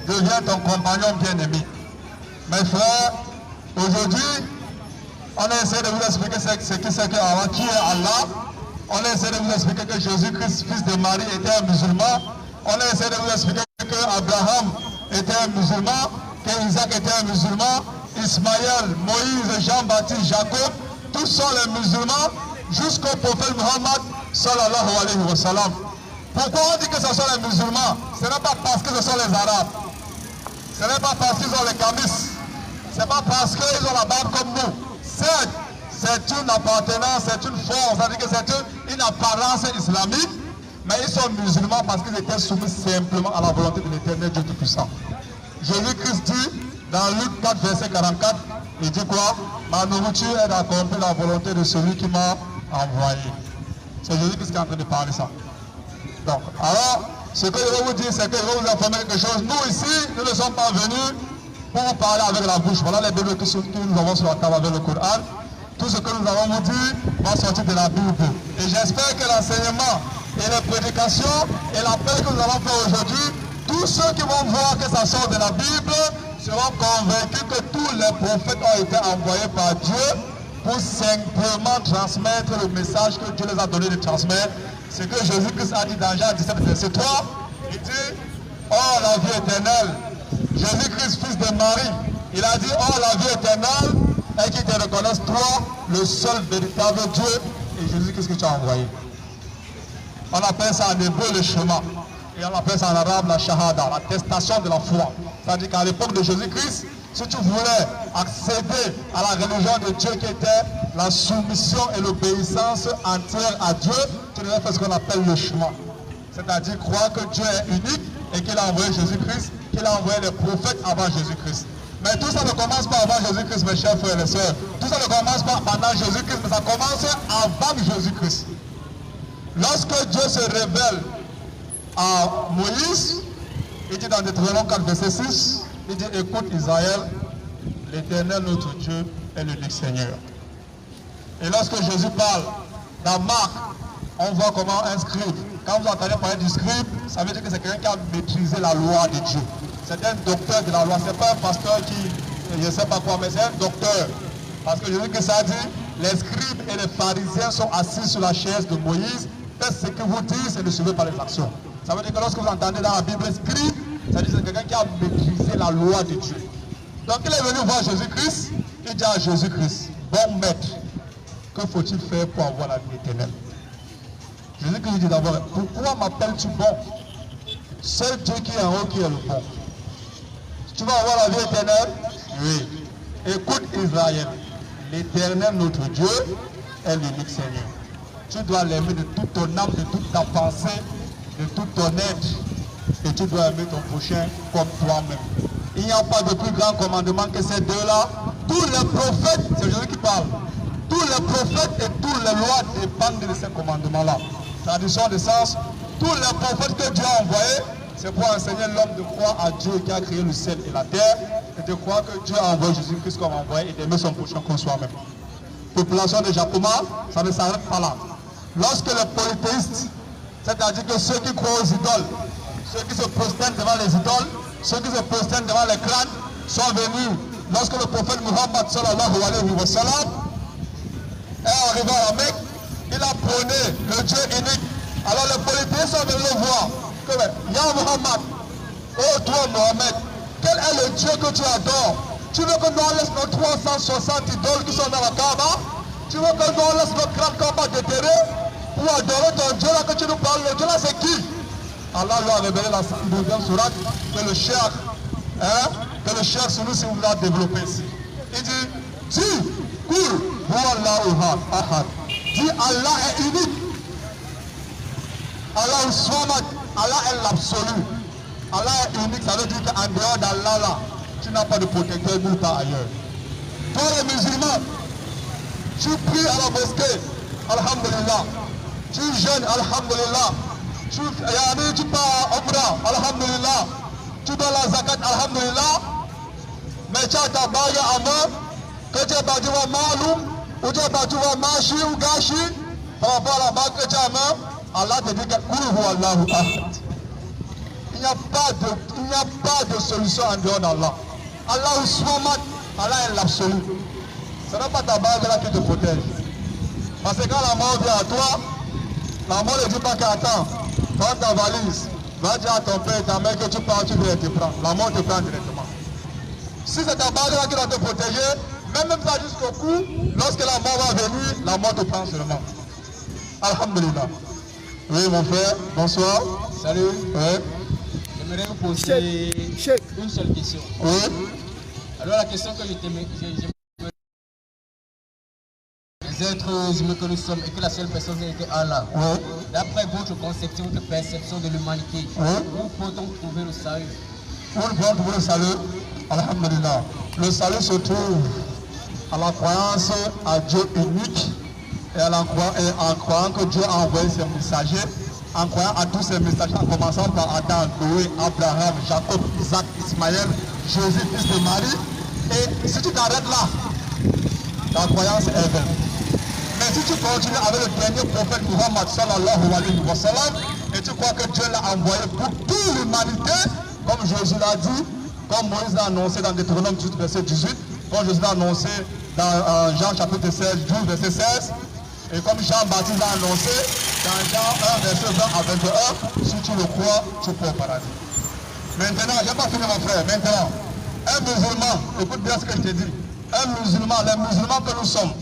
Speaker 2: devient ton compagnon bien-aimé. Mes frères, aujourd'hui, on a essayé de vous expliquer ce qui c'est que Allah, qui est Allah. On a essayé de vous expliquer que Jésus-Christ, fils de Marie, était un musulman. On a essayé de vous expliquer que Abraham était un musulman, que Isaac était un musulman, Ismaël, Moïse, Jean-Baptiste, Jacob, tous sont les musulmans jusqu'au prophète Muhammad sallallahu alayhi wa sallam. Pourquoi on dit que ce sont les musulmans? Ce n'est pas parce que ce sont les Arabes. Ce n'est pas parce qu'ils ont les camis. Ce n'est pas parce qu'ils ont la barbe comme nous. Certes, c'est une appartenance, c'est une force, c'est-à-dire que c'est une apparence islamique, mais ils sont musulmans parce qu'ils étaient soumis simplement à la volonté de l'Éternel Dieu Tout-Puissant. Jésus-Christ dit dans Luc 4, verset 44, il dit quoi? Ma nourriture est d'accomplir la volonté de celui qui m'a envoyé. C'est Jésus-Christ qui est en train de parler ça. Donc, alors, ce que je vais vous dire, c'est que je vais vous informer quelque chose. Nous ici, nous ne sommes pas venus pour vous parler avec la bouche. Voilà les Bibles que nous avons sur la table avec le Coran. Tout ce que nous allons vous dire va sortir de la Bible. Et j'espère que l'enseignement et les prédications et l'appel que nous allons faire aujourd'hui, tous ceux qui vont voir que ça sort de la Bible seront convaincus que tous les prophètes ont été envoyés par Dieu pour simplement transmettre le message que Dieu les a donné de transmettre. C'est que Jésus-Christ a dit dans Jean 17, verset 3, il dit, oh la vie éternelle, Jésus-Christ, fils de Marie, il a dit, oh la vie éternelle, et qu'ils te reconnaissent toi, le seul véritable Dieu, et Jésus-Christ que tu as envoyé. On appelle ça en hébreu le chemin, et on appelle ça en arabe la shahada, l'attestation de la foi. C'est-à-dire qu'à l'époque de Jésus-Christ, si tu voulais accéder à la religion de Dieu qui était la soumission et l'obéissance entière à Dieu, tu devais faire ce qu'on appelle le chemin. C'est-à-dire croire que Dieu est unique et qu'il a envoyé Jésus-Christ, qu'il a envoyé les prophètes avant Jésus-Christ. Mais tout ça ne commence pas avant Jésus-Christ, mes chers frères et sœurs. Tout ça ne commence pas pendant Jésus-Christ, mais ça commence avant Jésus-Christ. Lorsque Dieu se révèle à Moïse, il dit dans Deutéronome 4, verset 6, il dit, écoute Israël, l'Éternel notre Dieu est l'unique Seigneur. Et lorsque Jésus parle dans Marc, on voit comment un scribe, quand vous entendez parler du scribe, ça veut dire que c'est quelqu'un qui a maîtrisé la loi de Dieu. C'est un docteur de la loi, c'est pas un pasteur qui, je ne sais pas quoi, mais c'est un docteur. Parce que Jésus Christ a dit, les scribes et les pharisiens sont assis sur la chaise de Moïse, faites ce que vous dites et ne suivez pas les actions. Ça veut dire que lorsque vous entendez dans la Bible scribe, ça veut dire que c'est quelqu'un qui a maîtrisé la loi de Dieu. Donc il est venu voir Jésus-Christ, il dit à Jésus-Christ, bon maître, que faut-il faire pour avoir la vie éternelle? Jésus-Christ dit d'abord, pourquoi m'appelles-tu bon? Seul Dieu qui est en haut qui est le bon. Tu vas avoir la vie éternelle? Oui. Écoute Israël, l'Éternel notre Dieu est l'unique Seigneur. Tu dois l'aimer de toute ton âme, de toute ta pensée
Speaker 3: de toute ton être et tu dois aimer ton prochain comme toi-même. Il n'y a pas de plus grand commandement que ces deux-là. Tous les prophètes, c'est Jésus qui parle, tous les prophètes et toutes les lois dépendent de ces commandements-là. Traduction de sens, tous les prophètes que Dieu a envoyés, c'est pour enseigner l'homme de croire à Dieu qui a créé le ciel et la terre, et de croire que Dieu a envoyé Jésus-Christ comme envoyé et d'aimer son prochain comme soi-même. Population de Japoma, ça ne s'arrête pas là. Lorsque les polythéistes, c'est-à-dire que ceux qui croient aux idoles, ceux qui se prosternent devant les idoles, ceux qui se prosternent devant les crânes, sont venus lorsque le prophète Muhammad sallallahu alayhi wa sallam est arrivé à la Mecque, il a prôné le Dieu unique. Alors les polythéistes sont venus le voir. Ya Muhammad, oh toi Mohamed, quel est le Dieu que tu adores? Tu veux que nous on laisse nos 360 idoles qui sont dans la Kaaba? Tu veux que nous on laisse notre crâne Kaaba déterré pour adorer ton Dieu là que tu nous parles? Le Dieu là c'est qui? Allah lui a révélé la 12e sourate que le cheikh sur nous si vous voulez développer ici. Il dit, dis, cool, dis Allah est unique. Allah Swamad, Allah est l'absolu. Allah est unique, ça veut dire qu'en dehors d'Allah là, tu n'as pas de protecteur nulle part ailleurs. Toi les musulmans, tu pries à la mosquée, alhamdulillah. Tu jeûnes, alhamdulillah. Tu pars à Umrah, alhamdulillah. Tu donnes la zakat, alhamdulillah. Mais tu as ta bague à main, que tu as battu à Maloum, ou tu as battu à Machi ou Gachi, par rapport à la bague que tu as à main, Allah te dit que il n'y a pas de solution en dehors d'Allah. Allah Swamad, Allah est l'absolu. Ce n'est pas ta bague là qui te protège. Parce que quand la mort vient à toi, la mort ne dit pas qu'attends, prends ta valise, va dire à ton père et ta mère que tu pars, tu viens te prendre. La mort te prend directement. Si c'est ta bague là qui doit te protéger, même ça jusqu'au cou, lorsque la mort va venir, la mort te prend seulement. Alhamdulillah. Oui mon frère, bonsoir.
Speaker 5: Salut.
Speaker 3: Oui.
Speaker 5: J'aimerais vous poser une seule question.
Speaker 3: Oui.
Speaker 5: Alors la question que les êtres humains que nous sommes et que la seule personne est Allah.
Speaker 3: Oui.
Speaker 5: D'après votre conception, votre perception de l'humanité, où peut-on trouver le salut?
Speaker 3: Où peut-on trouver le salut? Alhamdulillah. Le salut se trouve à la croyance à Dieu unique et en croyant que Dieu a envoyé ses messagers, en croyant à tous ces messagers, en commençant par Adam, Noé, Abraham, Jacob, Isaac, Ismaël, Jésus, fils de Marie. Et si tu t'arrêtes là, ta croyance est vaine. Mais si tu continues avec le dernier prophète Muhammad sallallahu alayhi wa sallam, et tu crois que Dieu l'a envoyé pour toute l'humanité, comme Jésus l'a dit, comme Moïse l'a annoncé dans Deutéronome 18, verset 18, comme Jésus l'a annoncé dans Jean chapitre 16, 12, verset 16, et comme Jean-Baptiste l'a annoncé dans Jean 1, verset 20 à 21, si tu le crois, tu peux au paradis. Maintenant, je n'ai pas fini mon frère, maintenant, un musulman, écoute bien ce que je te dis, un musulman, les musulmans que nous sommes,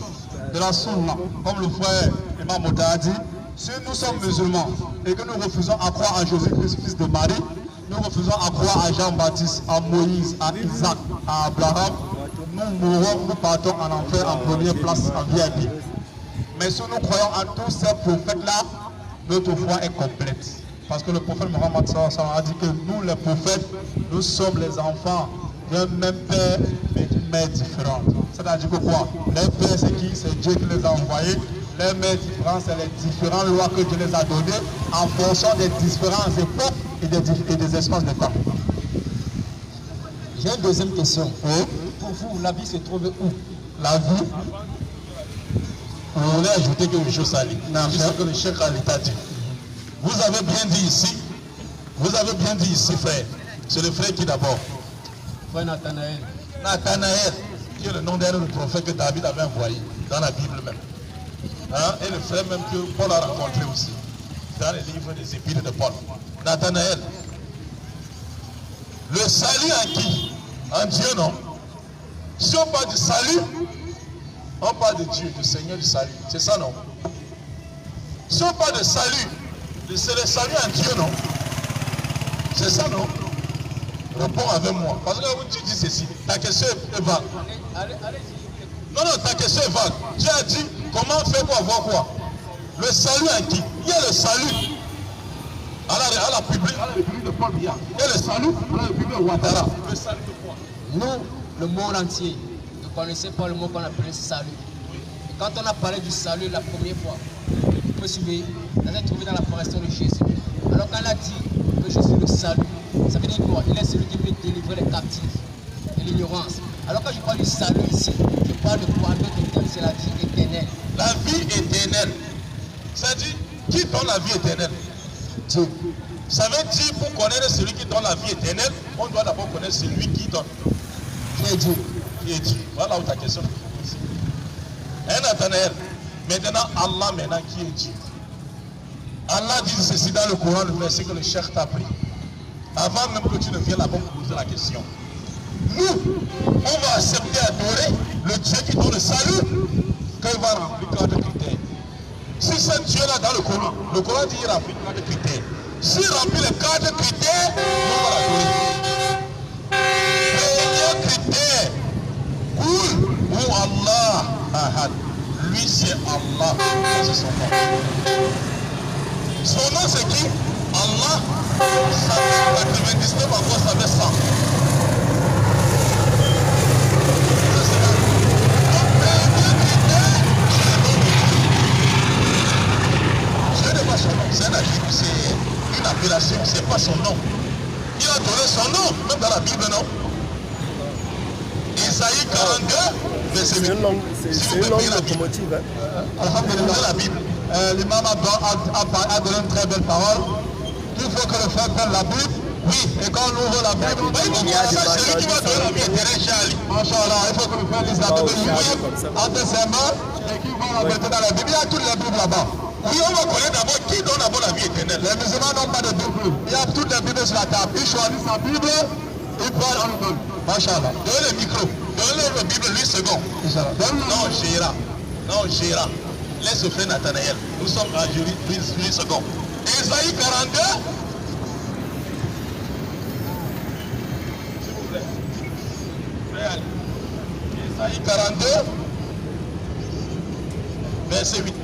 Speaker 3: de la sunna, comme le frère Imam Mouta a dit, si nous sommes musulmans et que nous refusons à croire en Jésus-Christ, fils de Marie, nous refusons à croire à Jean-Baptiste, à Moïse, à Isaac, à Abraham, nous mourrons, nous partons en enfer en première place en VIP. Mais si nous croyons en tous ces prophètes-là, notre foi est complète. Parce que le prophète Mohammed a dit que nous, les prophètes, nous sommes les enfants d'un même père, mais d'une mère différente. C'est-à-dire que quoi? Les pères, c'est qui? C'est Dieu qui les a envoyés. Les mères différentes, c'est les différentes lois que Dieu les a données en fonction des différentes époques et des espaces de temps.
Speaker 5: J'ai une deuxième question.
Speaker 3: Oui?
Speaker 5: Pour vous, la vie se trouve où?
Speaker 3: La vie? Vous voulez ajouter quelque chose à lui? Non, c'est ce que le Cheikh Ali t'a dit. Vous avez bien dit ici. Vous avez bien dit ici, frère. C'est le frère qui d'abord?
Speaker 5: Frère Nathanaël.
Speaker 3: Nathanaël, qui est le nom d'un autre prophète que David avait envoyé dans la Bible même. Hein? Et le frère même que Paul a rencontré aussi dans les livres des épîtres de Paul. Nathanaël, le salut en qui? En Dieu, non? Si on parle du salut, on parle de Dieu, du Seigneur du salut. C'est ça, non? Si on parle de salut, c'est le salut en Dieu, non? C'est ça, non? Réponds avec moi. Parce que tu dis ceci, ta question est vague. Non, ta question est vague. Tu as dit, comment faire pour avoir quoi? Le salut en qui? Il y a le salut.
Speaker 2: à la République de Paul Biya. Et le salut à la République de Ouattara. Le salut de quoi?
Speaker 5: Nous, le monde entier, ne connaissait pas le mot qu'on appelait salut. Et quand on a parlé du salut la première fois, vous me suivez, on a trouvé dans l'apparition de Jésus. Alors quand on a dit que je suis le salut, ça veut dire quoi? Il est celui qui peut délivrer les captifs de l'ignorance. Alors quand je parle du salut ici, je parle de quoi? C'est la vie éternelle.
Speaker 2: La vie éternelle. Ça dit, qui donne la vie éternelle?
Speaker 5: Dieu.
Speaker 2: Ça veut dire, pour connaître celui qui donne la vie éternelle, on doit d'abord connaître celui qui donne.
Speaker 5: Qui est Dieu?
Speaker 2: Qui est Dieu. Voilà où ta question est. Nathanaël, maintenant Allah, maintenant qui est Dieu? Allah dit ceci dans le Coran, le verset que le cheikh t'a pris. Avant même que tu ne viennes là-bas pour poser la question. Nous, on va accepter adorer le Dieu qui donne le salut quand il va remplir 4 critères. Si ce Dieu-là dans le Coran dit qu'il remplit 4 critères. S'il remplit les 4 critères, on va l'adorer. Premier critère, Kul ou Allah Ahad. Lui c'est Allah, c'est son nom. Son nom c'est qui? Allah, ça fait 99, encore ça fait 100. C'est une appellation, c'est pas son nom. Il a donné son nom, même dans la Bible, non? Isaïe 42, verset 8.
Speaker 6: C'est une langue locomotive.
Speaker 2: Alhamdulillah, la Bible. L'imam a donné une très belle parole. Il faut que le frère prenne la Bible. Oui, et quand on ouvre la Bible, c'est celui qui va donner la vie éternelle chez Ali. Machallah, il faut que le frère lise la Bible lui-même, entre ses mains, et qu'il va la mettre dans la Bible. Il y a toutes les Bibles là-bas. Oui, on va connaître d'abord qui donne d'abord la vie éternelle. Les musulmans n'ont pas de Bible. Il y a toutes les Bibles sur la table. Il choisit sa Bible, il parle, on lui donne. Machallah. Donnez le micro. Donnez la Bible, lui second. Non, Gérard. Non, Gérard. Laisse le frère Nathanaël. Nous sommes à lui second. Isaïe 42. S'il vous plaît. Frère, Isaïe 42. Verset 8.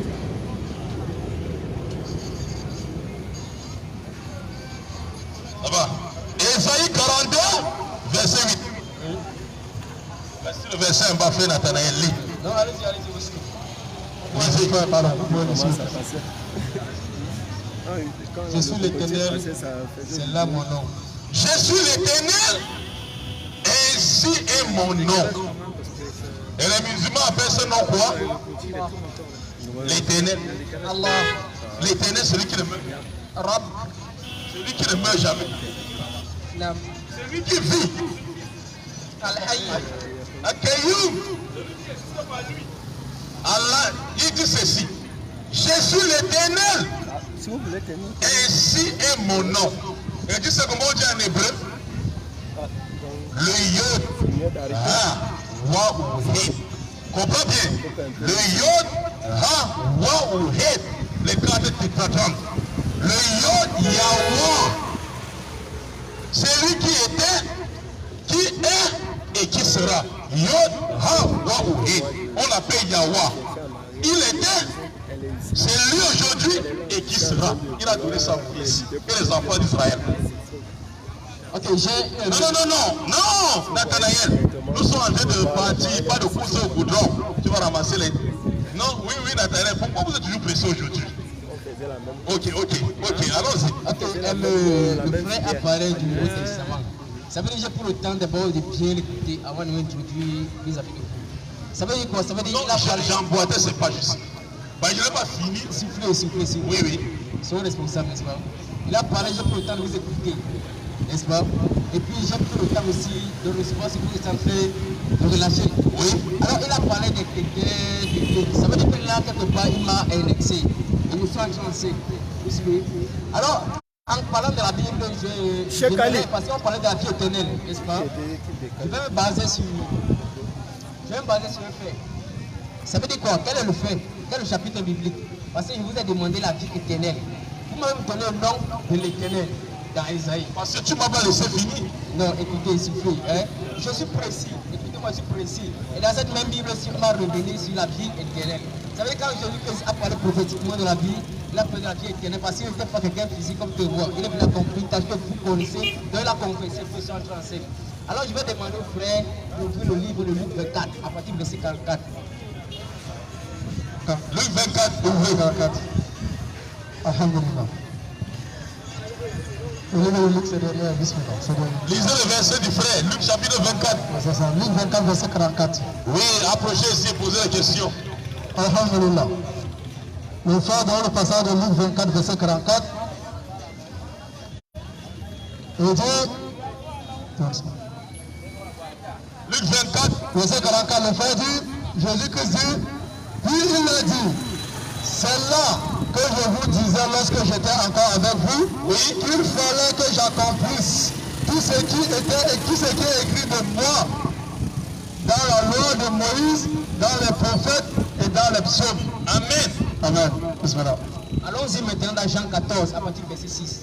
Speaker 2: Ça va. Isaïe 42, verset 8. Voici le verset en bas, frère Nathanaël, lit.
Speaker 5: Non, allez-y, allez-y aussi.
Speaker 6: Je suis l'Éternel, c'est là mon nom.
Speaker 2: Je suis l'Éternel, ainsi est mon nom. Et les musulmans appellent ce nom quoi? L'Éternel.
Speaker 5: Allah.
Speaker 2: L'Éternel, celui qui ne meurt jamais. Rab. Celui qui ne meurt jamais.
Speaker 5: Nam.
Speaker 2: Celui qui vit.
Speaker 5: Al-Hayy.
Speaker 2: Al-Qayyum. Allah, il dit ceci. Je suis l'Éternel. Ainsi est mon nom. Et tu sais comment on dit en hébreu? Le Yod. Ha, Wa, ou Hid. Comprends bien. Le Yod, Ha, Wa, ou Hid. Les 4 tétragrames. Le Yod Yahweh. C'est lui qui était, qui est et qui sera. Yod, Ha, Wa, ou Hid. On l'appelle Yahweh. Il était, c'est lui aujourd'hui et qui sera. Il a donné sa fils et les enfants d'Israël.
Speaker 5: Ok, j'ai...
Speaker 2: Non, Nathanaël. Nous sommes en train de partir, pas de courser au goudron. Tu vas ramasser les... Non, oui, Nathanaël. Pourquoi vous êtes toujours pressé aujourd'hui? Ok, allons-y.
Speaker 5: Ok, le frère a parlé du Nouveau Testament. Ça veut dire que j'ai pris le temps d'abord de bien l'écouter avant de m'introduire les affaires de vous. Ça veut dire quoi? Ça veut dire qu'il a parlé...
Speaker 2: Jean Boitet, c'est pas juste. Bah, je n'ai pas fini.
Speaker 5: Soufflez.
Speaker 2: Oui.
Speaker 5: C'est un responsable, n'est-ce pas? Il a parlé, j'ai pris le temps de vous écouter, n'est-ce pas? Et puis j'ai pris le temps aussi de recevoir ce que vous êtes en train de relâcher.
Speaker 2: Oui.
Speaker 5: Alors il a parlé des critères, ça veut dire que là, quelque part, il m'a indexé. Et nous sommes en train de... Alors, en parlant de la Bible, parce qu'on parlait de la vie éternelle, n'est-ce pas? Je vais me baser sur un fait. Ça veut dire quoi? Quel est le fait? Quel est le chapitre biblique? Parce que je vous ai demandé la vie éternelle. Vous m'avez donné le nom de l'éternel dans Isaïe.
Speaker 2: Parce que tu m'as pas laissé finir.
Speaker 5: Non, écoutez, s'il vous plaît. Je suis précis. Écoutez-moi, je suis précis. Et dans cette même Bible, si on m'a revenu sur la vie éternelle. Vous savez, quand Jésus a parlé prophétiquement de la vie Il a pris la vie éternelle parce qu'il n'était pas quelqu'un physique comme te vois. Il est venu accomplir tâche que vous connaissez. Donc il a confessé, il faut s'entrer en scène. Alors je vais demander au frère d'ouvrir le livre de Luc 24, à partir du verset 44.
Speaker 3: Luc 24, ouvrez 44. Alhamdulillah. Le livre de Luc, c'est derrière, bismillah.
Speaker 2: Lisez le verset du frère, Luc chapitre 24.
Speaker 3: C'est ça, Luc 24, verset 44.
Speaker 2: Oui, approchez ici et posez la question.
Speaker 3: Alhamdulillah. Le frère dans le passage de Luc 24, verset 44. Il dit,
Speaker 2: Luc 24,
Speaker 3: verset 44, le frère dit, Jésus-Christ dit, puis il a dit, c'est là que je vous disais lorsque j'étais encore avec vous, oui, qu'il fallait que j'accomplisse tout ce qui était et tout ce qui est écrit de moi dans la loi de Moïse, dans les prophètes et dans les psaumes.
Speaker 2: Amen.
Speaker 3: Amen. Bismillah.
Speaker 5: Allons-y maintenant dans Jean 14, à partir du verset 6.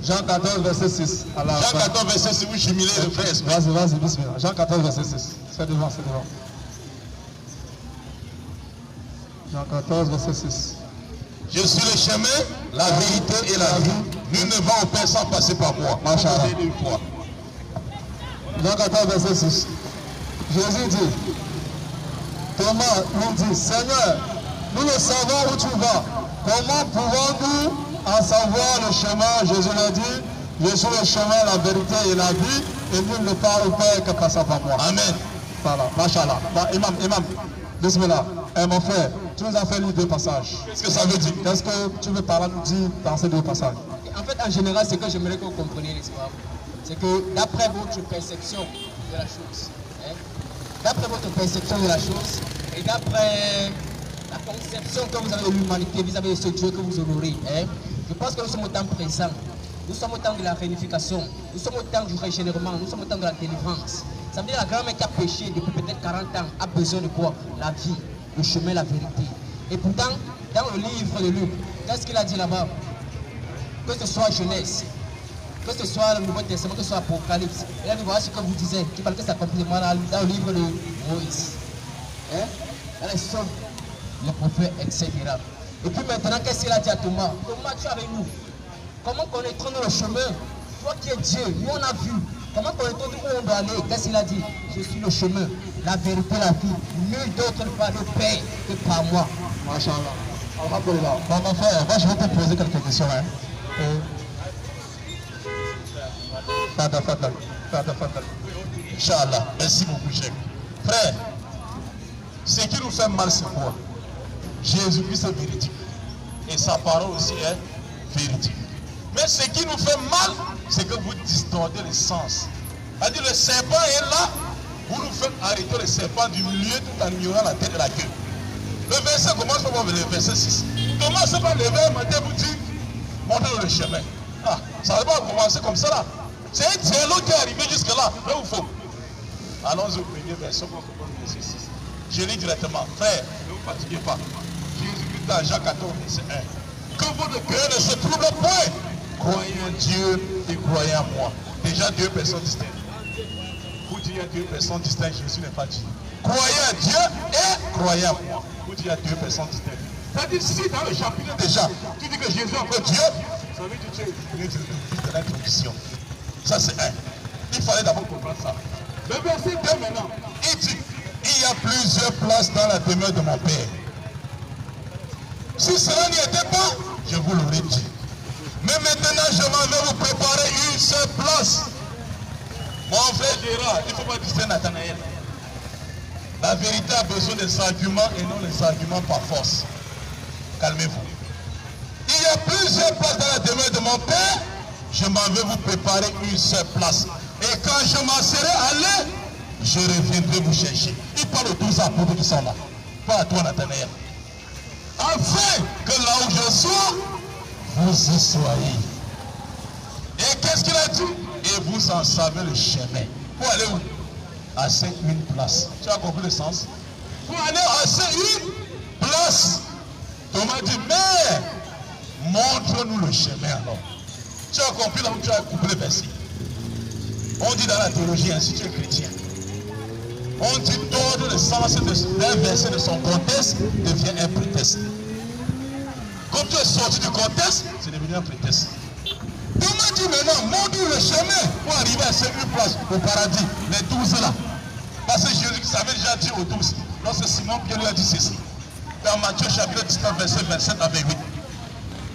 Speaker 3: Jean 14, verset 6. Alors,
Speaker 2: Jean 14, verset 6, vous chimilez le frère.
Speaker 3: vas-y, bismillah. Jean 14, verset 6. C'est devant, c'est devant. Jean 14, verset 6.
Speaker 2: Je suis le chemin, la vérité et la vie. Nul ne va au Père sans passer par moi.
Speaker 3: Machallah.
Speaker 2: Une fois.
Speaker 3: Jean 14, verset 6. Jésus dit, Thomas nous dit, Seigneur, nous le savons où tu vas. Comment pouvons-nous en savoir le chemin? Jésus l'a dit, je suis le chemin, la vérité et la vie, et nul ne part au Père que passant par moi.
Speaker 2: Amen.
Speaker 3: Voilà, machallah. Bah, imam, bismillah. Mon frère, tu nous as fait lire deux passages.
Speaker 2: Qu'est-ce que ça veut dire?
Speaker 3: Qu'est-ce que tu veux par là nous dire dans ces deux passages?
Speaker 5: En fait, en général, ce que j'aimerais que vous compreniez, n'est-ce pas, c'est que d'après votre perception de la chose, hein, d'après votre perception de la chose, et d'après la conception que vous avez de l'humanité vis-à-vis de ce Dieu que vous honorez, hein, je pense que nous sommes au temps présent. Nous sommes au temps de la réunification, nous sommes au temps du régénération, nous sommes au temps de la délivrance. Ça veut dire que la grand-mère qui a péché depuis peut-être 40 ans a besoin de quoi? La vie, le chemin, la vérité. Et pourtant, dans le livre de Luc, qu'est-ce qu'il a dit là-bas? Que ce soit Genèse, que ce soit le Nouveau Testament, que ce soit Apocalypse. Il a dit, voilà ce que vous disiez, qui parle que ça complètement dans le livre de Moïse. Hein? Dans les psaumes, les prophètes, etc. Et puis maintenant, qu'est-ce qu'il a dit à Thomas? Thomas, tu es avec nous. Comment connaîtrons-nous le chemin? Toi qui es Dieu, nous on a vu. Comment connaîtrons-nous où on doit aller? Qu'est-ce qu'il a dit? Je suis le chemin, la vérité, la vie. Nul d'autre ne va le Père que par moi.
Speaker 3: Machallah. Alhamdulillah. Bon, mon frère, moi je vais te poser quelques questions. Hein.
Speaker 2: Inch'Allah. Merci beaucoup, chef. Frère, ce qui nous fait mal, c'est quoi? Jésus-Christ est véridique. Et sa parole aussi est véridique. Mais ce qui nous fait mal, c'est que vous distordez le sens. C'est-à-dire le serpent est là, vous nous faites arrêter le serpent du milieu tout en ignorant la tête et la queue. Le verset commence par le verset 6. Thomas se va lever un matin vous dit, montrez-nous le chemin. Ah, ça va pas commencer comme ça là. C'est un dialogue qui est arrivé jusque là. Là où il faut. Allons-y au premier verset, verset 6. Je lis directement. Frère, ne vous fatiguez pas. Jésus-Christ dans Jean 14, verset 1. Que votre cœur ne se trouble point. Croyez en Dieu et croyez en moi. Déjà deux personnes distinctes. Vous dites à deux personnes distinctes, Jésus n'est pas Dieu. Croyez en Dieu et croyez en moi. Vous dites à deux personnes distinctes. C'est-à-dire, si dans le chapitre déjà, tu dis que Jésus est encore Dieu, ça veut dire que tu es éliminé de l'introduction. Ça c'est un. Il fallait d'abord comprendre ça. Le verset 2 maintenant, il dit, il y a plusieurs places dans la demeure de mon Père. Si cela n'y était pas, je vous l'aurais dit. Mais maintenant, je m'en vais vous préparer une seule place. Mon frère Gérard, il ne faut pas distraire Nathanaël. La vérité a besoin des arguments et non des arguments par force. Calmez-vous. Il y a plusieurs places dans la demeure de mon Père. Je m'en vais vous préparer une seule place. Et quand je m'en serai allé, je reviendrai vous chercher. Il parle aux 12 apôtres qui sont là. Pas à toi, Nathanaël. Afin que là où je sois, vous y soyez. Et qu'est-ce qu'il a dit? Et vous en savez le chemin. Pour aller où? À 5000 places. Tu as compris le sens? Pour aller à 5000 places. Thomas dit, mais montre-nous le chemin alors. Tu as compris là où tu as coupé le verset. On dit dans la théologie, ainsi tu es chrétien. On dit tordre le sens d'un verset de son contexte devient un prétexte. Comme tu es sorti du contexte, c'est devenu un prétexte. Thomas dit maintenant, montre-nous le chemin pour arriver à cette place au paradis, les 12 là. Parce que Jésus savait déjà dire aux 12, lorsque Simon Pierre lui a dit ceci, dans Matthieu chapitre 19, verset 27 à 28.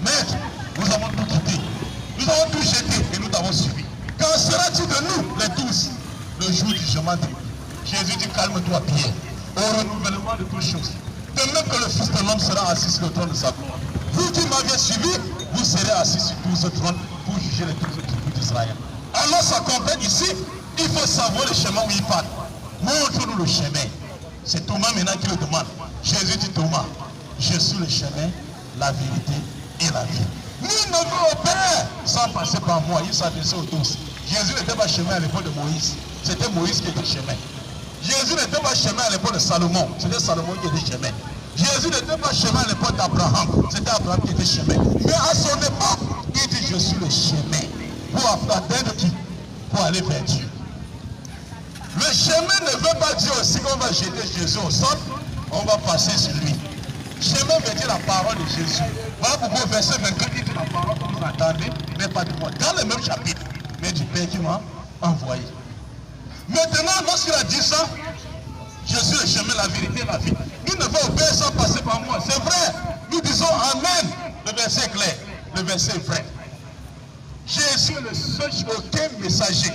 Speaker 2: Maître, nous avons tout quitté, nous avons tout jeté et nous t'avons suivi. Qu'en sera-t-il de nous, les 12, le jour du jugement de Jésus dit, calme-toi Pierre, au renouvellement de toutes choses. De même que le Fils de l'homme sera assis sur le trône de sa gloire. Vous qui m'avez suivi, vous serez assis sur 12 trônes pour juger les 12 tribus d'Israël. Alors ça complète ici, il faut savoir le chemin où il parle. Montre-nous le chemin. C'est Thomas maintenant qui le demande. Jésus dit Thomas, je suis le chemin, la vérité et la vie. Nous n'avons au Père sans passer par moi. Il s'adressait aux tous. Jésus n'était pas chemin à l'époque de Moïse. C'était Moïse qui était chemin. Jésus n'était pas chemin à l'époque de Salomon. C'était Salomon qui était chemin. Jésus n'était pas chemin à l'époque d'Abraham. C'était Abraham qui était chemin. Mais à son époque, il dit je suis le chemin. Pour atteindre qui? Pour aller vers Dieu. Le chemin ne veut pas dire aussi qu'on va jeter Jésus au sol, on va passer sur lui. Chemin veut dire la parole de Jésus. Voilà pourquoi au verset 24, il dit la parole que vous entendez, mais pas de moi. Dans le même chapitre, mais du Père qui m'a envoyé. Maintenant, lorsqu'il a dit ça, je suis le chemin, la vérité et la vie. Il ne va au Père sans passer par moi. C'est vrai. Nous disons Amen. Le verset est clair. Le verset est vrai. Jésus est le seul, aucun messager.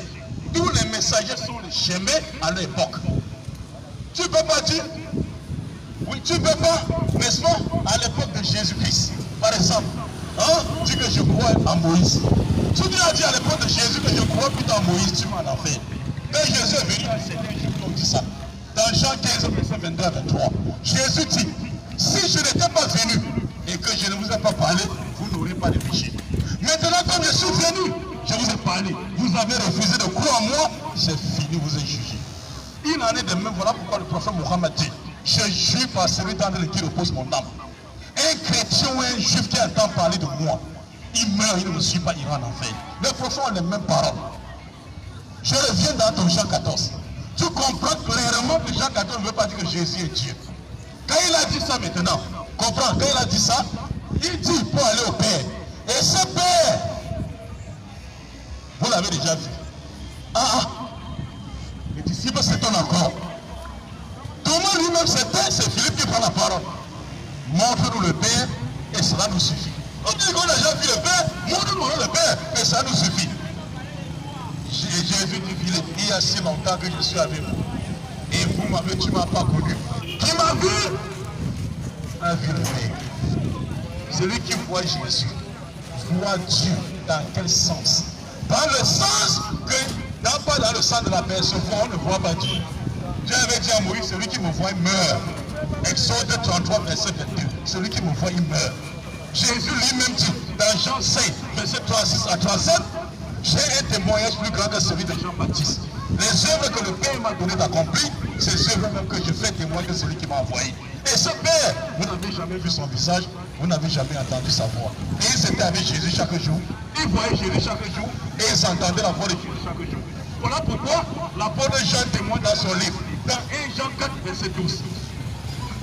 Speaker 2: Tous les messagers sont les chemins à l'époque. Tu ne peux pas dire, oui, tu ne peux pas, n'est-ce pas, à l'époque de Jésus-Christ, par exemple, hein, dis que je crois en Moïse. Tu lui as dit à l'époque de Jésus que je crois plutôt en Moïse, tu m'en as fait. Quand Jésus est venu, on dit ça. Dans Jean 15, verset 22 à 23, Jésus dit, si je n'étais pas venu et que je ne vous ai pas parlé, vous n'aurez pas de péché. Maintenant, comme je suis venu, je vous ai parlé, vous avez refusé de croire en moi, c'est fini, vous êtes jugé. Il en est de même, voilà pourquoi le prophète Mohammed dit, je jure par celui dans lequel repose mon âme. Un chrétien ou un juif qui entend parler de moi, il meurt, il ne me suit pas, il va en enfer. Les prophètes ont les mêmes paroles. Je reviens dans ton Jean 14. Tu comprends clairement que Jean 14 ne veut pas dire que Jésus est Dieu. Quand il a dit ça maintenant, comprends, quand il a dit ça, il dit pour aller au Père. Et ce Père, vous l'avez déjà vu. Les disciples s'étonnent encore. Thomas lui-même s'étonne, c'est Philippe qui prend la parole. Montre-nous le Père et cela nous suffit. On dit qu'on a déjà vu le Père, montre-nous le Père et ça nous suffit. Jésus dit Philippe, il y a si longtemps que je suis avec vous. Et vous tu ne m'as pas connu. Qui m'a vu a vu le Père. Celui qui voit Jésus voit Dieu. Dans quel sens? Dans le sens que, pas dans le sens de la personne, on ne voit pas Dieu. Dieu avait dit à Moïse, celui qui me voit, il meurt. Exode 33, verset 22. Celui qui me voit, il meurt. Jésus lui-même dit, dans Jean 5, verset 36 à 37, j'ai un témoignage plus grand que celui de Jean-Baptiste. Les œuvres que le Père m'a donné d'accomplir, c'est ces œuvres même que je fais témoin que celui qui m'a envoyé. Et ce Père, vous n'avez jamais vu son visage, vous n'avez jamais entendu sa voix. Et ils étaient avec Jésus chaque jour. Ils voyaient Jésus chaque jour et ils entendaient la voix de Jésus chaque jour. Voilà pourquoi l'apôtre Jean témoigne dans son livre, dans 1 Jean 4, verset 12.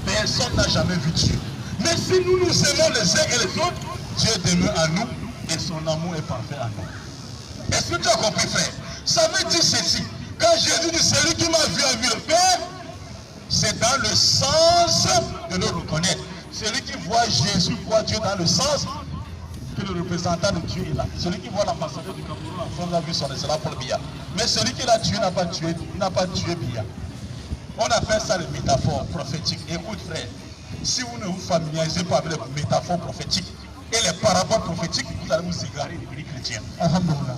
Speaker 2: Personne n'a jamais vu Dieu. Mais si nous nous aimons les uns et les autres, Dieu demeure à nous et son amour est parfait à nous. Est-ce que tu as compris, frère? Ça veut dire ceci. Quand Jésus dit celui qui m'a vu a vu le Père, c'est dans le sens de le reconnaître. Celui qui voit Jésus voit Dieu dans le sens que le représentant de Dieu est là. Celui qui voit l'ambassadeur du Cameroun en France a vu son excellent Paul Biya. Mais celui qui l'a tué n'a pas tué Biya. On appelle ça les métaphores prophétiques. Écoute frère, si vous ne vous familiarisez pas avec les métaphores prophétiques et les paraboles prophétiques, vous allez vous égarer les chrétiens. Alhamdulillah.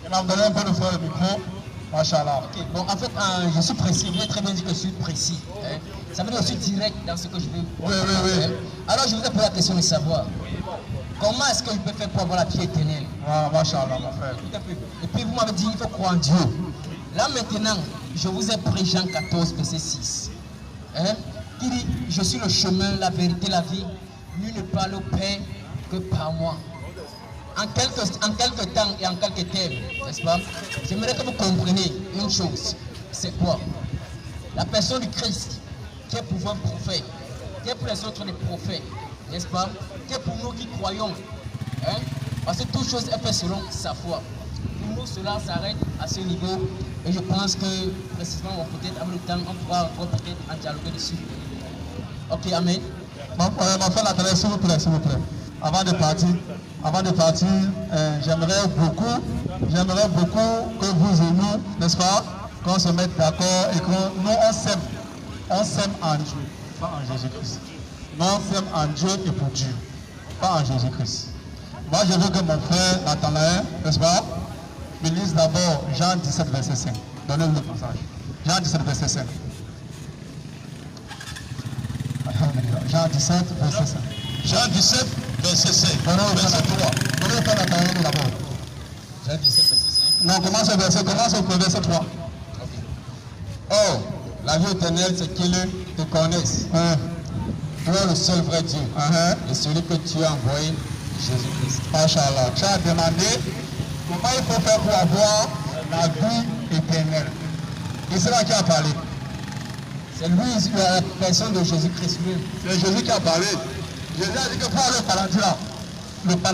Speaker 2: Il m'a donné un peu de frère le micro. Machallah.
Speaker 5: Okay. Bon, en fait, je suis précis. Vous avez très bien dit que je suis précis. Hein. Ça veut dire que je suis direct dans ce que je veux.
Speaker 2: Oui.
Speaker 5: Alors, je voudrais poser la question de savoir comment est-ce que je peux faire pour avoir la vie éternelle?
Speaker 2: Ah, Machallah, mon frère.
Speaker 5: Et puis, vous m'avez dit il faut croire en Dieu. Là, maintenant, je vous ai pris Jean 14, verset 6. Hein? Qui dit je suis le chemin, la vérité, la vie. Nul ne parle au Père que par moi. En quelques temps et en quelques termes, n'est-ce pas? J'aimerais que vous compreniez une chose. C'est quoi? La personne du Christ, qui est pouvoir prophète, que pour les autres les prophètes, n'est-ce pas? Que pour nous qui croyons. Hein? Parce que toute chose est faite selon sa foi. Pour nous, cela s'arrête à ce niveau. Et je pense que précisément, peut-être avec le temps, on pourra encore peut-être en dialoguer dessus. Ok, amen.
Speaker 3: Ma frère Nathalie, s'il vous plaît, s'il vous plaît. Avant de partir, j'aimerais beaucoup que vous et nous, n'est-ce pas, qu'on se mette d'accord et que nous, on s'aime en Dieu, pas en Jésus-Christ. Nous, on s'aime en Dieu et pour Dieu, pas en Jésus-Christ. Moi, je veux que mon frère Nathalie, n'est-ce pas, me lise d'abord Jean 17, verset 5. Donnez-nous le passage. Jean 17, verset 5. Jean 17, verset 5.
Speaker 2: Jean 17, verset 5. Verset 3.
Speaker 3: Donnez-nous le Nathalie d'abord.
Speaker 5: Jean 17, verset 5.
Speaker 3: Non, commence au verset 3.
Speaker 5: Ok.
Speaker 6: Or, la vie éternelle, c'est qu'ils te connaissent. Toi, le seul vrai Dieu. Et celui que tu as envoyé, Jésus-Christ.
Speaker 3: Machallah. Tu as demandé comment il faut faire pour avoir la vie éternelle. Et c'est là qui a parlé.
Speaker 5: C'est lui, la personne de Jésus-Christ lui.
Speaker 3: C'est Jésus qui a parlé. Jésus a dit que pour aller au paradis là,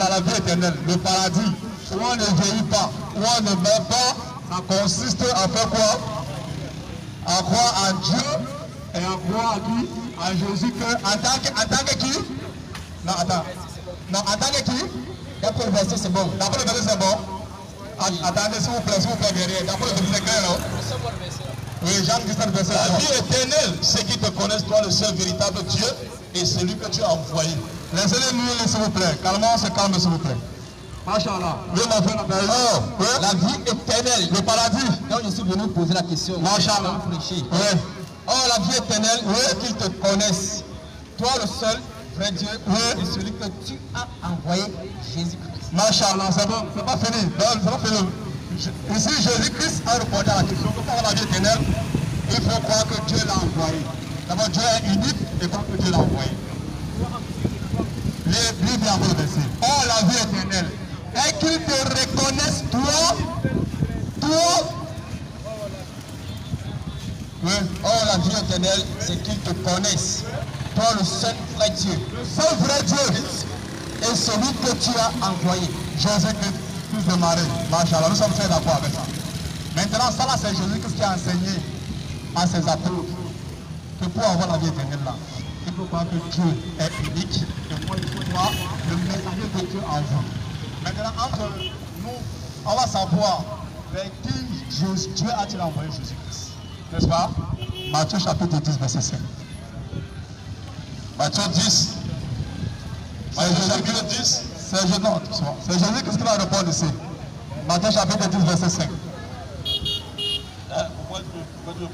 Speaker 3: la vie éternelle, le paradis, où on ne vieillit pas, où on ne meurt pas, ça consiste à faire quoi? À croire en Dieu et à croire à qui? À Jésus que, en tant que qui? Non, attends. Non, en tant que qui? D'après le verset, c'est bon. D'après le verset, c'est bon. Attendez, s'il vous plaît, derrière. D'après le verset, c'est clair, non? Oui, Jean 17, verset.
Speaker 2: La vie éternelle, c'est qu'ils te connaissent, toi, le seul véritable Dieu, et celui que tu as envoyé.
Speaker 3: Laissez-les, s'il vous plaît. Calmons, on se calme, s'il vous plaît. Machallah. Oui, mon frère.
Speaker 5: Oh, la vie éternelle.
Speaker 3: Le paradis.
Speaker 5: Donc je suis venu poser la question.
Speaker 3: Machallah.
Speaker 5: Oui.
Speaker 6: Or, la vie éternelle, c'est qu'ils te connaissent. Toi, le seul vrai Dieu, et celui que tu as envoyé, Jésus-Christ.
Speaker 3: Machallah, c'est bon, c'est pas fini. C'est pas fini. Ici, Jésus-Christ a répondu à la question. Pour avoir la vie éternelle, il faut croire que Dieu l'a envoyé. D'abord, Dieu est unique et croire que Dieu l'a envoyé. Lis bien le verset. Or, la vie éternelle est qu'ils te reconnaissent, toi.
Speaker 6: Oui. Or, la vie éternelle, c'est qu'ils te connaissent. Toi, le seul vrai Dieu.
Speaker 3: Le seul vrai Dieu.
Speaker 6: Et celui que tu as envoyé.
Speaker 3: Jésus-Christ, fils de Marie. Machallah, nous sommes très d'accord avec ça. Maintenant, ça là, c'est Jésus-Christ qui a enseigné à ses apôtres que pour avoir la vie éternelle là, il faut croire que Dieu est unique et moi, il faut voir le messager que Dieu envoie. Maintenant, entre nous, on va savoir vers qui Dieu a-t-il envoyé Jésus-Christ. N'est-ce pas? Matthieu chapitre 10, verset 5.
Speaker 2: Matthieu 10. Matthieu chapitre 10.
Speaker 3: C'est Jésus qui va répondre ici. Matthieu chapitre 10, verset 5.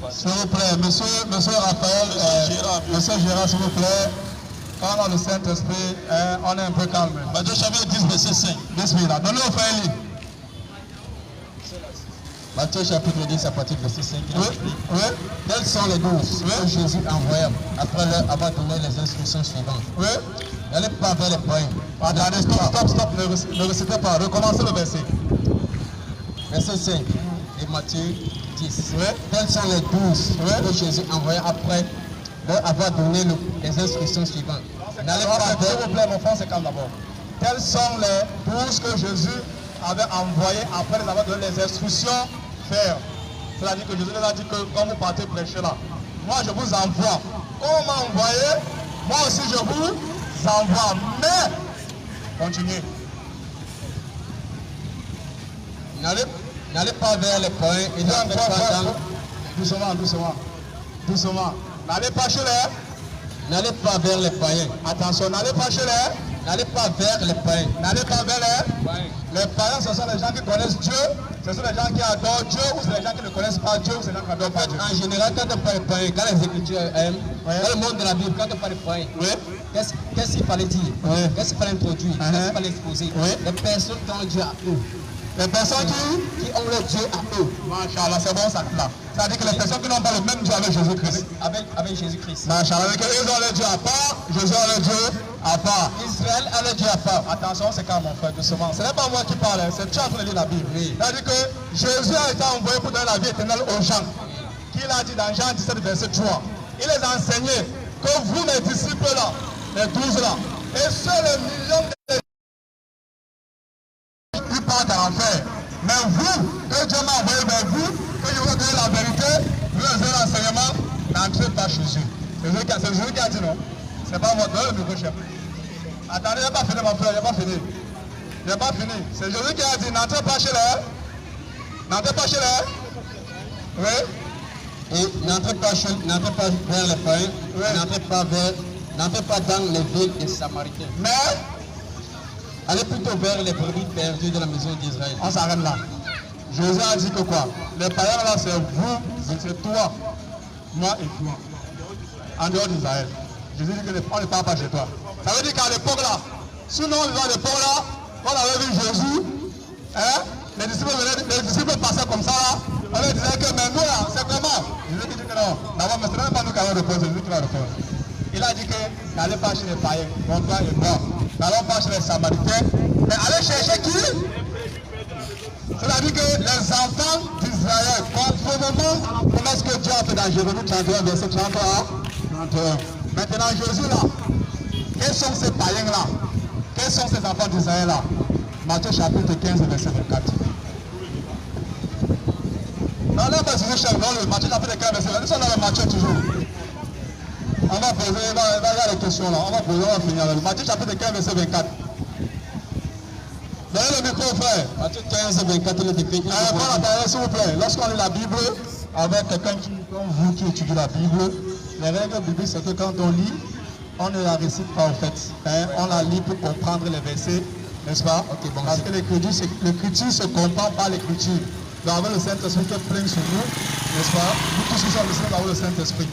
Speaker 3: S'il vous plaît, monsieur Raphaël, monsieur Gérard, s'il vous plaît, quand on a le Saint-Esprit, on est un peu calme.
Speaker 2: Matthieu chapitre 10, verset 5.
Speaker 3: Bismillah. Donnez au frère Eli.
Speaker 6: Matthieu chapitre 10, à partir du verset 5.
Speaker 3: Oui.
Speaker 6: Quels sont les 12 que Jésus envoya après leur avoir donné les instructions suivantes?
Speaker 3: Oui.
Speaker 6: N'allez pas vers les païens.
Speaker 3: Attendez, stop. Ne recitez pas. Recommencez le verset.
Speaker 6: Verset 5 et Matthieu 10.
Speaker 3: Oui.
Speaker 6: Quels sont les 12 que Jésus envoya après leur avoir donné les instructions suivantes? N'allez pas
Speaker 3: S'il
Speaker 6: vers...
Speaker 3: vous plaît, mon frère, c'est calme d'abord. Quels sont les 12 que Jésus avait envoyés après les avoir donné les instructions faire? C'est-à-dire que Jésus nous a dit que quand vous partez prêcher là, moi je vous envoie. Quand on m'a envoyé, moi aussi je vous envoie. Mais, continuez.
Speaker 6: N'allez pas vers les païens et n'allez pas dans...
Speaker 3: Doucement. N'allez pas chez les...
Speaker 6: N'allez pas vers les païens.
Speaker 3: Attention, n'allez pas chez les...
Speaker 6: N'allez pas vers les païens.
Speaker 3: N'allez pas vers les... Les païens, ce sont les gens qui connaissent Dieu, ce sont les gens qui adorent Dieu, ou c'est les gens qui ne connaissent pas Dieu, ou c'est les gens qui n'adorent pas Dieu.
Speaker 5: En général, quand on parle de païen, quand les Écritures aiment, dans le monde de la Bible, quand on parle de païen, qu'est-ce qu'il fallait dire? Qu'est-ce qu'il fallait introduire? Qu'est-ce qu'il fallait exposer? Les personnes qui ont Dieu à eux.
Speaker 3: Les personnes qui
Speaker 5: ont le Dieu à eux.
Speaker 3: Machallah, c'est bon ça là. C'est-à-dire que les personnes qui n'ont pas le même Dieu avec Jésus-Christ.
Speaker 5: Avec Jésus-Christ.
Speaker 3: Machallah, ils ont le Dieu à part, Jésus a le Dieu à part.
Speaker 5: Israël a le Dieu à part.
Speaker 3: Attention, c'est quand mon frère, doucement. Ce n'est pas moi qui parle, c'est tu en train de lire la Bible. C'est-à-dire que Jésus a été envoyé pour donner la vie éternelle aux gens. Qu'il a dit dans Jean 17, verset 3. Il les a enseignés que vous, mes disciples là, les 12 là, et seuls les millions de ils partent en enfer. Mais vous, que Dieu m'a envoyé vers vous, que je vous ai donné la vérité, vous avez l'enseignement, n'entrez pas chez eux. C'est Jésus qui a dit non. C'est pas votre le micro chef. Attendez, il n'a pas fini mon frère, il n'a pas fini. Il n'a pas fini. C'est Jésus qui a dit n'entrez pas chez les. N'entrez pas chez les. Oui.
Speaker 6: Et n'entrez pas vers les païens, n'entrez pas dans les villes des Samaritains.
Speaker 3: Mais
Speaker 6: allez plutôt vers les brebis perdues de la maison d'Israël.
Speaker 3: On s'arrête là. Jésus a dit que quoi? Les païens là, c'est vous, c'est toi, moi et toi. En dehors d'Israël. Jésus dit qu'on ne part pas chez toi. Ça veut dire qu'à l'époque là, sinon à l'époque là, quand on avait vu Jésus, hein, les disciples passaient comme ça là, on leur disait que mais nous là, c'est comment? Jésus dit que non, d'abord, mais ce n'est pas nous qui allons répondre, c'est lui qui va répondre. Il a dit que n'allez pas chez les païens, mon toi et moi. N'allons pas chez les Samaritains, mais allez chercher qui? C'est-à-dire que les enfants d'Israël, conformément à la promesse que Dieu a fait dans Jérémie 31, verset 31. Maintenant, Jésus là, quels sont ces païens-là? Quels sont ces enfants d'Israël-là? Matthieu chapitre 15, verset 24. Non, là, parce que je dans le Matthieu chapitre 15, verset 24. Nous sommes dans le Matthieu toujours. On va poser, il y a des questions là. On va poser, on va finir avec le Matthieu chapitre 15, verset 24. Donnez le micro, frère.
Speaker 6: Matthieu 15, 24, le décret.
Speaker 3: Prends la parole, s'il vous plaît. Lorsqu'on lit la Bible, avec quelqu'un comme vous qui étudie la Bible, les règles bibliques, c'est que quand on lit, on ne la récite pas en fait. Hein? On la lit pour comprendre les versets, n'est-ce pas? Okay, bon, parce que l'écriture se comprend par l'écriture. Nous avons le Saint-Esprit qui est plein sur nous, n'est-ce pas? Nous tous qui sommes ici, nous avons le Saint-Esprit.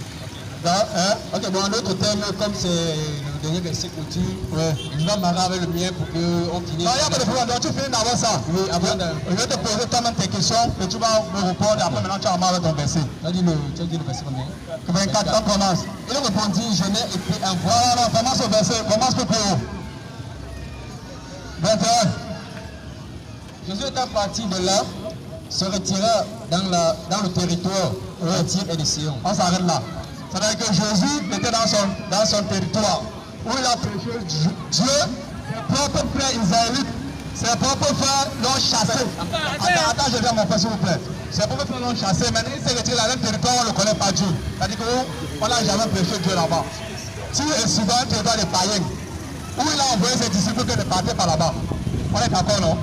Speaker 3: Hein?
Speaker 6: Ok, bon, en d'autres termes, comme c'est le dernier verset couture, je vais m'arranger avec le mien pour qu'on finisse.
Speaker 3: Non, il n'y a pas de problème, donc tu finis d'avant ça.
Speaker 6: Oui, avant de...
Speaker 3: Je vais te poser toi-même tes questions, et tu vas me répondre, et après maintenant tu vas m'arranger ton verset.
Speaker 6: Tu as dit le verset combien?
Speaker 3: 24, on commence.
Speaker 6: Il répondit, je n'ai été envoyé.
Speaker 3: Voilà, commence au verset, commence plus haut. 21.
Speaker 6: Jésus étant parti de là, se retira dans le territoire de Tyr et de Sion.
Speaker 3: On s'arrête là. C'est-à-dire que Jésus était dans son territoire où il a prêché Dieu, ses propres frères israélites, ses propres frères l'ont chassé. Attends, je viens mon frère s'il vous plaît. Ses propres frères l'ont chassé, maintenant il s'est retiré dans un territoire où on ne connaît pas Dieu. C'est-à-dire qu'on n'a jamais prêché Dieu là-bas. Tyr est souvent un territoire des païens, où il a envoyé ses disciples que de partir par là-bas. On est d'accord, non?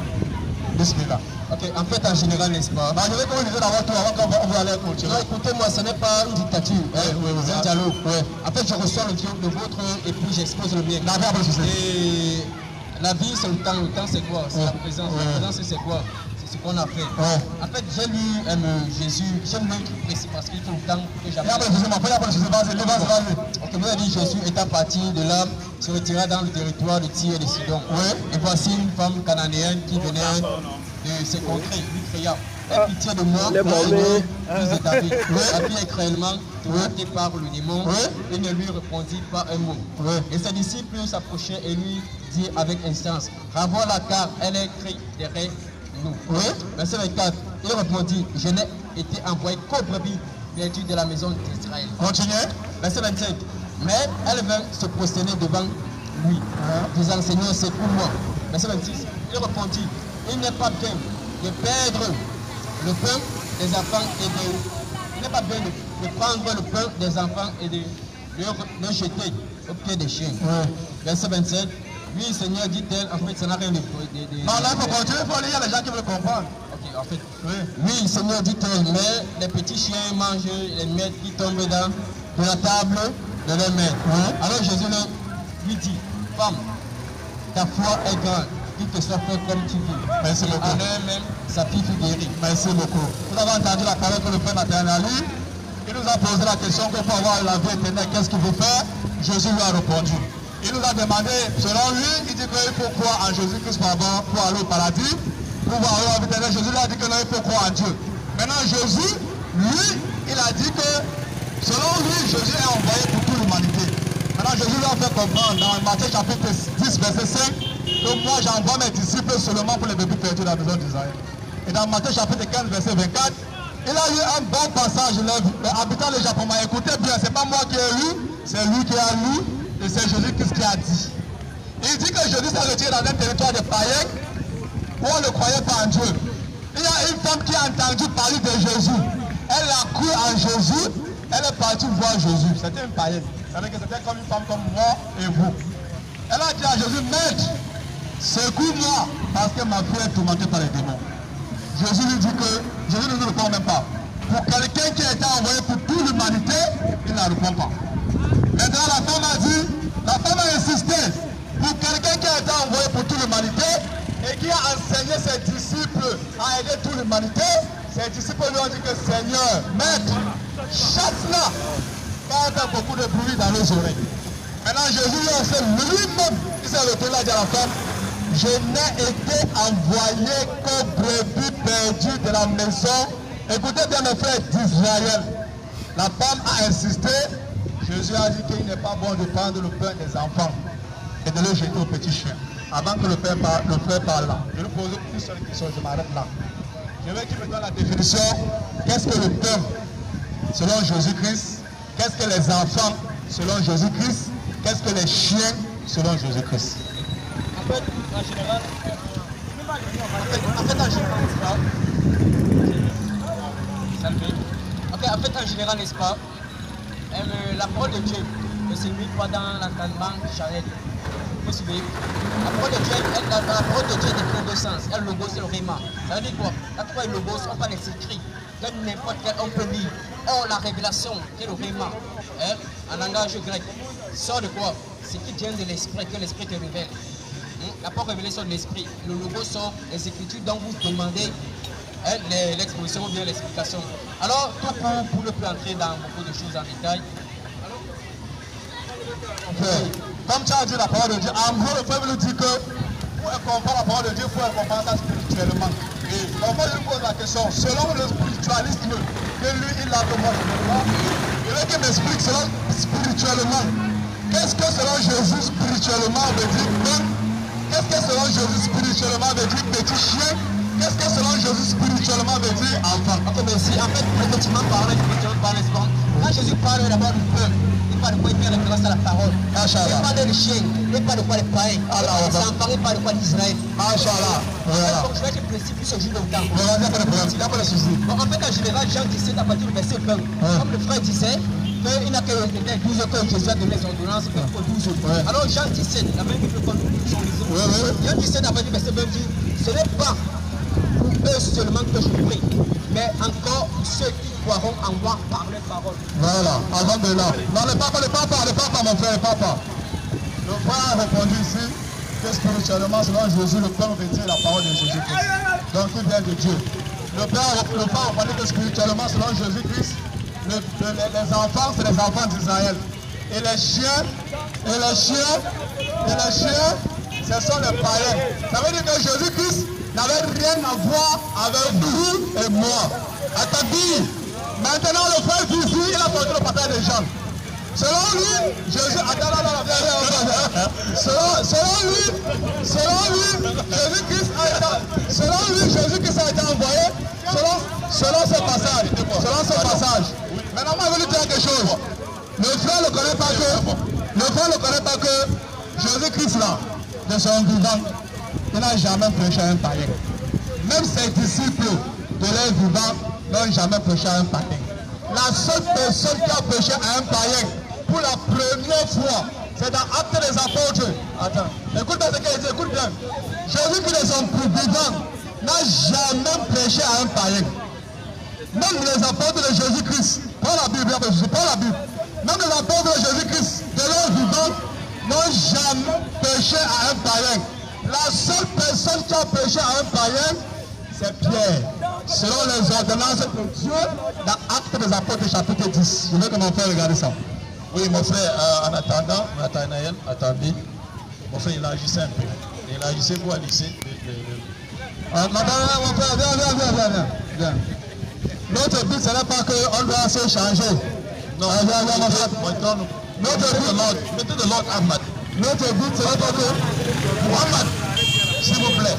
Speaker 3: Bismillah.
Speaker 6: Ok, en fait, en général, n'est-ce pas?
Speaker 3: Je vais commencer d'abord tout avant qu'on va aller continuer.
Speaker 6: Non, écoutez-moi, ce n'est pas une dictature, c'est un dialogue. En fait, je reçois le dialogue de vôtre et puis j'expose le mien. Et la vie, c'est le temps c'est quoi? C'est la présence. La présence, c'est quoi? C'est ce qu'on a fait. En fait, j'ai lu Jésus, j'aime le truc précis parce qu'il faut le temps que j'avais. Ok, vous avez dit Jésus étant parti de là, se retira dans le territoire de Tyr et de Sidon. Et voici une femme cananéenne qui venait de ces contrées, lui criant, aie pitié de moi, fils de David. La fille est cruellement tourmentée par le démon et ne lui répondit pas un mot. Et ses disciples s'approchaient et lui dirent avec instance, renvoie-la car elle est crie derrière nous. Verset 24, il répondit, je n'ai été envoyé qu'aux brebis perdues de la maison d'Israël.
Speaker 3: Continuez.
Speaker 6: Verset 25, mais elle vint se prosterner devant lui, disant, Seigneur, c'est pour moi. Verset 26, il répondit, il n'est pas bien de perdre le pain des enfants et de... Il n'est pas bien de prendre le pain des enfants et de le jeter au pied des chiens. Verset 27. Oui, Seigneur, dit-elle, en fait, ça n'a rien de...
Speaker 3: Non, là, il faut continuer, il faut lire, il y a des gens qui veulent comprendre.
Speaker 6: Ok, en fait, oui, Seigneur, dit-elle, mais les petits chiens mangent les miettes qui tombent de la table de leur maître. Alors Jésus lui dit, femme, ta foi est grande, qu'il te soit fait comme tu veux.
Speaker 3: Merci beaucoup.
Speaker 6: En l'heure même, sa fille fut guérie.
Speaker 3: Merci beaucoup. Vous avez entendu la parole que le Père Maternel a lue. Il nous a posé la question que pour avoir la vie éternelle, qu'est-ce qu'il faut faire? Jésus lui a répondu. Il nous a demandé, selon lui, il dit qu'il faut croire en Jésus-Christ pour aller au paradis, pour voir la vie éternelle. Jésus lui a dit que non, il faut croire en Dieu. Maintenant, Jésus, lui, il a dit que, selon lui, Jésus est envoyé pour toute l'humanité. Maintenant, Jésus lui a fait comprendre dans Matthieu chapitre 10, verset 5, que moi, j'envoie mes disciples seulement pour les bébés perdus dans la maison d'Israël. Et dans Matthieu chapitre 15, verset 24, il a eu un bon passage. Les habitants du Japon, écoutez bien, ce n'est pas moi qui ai lu,
Speaker 6: c'est lui qui a lu et c'est Jésus-Christ qui a dit. Il dit que Jésus s'est retiré dans un territoire de païens où on ne croyait pas en Dieu. Il y a une femme qui a entendu parler de Jésus. Elle a cru en Jésus. Elle est partie voir Jésus. C'était une païenne. C'est-à-dire que c'était comme une femme comme moi et vous. Elle a dit à Jésus, Maître, secoue-moi parce que ma fille est tourmentée par les démons. Jésus lui dit que Jésus ne nous répond même pas. Pour quelqu'un qui a été envoyé pour toute l'humanité, il ne répond pas. Maintenant la femme a insisté. Pour quelqu'un qui a été envoyé pour toute l'humanité et qui a enseigné ses disciples à aider toute l'humanité, ses disciples lui ont dit que Seigneur, Maître, chasse-la, car elle fait beaucoup de bruit dans les oreilles. Maintenant Jésus lui-même, il s'est retourné à dire à la femme, je n'ai été envoyé qu'aux brebis perdues de la maison. Écoutez bien mes frères d'Israël. La femme a insisté. Jésus a dit qu'il n'est pas bon de prendre le pain des enfants et de le jeter aux petits chiens. Avant que le frère parle là, je lui pose une seule question, je m'arrête là. Je veux qu'il me donne la définition. Qu'est-ce que le pain selon Jésus-Christ? Qu'est-ce que les enfants selon Jésus-Christ? Qu'est-ce que les chiens selon Jésus-Christ? En fait, en général, n'est-ce pas, la parole de Dieu ne se limite pas dans l'entendement charnel. Vous suivez? La parole de Dieu, la parole de Dieu est définie en deux sens. Il y a le logos et le rhéma. Ça veut dire quoi? Quand tu vois le logos, on parle des écrits. N'importe quel on peut lire. Or, la révélation, qui est le rhéma, en langage grec, sort de quoi? C'est qui vient de l'esprit, que l'esprit te révèle. La parole révélée sort de l'esprit. Le logo sort des écritures dont vous demandez l'exposition ou bien l'explication. Alors, tout pour ne plus entrer dans beaucoup de choses en détail. Comme tu as dit la parole de Dieu, en gros, le peuple nous dit que pour comprendre la parole de Dieu, il faut comprendre ça spirituellement. Et parfois, je lui pose la question, selon le spiritualisme que lui, il a que moi, je ne vois, il veut qu'il m'explique selon spirituellement. Qu'est-ce que selon Jésus spirituellement veut dire pain? Qu'est-ce que selon Jésus spirituellement veut dire petit chien? Qu'est-ce que selon Jésus spirituellement veut dire enfant? Ok, merci. En fait, effectivement, parler spirituellement par l'espoir. Quand Jésus parle d'abord du pain, il parle de quoi? Il fait référence à la parole. Il parle de chien, il parle de quoi les païens. Les enfants, il parle de quoi d'Israël. Donc je vais être précis plus au jour de temps. En fait, en général, Jean 17 à partir du verset 20, comme le frère disait, il n'a que 12 que Jésus a donné les ordonnances pour 12 autres. Alors Jean 17, la même Bible comme nous lisons. Jean 17 à partir du verset 20 dit, ce n'est pas pour eux seulement que je prie, mais encore pour ceux qui croiront en moi par les paroles. Voilà, avant de là. Non, le papa, mon frère, le papa. Le frère a répondu ici que spirituellement, selon Jésus, le pain veut dire la parole de Jésus-Christ. Donc il vient de Dieu. Le père a répondu que spirituellement, selon Jésus-Christ, les enfants, c'est les enfants d'Israël. Et les chiens, ce sont les païens. Ça veut dire que Jésus-Christ n'avait rien à voir avec vous et moi. Attendez, maintenant le frère ici, il a porté le papier des gens. Selon lui, Jésus, Jésus-Christ a été envoyé selon ce passage. Maintenant, moi, je vais lui dire quelque chose. Le frère ne connaît pas que Jésus-Christ, là, de son vivant, il n'a jamais prêché à un païen. Même ses disciples de leur vivant n'ont jamais prêché à un païen. La seule personne qui a prêché à un païen pour la première fois, c'est dans Actes des Apôtres. Attends, écoute bien ce qu'il dit, écoute bien. Jésus-Christ de son vivant n'a jamais prêché à un païen. Même les apôtres de Jésus-Christ, pas la Bible, même les apôtres de Jésus-Christ, de leur vivant, n'ont jamais prêché à un païen. La seule personne qui a prêché à un païen, c'est Pierre. Selon les ordonnances de Dieu, dans Actes des Apôtres, chapitre 10. Je veux que mon frère regarde ça. Oui, mon frère, en attendant, Nathanaël, attendez. Mon frère, il agissait un peu. Il agissait pour lycée. Mon frère, viens. Notre but, ce n'est pas qu'on doit se changer. Non, notre but, de l'ordre Ahmad. Notre but, ce n'est pas que Muhammad, s'il vous plaît.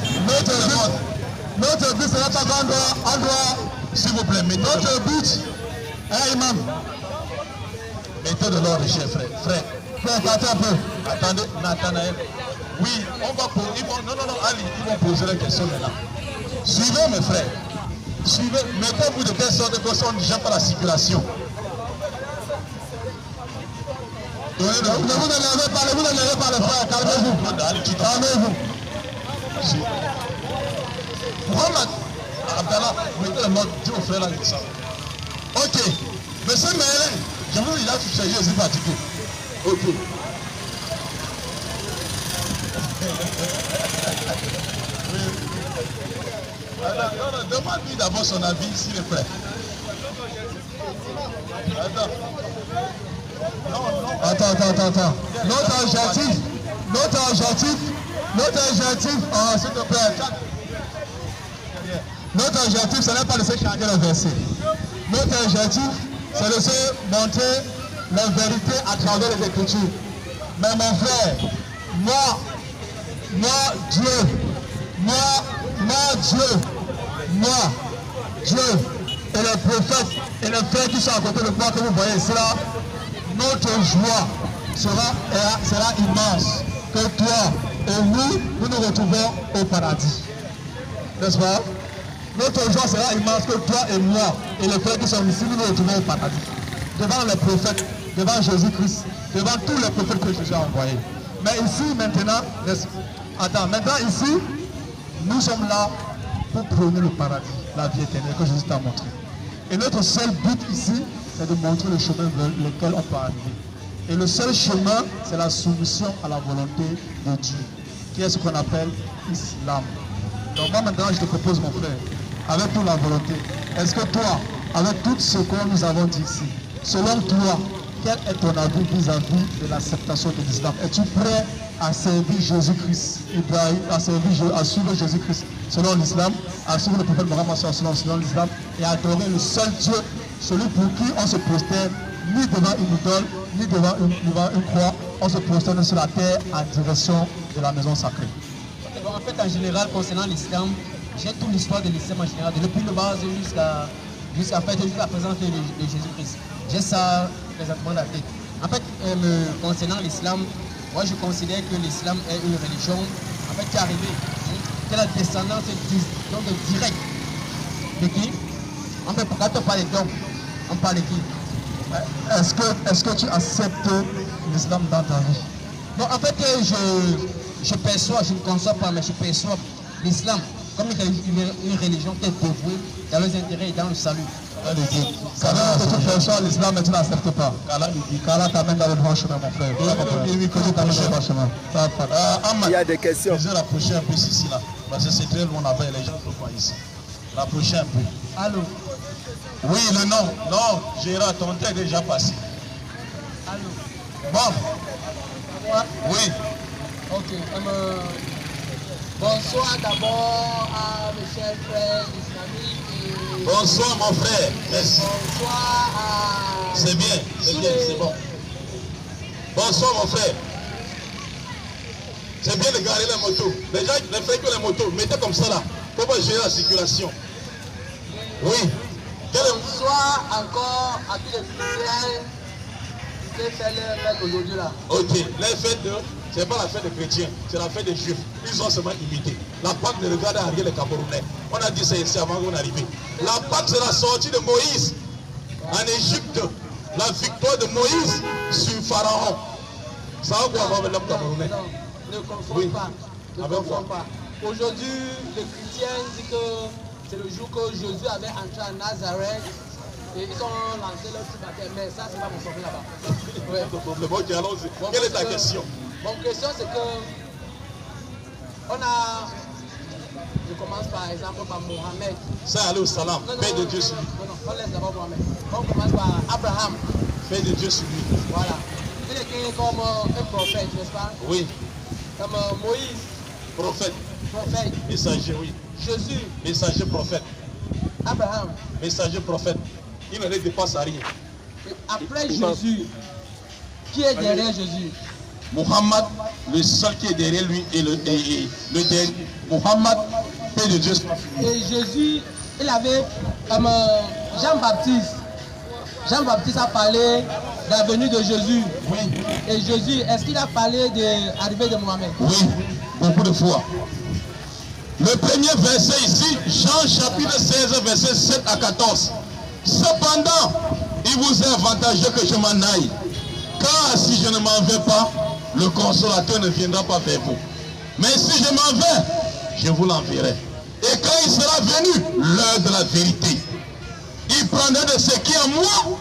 Speaker 6: Notre but, ce n'est pas qu'on doit, s'il vous plaît, notre but, imam. Mettez de l'ordre, cher frère. Frère, attendez un peu. Attendez, Nathanaël. Oui, on va poser. Non, Ali, ils vont poser la question maintenant. Suivez mes frères. Suivez, mettez-vous de telle sorte que ça ne gêne pas la circulation. Ne vous énervez pas, les frères, calmez-vous. Calmez-vous. Mohamed, Abdallah, mettez le mot, dis au frère là, ça. Ok. Monsieur Mélin, je vous dis là, tu sais, je suis fatigué. Ok. Alors, demande-lui d'abord son avis s'il est prêt. Attends. Notre objectif, s'il te plaît. Notre objectif, ce n'est pas de se changer le verset. Notre objectif, c'est de se montrer la vérité à travers les Écritures. Mais mon frère, moi, Dieu, et les prophètes et les frères qui sont à côté de moi que vous voyez ici là, notre joie sera immense que toi et nous nous retrouvons au paradis. N'est-ce pas? Notre joie sera immense que toi et moi et les frères qui sont ici nous retrouvons au paradis. Devant les prophètes, devant Jésus-Christ, devant tous les prophètes que Jésus a envoyés. Mais ici maintenant, ici, nous sommes là pour prôner le paradis, la vie éternelle que Jésus t'a montré. Et notre seul but ici, c'est de montrer le chemin vers lequel on peut arriver. Et le seul chemin, c'est la soumission à la volonté de Dieu, qui est ce qu'on appelle l'islam. Donc moi maintenant, je te propose mon frère, avec toute la volonté, est-ce que toi, avec tout ce que nous avons dit ici, selon toi, quel est ton avis vis-à-vis de l'acceptation de l'islam? Es-tu prêt à servir Jésus-Christ, à suivre Jésus-Christ selon l'islam, à suivre le prophète Mohammed selon l'islam et à adorer le seul Dieu, celui pour qui on se prosterne ni devant une idole, ni devant une croix, on se prosterne sur la terre en direction de la maison sacrée.
Speaker 5: Bon, en fait, en général, concernant l'islam, j'ai toute l'histoire de l'islam en général, depuis le base jusqu'à la présence de Jésus-Christ. J'ai ça présentement dans la tête. En fait, concernant l'islam, moi je considère que l'islam est une religion en fait, qui est arrivée, qui est la descendance directe de qui? En fait, quand on parle d'homme, on parle de qui?
Speaker 6: Est-ce que tu acceptes l'islam dans ta vie?
Speaker 5: Bon, en fait, je perçois, je ne conçois pas, mais je perçois l'islam comme une religion qui est dévouée dans les intérêts et dans le salut.
Speaker 6: Ça veut dire que tu perçois l'islam mais tu n'acceptes pas. Qu'Allah t'amène dans le droit chemin, mon frère.
Speaker 7: Il y a des questions.
Speaker 6: Je vais rapprocher un peu ici, là. Parce que c'est très loin là-bas et les gens ne peuvent pas ici. Rapprocher un peu.
Speaker 5: Allô?
Speaker 6: Oui, le nom. Non, Gérard, ton temps est déjà passé.
Speaker 5: Allô?
Speaker 6: Bon. Oui.
Speaker 5: Ok. Bonsoir d'abord à mes chers frères islamiques.
Speaker 6: Bonsoir mon frère. Merci.
Speaker 5: Bonsoir à...
Speaker 6: C'est bien, c'est bon. Bonsoir mon frère. C'est bien de garer les motos. Les gens ne font que les motos. Mettez comme ça là. Pour pas gérer la circulation. Oui.
Speaker 5: Bonsoir encore à tous les chrétiens qui font leur fête aujourd'hui là.
Speaker 6: Ok. Les fêtes de... Ce n'est pas la fête des chrétiens, c'est la fête des juifs. Ils ont seulement imité. La Pâque ne regarde à rien les Camerounais. On a dit ça ici avant qu'on arrive. La Pâque, c'est la sortie de Moïse en Égypte. La victoire de Moïse sur Pharaon. Ça va quoi avec l'homme camerounais?
Speaker 5: Ne confondez pas. Ne confondez pas. Aujourd'hui, les chrétiens disent que c'est le jour que Jésus avait entré à Nazareth. Et ils ont lancé leur petit baptême. Mais ça, c'est pas mon problème là-bas. Ouais.
Speaker 6: Ok, allons-y. Quelle est ta question?
Speaker 5: Mon question, c'est que on a... Je commence par exemple par Mohamed.
Speaker 6: Ça, allez au salam. Paix de Dieu sur lui.
Speaker 5: Non, on laisse d'abord Mohamed. On commence par Abraham.
Speaker 6: Paix de Dieu sur lui.
Speaker 5: Voilà. Il était comme un prophète, n'est-ce pas?
Speaker 6: Oui.
Speaker 5: Comme Moïse.
Speaker 6: Prophète.
Speaker 5: Prophète.
Speaker 6: Messager, oui.
Speaker 5: Jésus.
Speaker 6: Messager, prophète.
Speaker 5: Abraham.
Speaker 6: Messager, prophète. Il ne les dépasse à rien.
Speaker 5: Et après Jésus, qui est derrière Jésus?
Speaker 6: Mohammed, le seul qui est derrière lui, est le dernier. Mohammed, paix de Dieu.
Speaker 5: Et Jésus, il avait comme Jean-Baptiste. Jean-Baptiste a parlé la venue de Jésus.
Speaker 6: Oui.
Speaker 5: Et Jésus, est-ce qu'il a parlé de l'arrivée de Mohamed?
Speaker 6: Oui, beaucoup de fois. Le premier verset ici, Jean chapitre 16, verset 7 à 14. Cependant, il vous est avantageux que je m'en aille. Car si je ne m'en vais pas, le consolateur ne viendra pas vers vous. Mais si je m'en vais, je vous l'enverrai. Et quand il sera venu, l'heure de la vérité, il prendra de ce qui est à moi,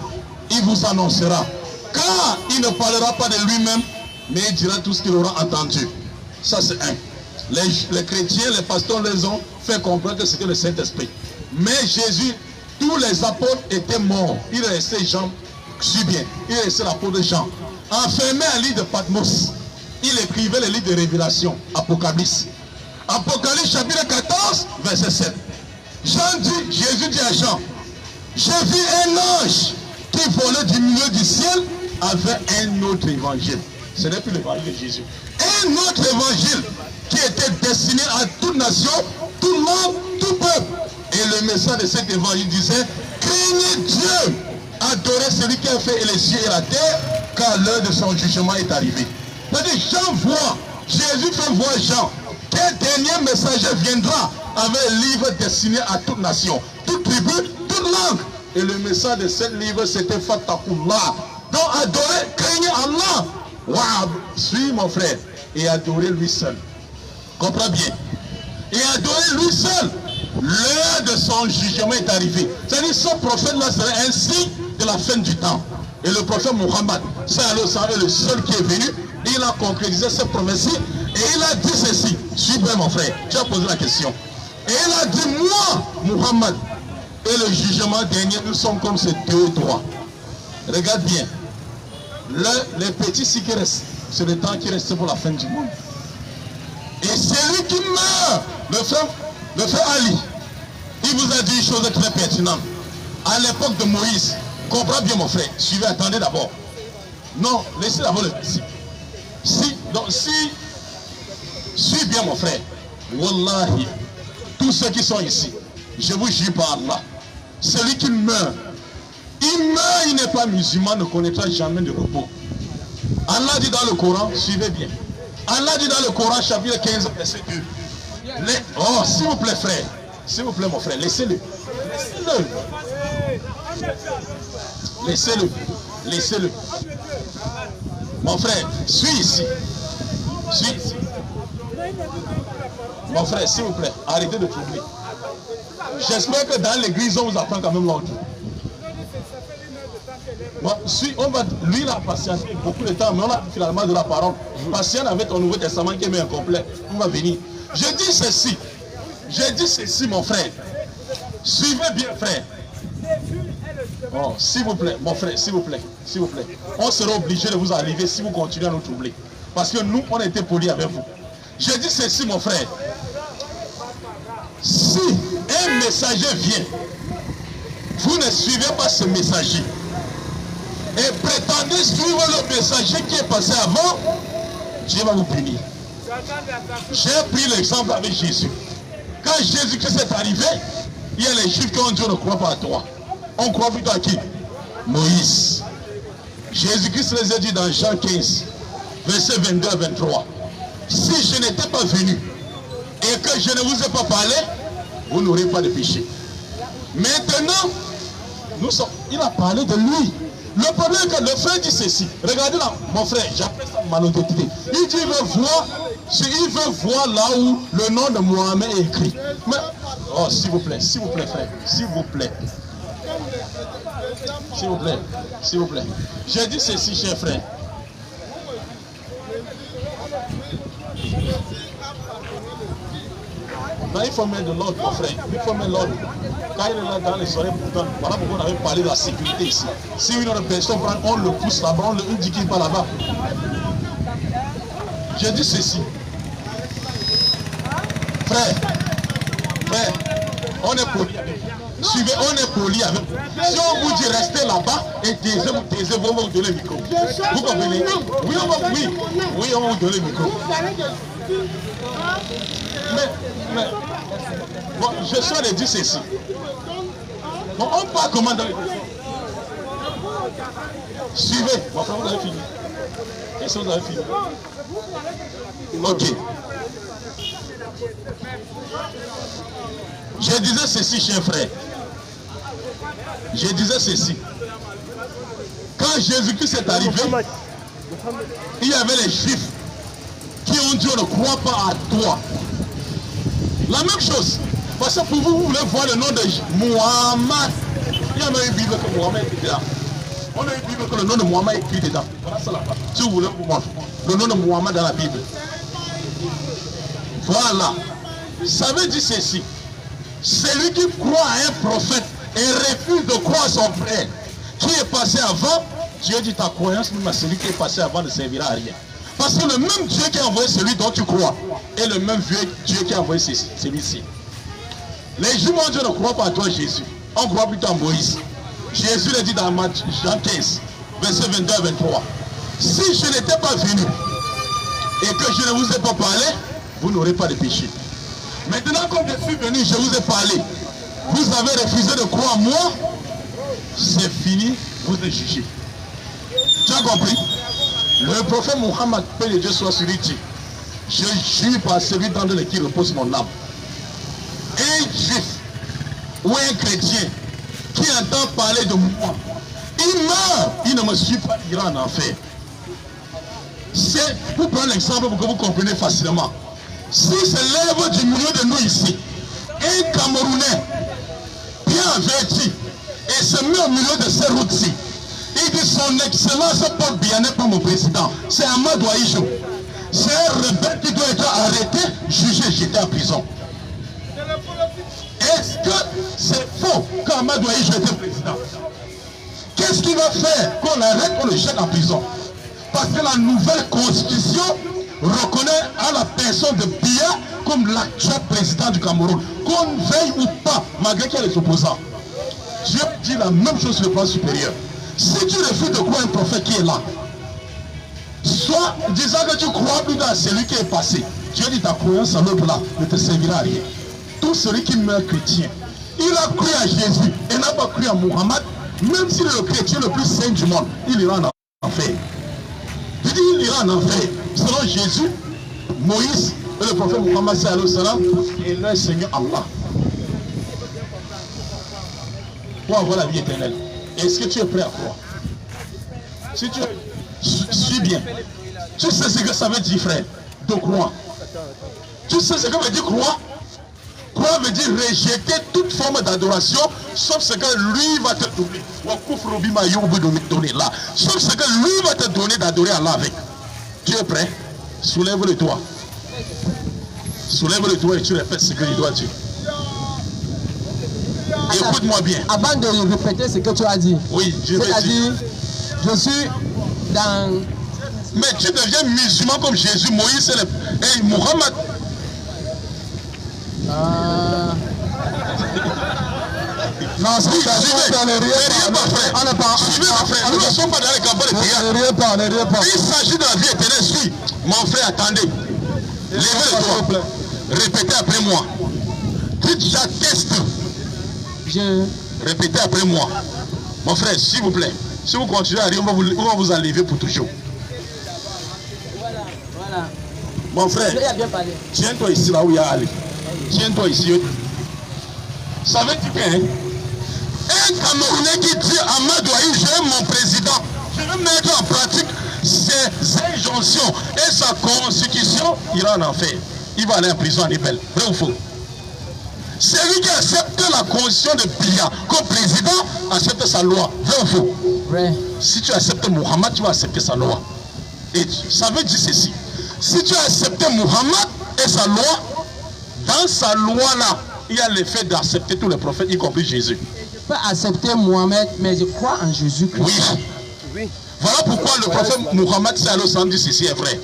Speaker 6: il vous annoncera. Car il ne parlera pas de lui-même, mais il dira tout ce qu'il aura entendu. Ça c'est un. Les chrétiens, les pasteurs les ont fait comprendre que c'était le Saint-Esprit. Mais Jésus, tous les apôtres étaient morts. Il restait Jean, suis bien, il restait l'apôtre Jean. Enfermé à l'île de Patmos, il écrivait les livres de Révélation, Apocalypse. Apocalypse chapitre 14, verset 7. Jean dit, Jésus dit à Jean, j'ai vu un ange qui volait du milieu du ciel avec un autre évangile. Ce n'est plus l'évangile de Jésus. Un autre évangile qui était destiné à toute nation, tout monde, tout peuple. Et le message de cet évangile disait, craignez Dieu, adorez celui qui a fait les cieux et la terre, car l'heure de son jugement est arrivée. C'est-à-dire, Jean voit, Jésus fait voir Jean, quel dernier messager viendra avec un livre destiné à toute nation, toute tribu, toute langue. Et le message de ce livre, c'était Fatakullah. Donc, adorez, craignez Allah. Waouh, suis mon frère, et adorez lui seul. Comprends bien. Et adorez lui seul. L'heure de son jugement est arrivée. C'est-à-dire, ce prophète-là serait un signe de la fin du temps. Et le prophète Mohammed, c'est le seul qui est venu. Il a concrétisé cette promesse-ci. Et il a dit ceci. Suis bien mon frère. Tu as posé la question. Et il a dit, moi, Mohammed, et le jugement dernier, nous sommes comme ces deux droits. Regarde bien. Les petits ci qui restent, c'est le temps qui reste pour la fin du monde. Et celui qui meurt, le frère Ali, il vous a dit une chose très pertinente. À l'époque de Moïse, comprends bien mon frère, suivez, attendez d'abord. Non, laissez d'abord le verset. Suis bien mon frère. Wallahi, tous ceux qui sont ici, je vous jure par Allah, celui qui meurt, il n'est pas musulman, ne connaîtra jamais de repos. Allah dit dans le Coran, suivez bien. Allah dit dans le Coran, chapitre 15, verset 2. Oh, s'il vous plaît, frère. S'il vous plaît, mon frère, laissez-le. Laissez-le. Laissez-le. Laissez-le. Mon frère, suis ici. Suis ici. Mon frère, s'il vous plaît, arrêtez de troubler. J'espère que dans l'église, on vous apprend quand même l'ordre. Bon, lui, il a patienté beaucoup de temps, mais on a finalement de la parole. Patiente avec ton Nouveau Testament qui est incomplet. On va venir. Je dis ceci, mon frère. Suivez bien, frère. Oh, s'il vous plaît, mon frère, s'il vous plaît, s'il vous plaît. On sera obligé de vous arriver si vous continuez à nous troubler. Parce que nous, on a été polis avec vous. Je dis ceci, mon frère. Si un messager vient, vous ne suivez pas ce messager et prétendez suivre le messager qui est passé avant, Dieu va vous punir. J'ai pris l'exemple avec Jésus. Quand Jésus-Christ est arrivé, il y a les Juifs qui ont dit on ne croit pas à toi. On croit plutôt à qui? Moïse. Jésus-Christ les a dit dans Jean 15, verset 22 à 23. Si je n'étais pas venu et que je ne vous ai pas parlé, vous n'aurez pas de péché. Maintenant, il a parlé de lui. Le problème est que le frère dit ceci. Regardez là, mon frère, j'appelle ça malhonnêteté. Il dit il veut voir là où le nom de Mohamed est écrit. Mais, oh, s'il vous plaît, frère, s'il vous plaît. S'il vous plaît, s'il vous plaît. J'ai dit ceci, cher frère. Non, il faut mettre de l'ordre, mon frère. Il faut mettre l'ordre. Quand il est là dans les soirées, pourtant, voilà pourquoi on avait parlé de la sécurité ici. Si une autre personne prend, on le pousse là-bas, on le dit qu'il va là-bas. J'ai dit ceci. Frère, on est poli avec vous. Suivez, on est poli avec vous. Si on vous dit restez là-bas et taisez-vous, on va vous donner le micro. Vous comprenez? Oui, on va vous donner le micro. Mais bon, je suis de dire ceci. Bon, on parle comment dans les
Speaker 2: Suivez. Mon frère, vous avez fini. Qu'est-ce que vous avez fini? Ok. Je disais ceci, chers frères. Je disais ceci. Quand Jésus-Christ est arrivé, il y avait les Juifs qui ont dit on ne croit pas à toi. La même chose. Parce que pour vous, vous voulez voir le nom de Muhammad. Il y a même une Bible que Muhammad est là. On a une Bible que le nom de Muhammad est écrit dedans. Voilà ça là-bas. Si vous voulez vous montrer le nom de Muhammad dans la Bible. Voilà. Ça veut dire ceci. Celui qui croit à un prophète et refuse de croire à son frère qui est passé avant, Dieu dit ta croyance, même à celui qui est passé avant ne servira à rien. Parce que le même Dieu qui a envoyé celui dont tu crois est le même Dieu qui a envoyé celui-ci. Les Juifs ont dit ne croient pas à toi Jésus. On croit plutôt à Moïse. Jésus l'a dit dans Jean 15, verset 22 à 23. Si je n'étais pas venu et que je ne vous ai pas parlé, vous n'aurez pas de péché. Maintenant, comme je suis venu, je vous ai parlé. Vous avez refusé de croire en moi. C'est fini, vous êtes jugé. Tu as compris? Le prophète Mohammed, paix de Dieu soit sur lui, dit, je jure par celui dans lequel repose mon âme. Un juif ou un chrétien qui entend parler de moi, il meurt, il ne me suit pas, il ira en enfer. C'est pour prendre l'exemple pour que vous compreniez facilement. Si c'est l'œuvre du milieu de nous ici, un Camerounais bien averti et se met au milieu de ces routes-ci, il dit son excellence Paul Biya n'est pas mon président, c'est Amadou Aïcho. C'est un rebelle qui doit être arrêté, jugé, jeté en prison. Est-ce que c'est faux qu'Amadou Aïcho était président? Qu'est-ce qu'il va faire qu'on l'arrête, qu'on le jette en prison? Parce que la nouvelle constitution reconnaît à la personne de Biya comme l'actuel président du Cameroun. Qu'on veille ou pas, malgré qu'il y a les opposants. Dieu dit la même chose sur le plan supérieur. Si tu refuses de croire un prophète qui est là, soit disant que tu crois plus dans celui qui est passé, Dieu dit ta croyance en l'autre là ne te servira à rien. Tout celui qui meurt chrétien, il a cru à Jésus et n'a pas cru à Muhammad, même s'il est le chrétien le plus saint du monde, il ira en enfer. Je dis il ira en enfer. Selon Jésus, Moïse et le prophète Muhammad et leur Seigneur Allah. Pour avoir la vie éternelle. Est-ce que tu es prêt à croire? Si tu suis bien. Tu sais ce que ça veut dire, frère, de croire. Tu sais ce que veut dire croire? Croire veut dire rejeter toute forme d'adoration, sauf ce que lui va te donner. Sauf ce que lui va te donner d'adorer Allah avec. Tu es prêt? Soulève le doigt. Soulève le doigt et tu répètes ce que il doit dire. Écoute-moi bien. Avant de répéter ce que tu as dit. Oui, je vais dire. C'est-à-dire, je suis dans... Mais tu deviens musulman comme Jésus, Moïse et Mohammed. Non, c'est pas frère. Suivez ma frère. Nous ne sommes pas dans les campagnes de théâtre. Il s'agit de la vie éternelle. Suis. Mon frère, attendez. Levez le doigt. Répétez après moi. Dites j'atteste. Répétez après moi. Mon frère, s'il vous plaît. Si vous continuez à rire, on va vous enlever pour toujours. Voilà. Mon frère, tiens-toi ici là où il y a allé. Tiens-toi ici. Ça veut dire qu'un Camerounais qui dit Amadou Aïcho, je suis mon président, je vais mettre en pratique ses injonctions et sa constitution, il ira en enfer. Il va aller en prison en Népal. Vrai ou faux? Celui qui accepte la constitution de Biya comme président accepte sa loi. Vrai ou faux? Vrai. Si tu acceptes Muhammad, tu vas accepter sa loi. Et ça veut dire ceci. Si tu as accepté Muhammad et sa loi, dans sa loi là, il y a l'effet d'accepter tous les prophètes, y compris Jésus. Je peux accepter Mohamed, mais je crois en Jésus-Christ. Oui. Voilà pourquoi le prophète Mohammed dit ceci est vrai.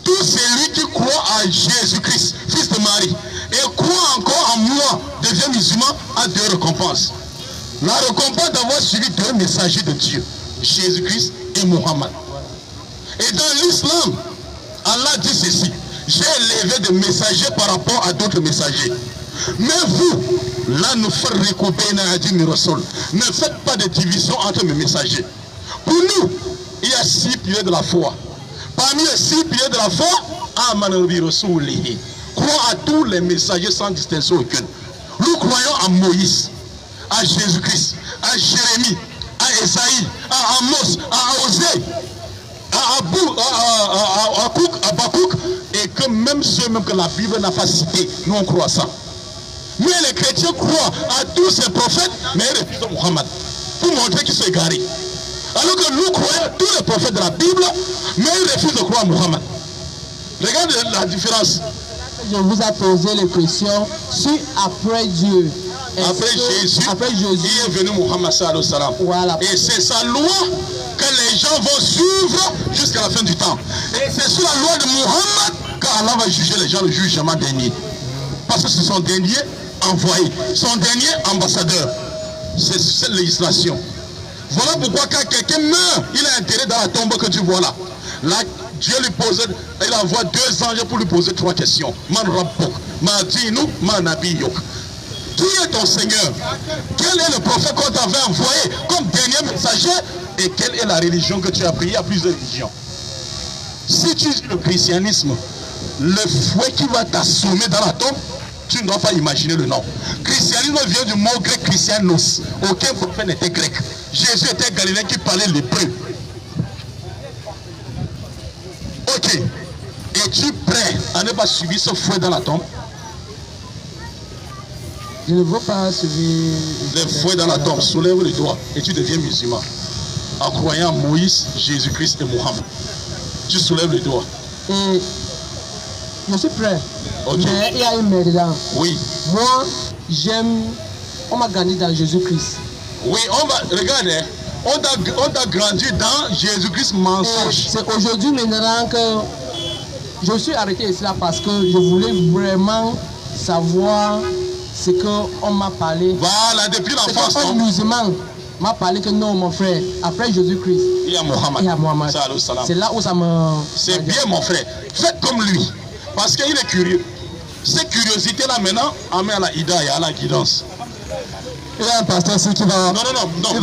Speaker 2: Tout celui qui croit à Jésus-Christ, fils de Marie, et croit encore en moi, devient musulman, a deux récompenses. La récompense d'avoir suivi deux messagers de Dieu, Jésus-Christ et Mohammed. Et dans l'islam, Allah dit ceci. J'ai élevé des messagers par rapport à d'autres messagers. Mais vous, là, ne faites pas de division entre mes messagers. Pour nous, il y a 6 piliers de la foi. Parmi les 6 piliers de la foi, croire à tous les messagers sans distinction aucune. Nous croyons à Moïse, à Jésus-Christ, à Jérémie, à Esaïe, à Amos, à Osée, à Habakkuk, et que même ceux même que la Bible n'a pas cités, nous on croit ça. Mais les chrétiens croient à tous ces prophètes, mais ils refusent Muhammad, pour montrer qu'ils sont égarés. Alors que nous croyons à tous les prophètes de la Bible, mais ils refusent de croire à Muhammad. Regardez la différence.
Speaker 5: Je vous ai posé les questions si après Dieu,
Speaker 2: après Jésus, il est venu Muhammad sallallahu alayhi wa sallam.
Speaker 5: Voilà.
Speaker 2: Et c'est sa loi que les gens vont suivre jusqu'à la fin du temps. Et c'est sur la loi de Muhammad qu'Allah va juger les gens le jugement dernier. Parce que c'est son dernier envoyé, son dernier ambassadeur. C'est cette législation. Voilà pourquoi quand quelqu'un meurt, il a intérêt dans la tombe que tu vois là. Là, Dieu lui pose, il envoie 2 anges pour lui poser 3 questions. Man Rabbuk, Ma Dinu, Ma Nabiyuk. Qui est ton Seigneur? Quel est le prophète qu'on t'avait envoyé comme dernier messager? Et quelle est la religion que tu as pris? Il y a plusieurs religions. Si tu dis le christianisme, le fouet qui va t'assommer dans la tombe, tu ne dois pas imaginer le nom. Christianisme vient du mot grec christianos. Aucun prophète n'était grec. Jésus était galiléen qui parlait l'hébreu. Ok. Es-tu prêt à ne pas subir ce fouet dans la tombe?
Speaker 5: Je ne veux pas suivre
Speaker 2: le fouet dans la tombe. Soulève le doigt et tu deviens musulman. En croyant en Moïse, Jésus-Christ et Mohammed. Tu soulèves le doigt.
Speaker 5: Et je suis prêt.
Speaker 2: Okay.
Speaker 5: Mais il y a une mais dedans.
Speaker 2: Oui.
Speaker 5: Moi, on m'a grandi dans Jésus-Christ.
Speaker 2: Oui, regardez, on t'a grandi dans Jésus-Christ mensonge.
Speaker 5: C'est aujourd'hui maintenant que je suis arrêté ici là parce que je voulais vraiment savoir ce qu'on m'a parlé.
Speaker 2: Voilà, depuis l'enfance.
Speaker 5: Un musulman m'a parlé que non, mon frère, après Jésus-Christ,
Speaker 2: il y a Mohammed.
Speaker 5: C'est là où ça me...
Speaker 2: C'est bien, mon frère. Faites comme lui. Parce qu'il est curieux. Cette curiosité-là, maintenant, amène à la hidaya, à la guidance.
Speaker 3: Il y a un pasteur ici qui va...
Speaker 2: Non.
Speaker 3: Il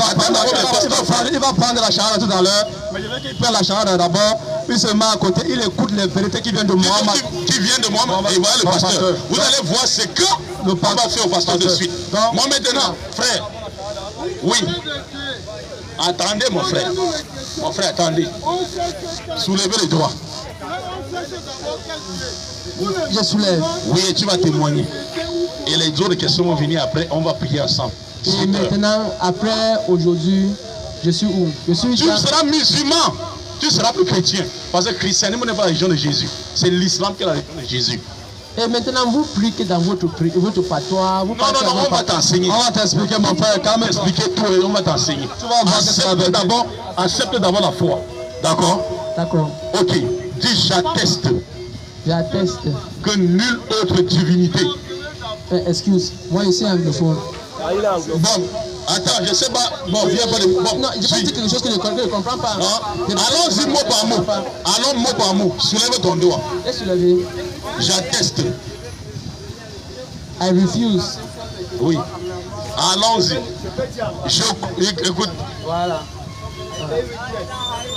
Speaker 3: va prendre la charade tout à l'heure. Mais je veux qu'il prenne la charade d'abord. Il se met à côté. Il écoute les vérités qui viennent de Mohammed.
Speaker 2: Qui viennent de Mohammed. Et voilà le pasteur. Vous allez voir ce que on va faire au pasteur de suite. Moi maintenant, frère. Oui. Attendez, mon frère. Mon frère, attendez. Soulevez les doigts.
Speaker 5: Je soulève.
Speaker 2: Oui, et tu vas témoigner. Et les autres questions vont venir après. On va prier ensemble.
Speaker 5: Et maintenant, après, aujourd'hui, je suis où? Tu
Speaker 2: seras musulman. Tu seras plus chrétien. Parce que le christianisme n'est pas la religion de Jésus. C'est l'islam qui est la religion de Jésus.
Speaker 5: Et maintenant, vous priez dans votre patois.
Speaker 2: Non, on va t'enseigner. On va t'expliquer, mon frère. Quand même expliquer tout et on va t'enseigner. Accepte d'abord la foi. D'accord?
Speaker 5: D'accord.
Speaker 2: Ok. Dis, j'atteste.
Speaker 5: J'atteste.
Speaker 2: Que nulle autre divinité.
Speaker 5: Excuse, moi je suis anglophone.
Speaker 2: Bon, attends, je sais pas. Bon, viens pas de. Bon,
Speaker 5: non, je vais dire quelque chose que je ne comprends pas.
Speaker 2: Allons-y mot par mot. Allons mot par mot. Soulève ton doigt.
Speaker 5: Et soulève.
Speaker 2: J'atteste.
Speaker 5: I refuse.
Speaker 2: Oui. Allons-y. Écoute.
Speaker 5: Voilà.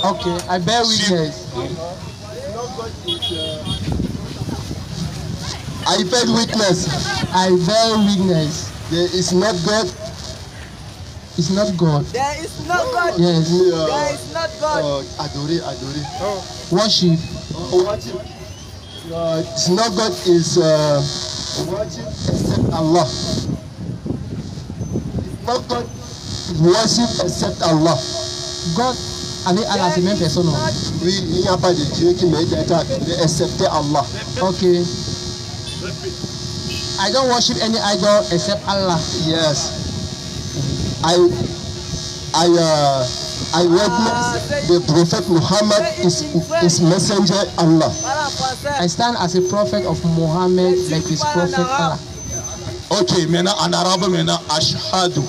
Speaker 5: Ok, I bear witness.
Speaker 3: I bear witness.
Speaker 5: I bear witness.
Speaker 3: There is not God.
Speaker 5: It's not God.
Speaker 8: There is not God.
Speaker 5: Yes.
Speaker 8: There is not God.
Speaker 3: Adorer.
Speaker 5: Worship.
Speaker 3: Worship. It's not God is worship except Allah. It's not God worship except Allah.
Speaker 5: God avec Allah c'est même personne.
Speaker 3: Oui, il n'y a pas de Dieu qui mérite d'être adoré excepté Allah.
Speaker 5: Okay. I don't worship any idol except Allah.
Speaker 3: Yes. I witness the Prophet Muhammad is messenger Allah.
Speaker 5: I stand as a prophet of Muhammad like his prophet Allah.
Speaker 2: Ok, maintenant en arabe, maintenant, ashhadu.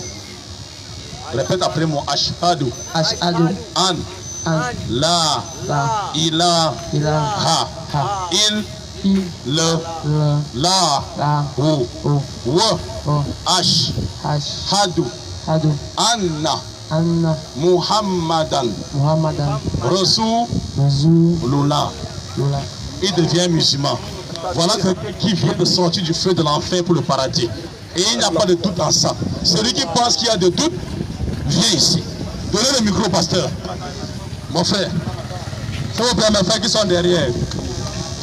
Speaker 2: Répète après moi, ashhadu.
Speaker 5: Ashhadu.
Speaker 2: An. La. Ilaha. Il. La. Ashhadu. Anna.
Speaker 1: Anna
Speaker 2: Muhammadan
Speaker 1: Muhammadan
Speaker 2: Rasulullah. Il devient musulman. Voilà quelqu'un qui vient de sortir du feu de l'enfer pour le paradis. Et il n'y a pas de doute en ça. Celui qui pense qu'il y a de doute, viens ici. Donnez le micro au pasteur. Mon frère, s'il vous plaît, mes frères qui sont derrière.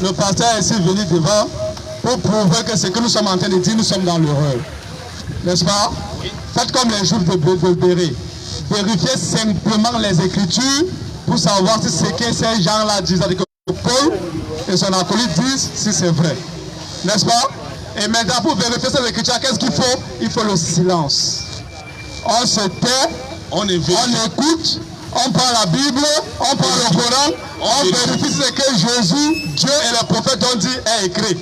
Speaker 2: Le pasteur est ici venu devant pour prouver que ce que nous sommes en train de dire, nous sommes dans l'erreur. N'est-ce pas? Faites comme les jours de Béret. Vérifiez simplement les Écritures pour savoir si ce que ces gens-là disent. C'est-à-dire que Paul et son acolyte disent si c'est vrai. N'est-ce pas? Et maintenant, pour vérifier ces Écritures, qu'est-ce qu'il faut? Il faut le silence. On se tait, on écoute, on prend la Bible, on prend le Coran, on vérifie ce que Jésus, Dieu et les prophètes ont dit est écrit.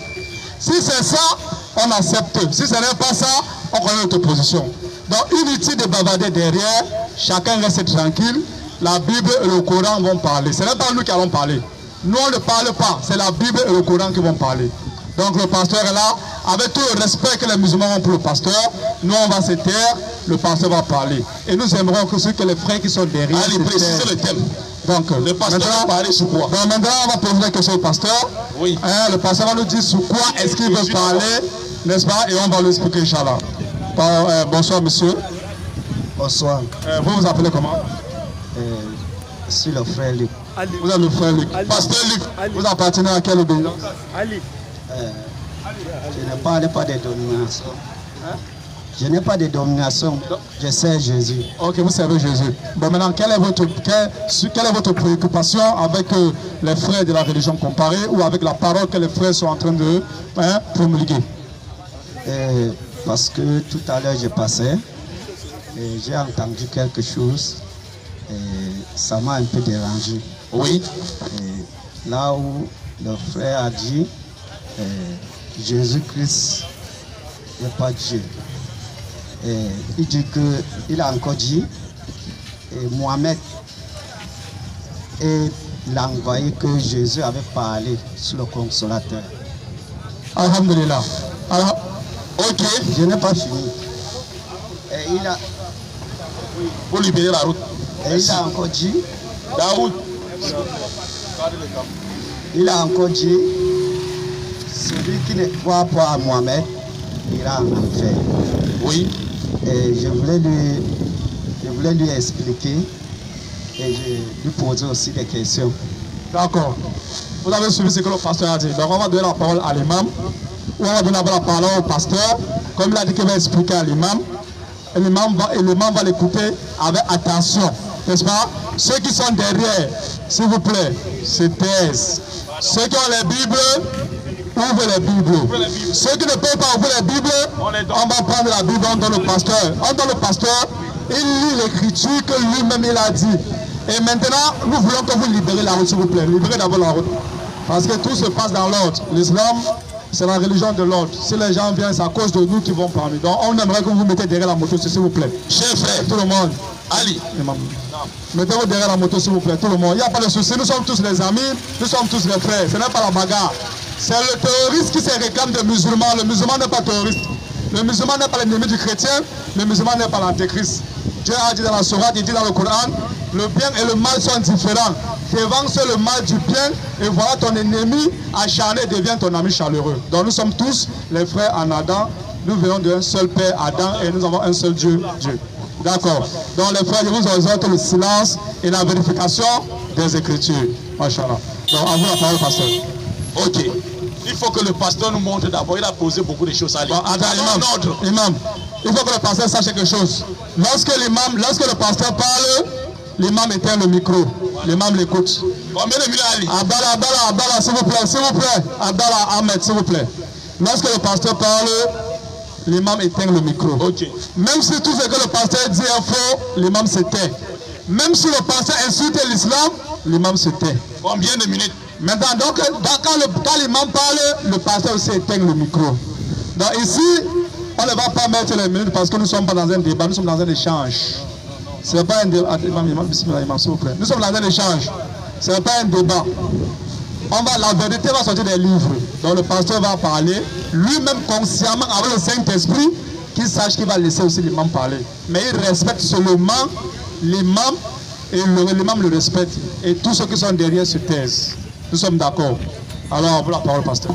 Speaker 2: Si c'est ça, on accepte. Si ce n'est pas ça, on connaît notre position. Donc inutile de bavarder derrière, chacun reste tranquille, la Bible et le Coran vont parler. Ce n'est pas nous qui allons parler. Nous on ne parle pas, c'est la Bible et le Coran qui vont parler. Donc le pasteur est là, avec tout le respect que les musulmans ont pour le pasteur, nous on va se taire, le pasteur va parler. Et nous aimerons que les frères qui sont derrière... Allez, précisez le thème. Donc, le pasteur va parler sur quoi? Donc maintenant on va poser la question au pasteur. Oui. Le pasteur va nous dire sur quoi est-ce qu'il veut parler, n'est-ce pas? Et on va l'expliquer, Inch'Allah. Bonsoir monsieur.
Speaker 9: Bonsoir.
Speaker 2: Vous vous appelez comment?
Speaker 9: Je suis le frère Luc.
Speaker 2: Vous êtes le frère Luc. Pasteur Luc, vous appartenez à quelle obéissance?
Speaker 9: Ali. Je ne parle pas de domination. Je n'ai pas de domination. Je sais Jésus.
Speaker 2: Ok, vous servez Jésus. Bon, maintenant, quelle est votre préoccupation avec les frères de la religion comparée ou avec la parole que les frères sont en train de promulguer?
Speaker 9: Parce que tout à l'heure, je passais et j'ai entendu quelque chose et ça m'a un peu dérangé.
Speaker 2: Oui.
Speaker 9: Et là où le frère a dit Jésus-Christ n'est pas Dieu. Et il dit qu'il a encore dit Mohamed et l'envoyé que Jésus avait parlé sur le consolateur.
Speaker 2: Alhamdulillah. Ok.
Speaker 9: Je n'ai pas fini. Et il a...
Speaker 2: Pour libérer la route.
Speaker 9: Et il a encore dit...
Speaker 2: La route.
Speaker 9: Il a encore dit, celui qui ne croit pas à Mohamed ira en enfer.
Speaker 2: Oui.
Speaker 9: Et je voulais lui expliquer et je lui poser aussi des questions.
Speaker 2: D'accord. Vous avez suivi ce que le pasteur a dit. Donc on va donner la parole à l'imam. Ou on va donner la parole au pasteur. Comme il a dit qu'il va expliquer à l'imam. Et l'imam va l'écouter avec attention. N'est-ce pas? Ceux qui sont derrière, s'il vous plaît, se taisent. Ceux qui ont les Bibles, ouvrez les Bibles. Ceux qui ne peuvent pas ouvrir les Bibles, on va prendre la Bible, on donne le pasteur. On donne le pasteur, il lit l'écriture que lui-même il a dit. Et maintenant, nous voulons que vous libérez la route, s'il vous plaît. Libérez d'abord la route. Parce que tout se passe dans l'ordre. L'islam, c'est la religion de l'ordre. Si les gens viennent, c'est à cause de nous qui vont parler. Donc on aimerait que vous mettez derrière la moto, s'il vous plaît. Chers frères, tout le monde. Ali. Mettez-vous derrière la moto, s'il vous plaît, tout le monde. Il n'y a pas de souci, nous sommes tous les amis, nous sommes tous les frères. Ce n'est pas la bagarre. C'est le terroriste qui se réclame de musulman. Le musulman n'est pas terroriste. Le musulman n'est pas l'ennemi du chrétien. Le musulman n'est pas l'antéchrist. Dieu a dit dans la sourate, il dit dans le Coran, le bien et le mal sont différents. Dévance le mal du bien et voilà ton ennemi acharné devient ton ami chaleureux. Donc nous sommes tous les frères en Adam. Nous venons d'un seul père Adam et nous avons un seul Dieu, Dieu. D'accord. Donc les frères, je vous exhorte le silence et la vérification des Écritures. Machallah. Donc à vous la parole, pasteur. Ok. Il faut que le pasteur nous montre d'abord. Il a posé beaucoup de choses à lui. Bon, imam, il faut que le pasteur sache quelque chose. Lorsque le pasteur parle, l'imam éteint le micro. L'imam l'écoute. Combien de minutes Ali? Abdallah, s'il vous plaît. Abdallah Ahmed, s'il vous plaît. Lorsque le pasteur parle, l'imam éteint le micro. Okay. Même si tout ce que le pasteur dit est faux, l'imam se tait. Même si le pasteur insulte l'islam, l'imam se tait. Combien de minutes? Maintenant, donc, quand l'imam parle, le pasteur aussi éteint le micro. Donc ici, on ne va pas mettre les minutes parce que nous ne sommes pas dans un débat, nous sommes dans un échange. Ce n'est pas un débat. Imam, s'il vous plaît. Nous sommes dans un échange. Ce n'est pas un débat. La vérité va sortir des livres. Donc le pasteur va parler, lui-même consciemment, avec le Saint-Esprit, qu'il sache qu'il va laisser aussi l'imam parler. Mais il respecte seulement
Speaker 3: l'imam et l'imam le respecte et tous ceux qui sont derrière se taisent. Nous sommes d'accord. Alors, vous la parole, pasteur.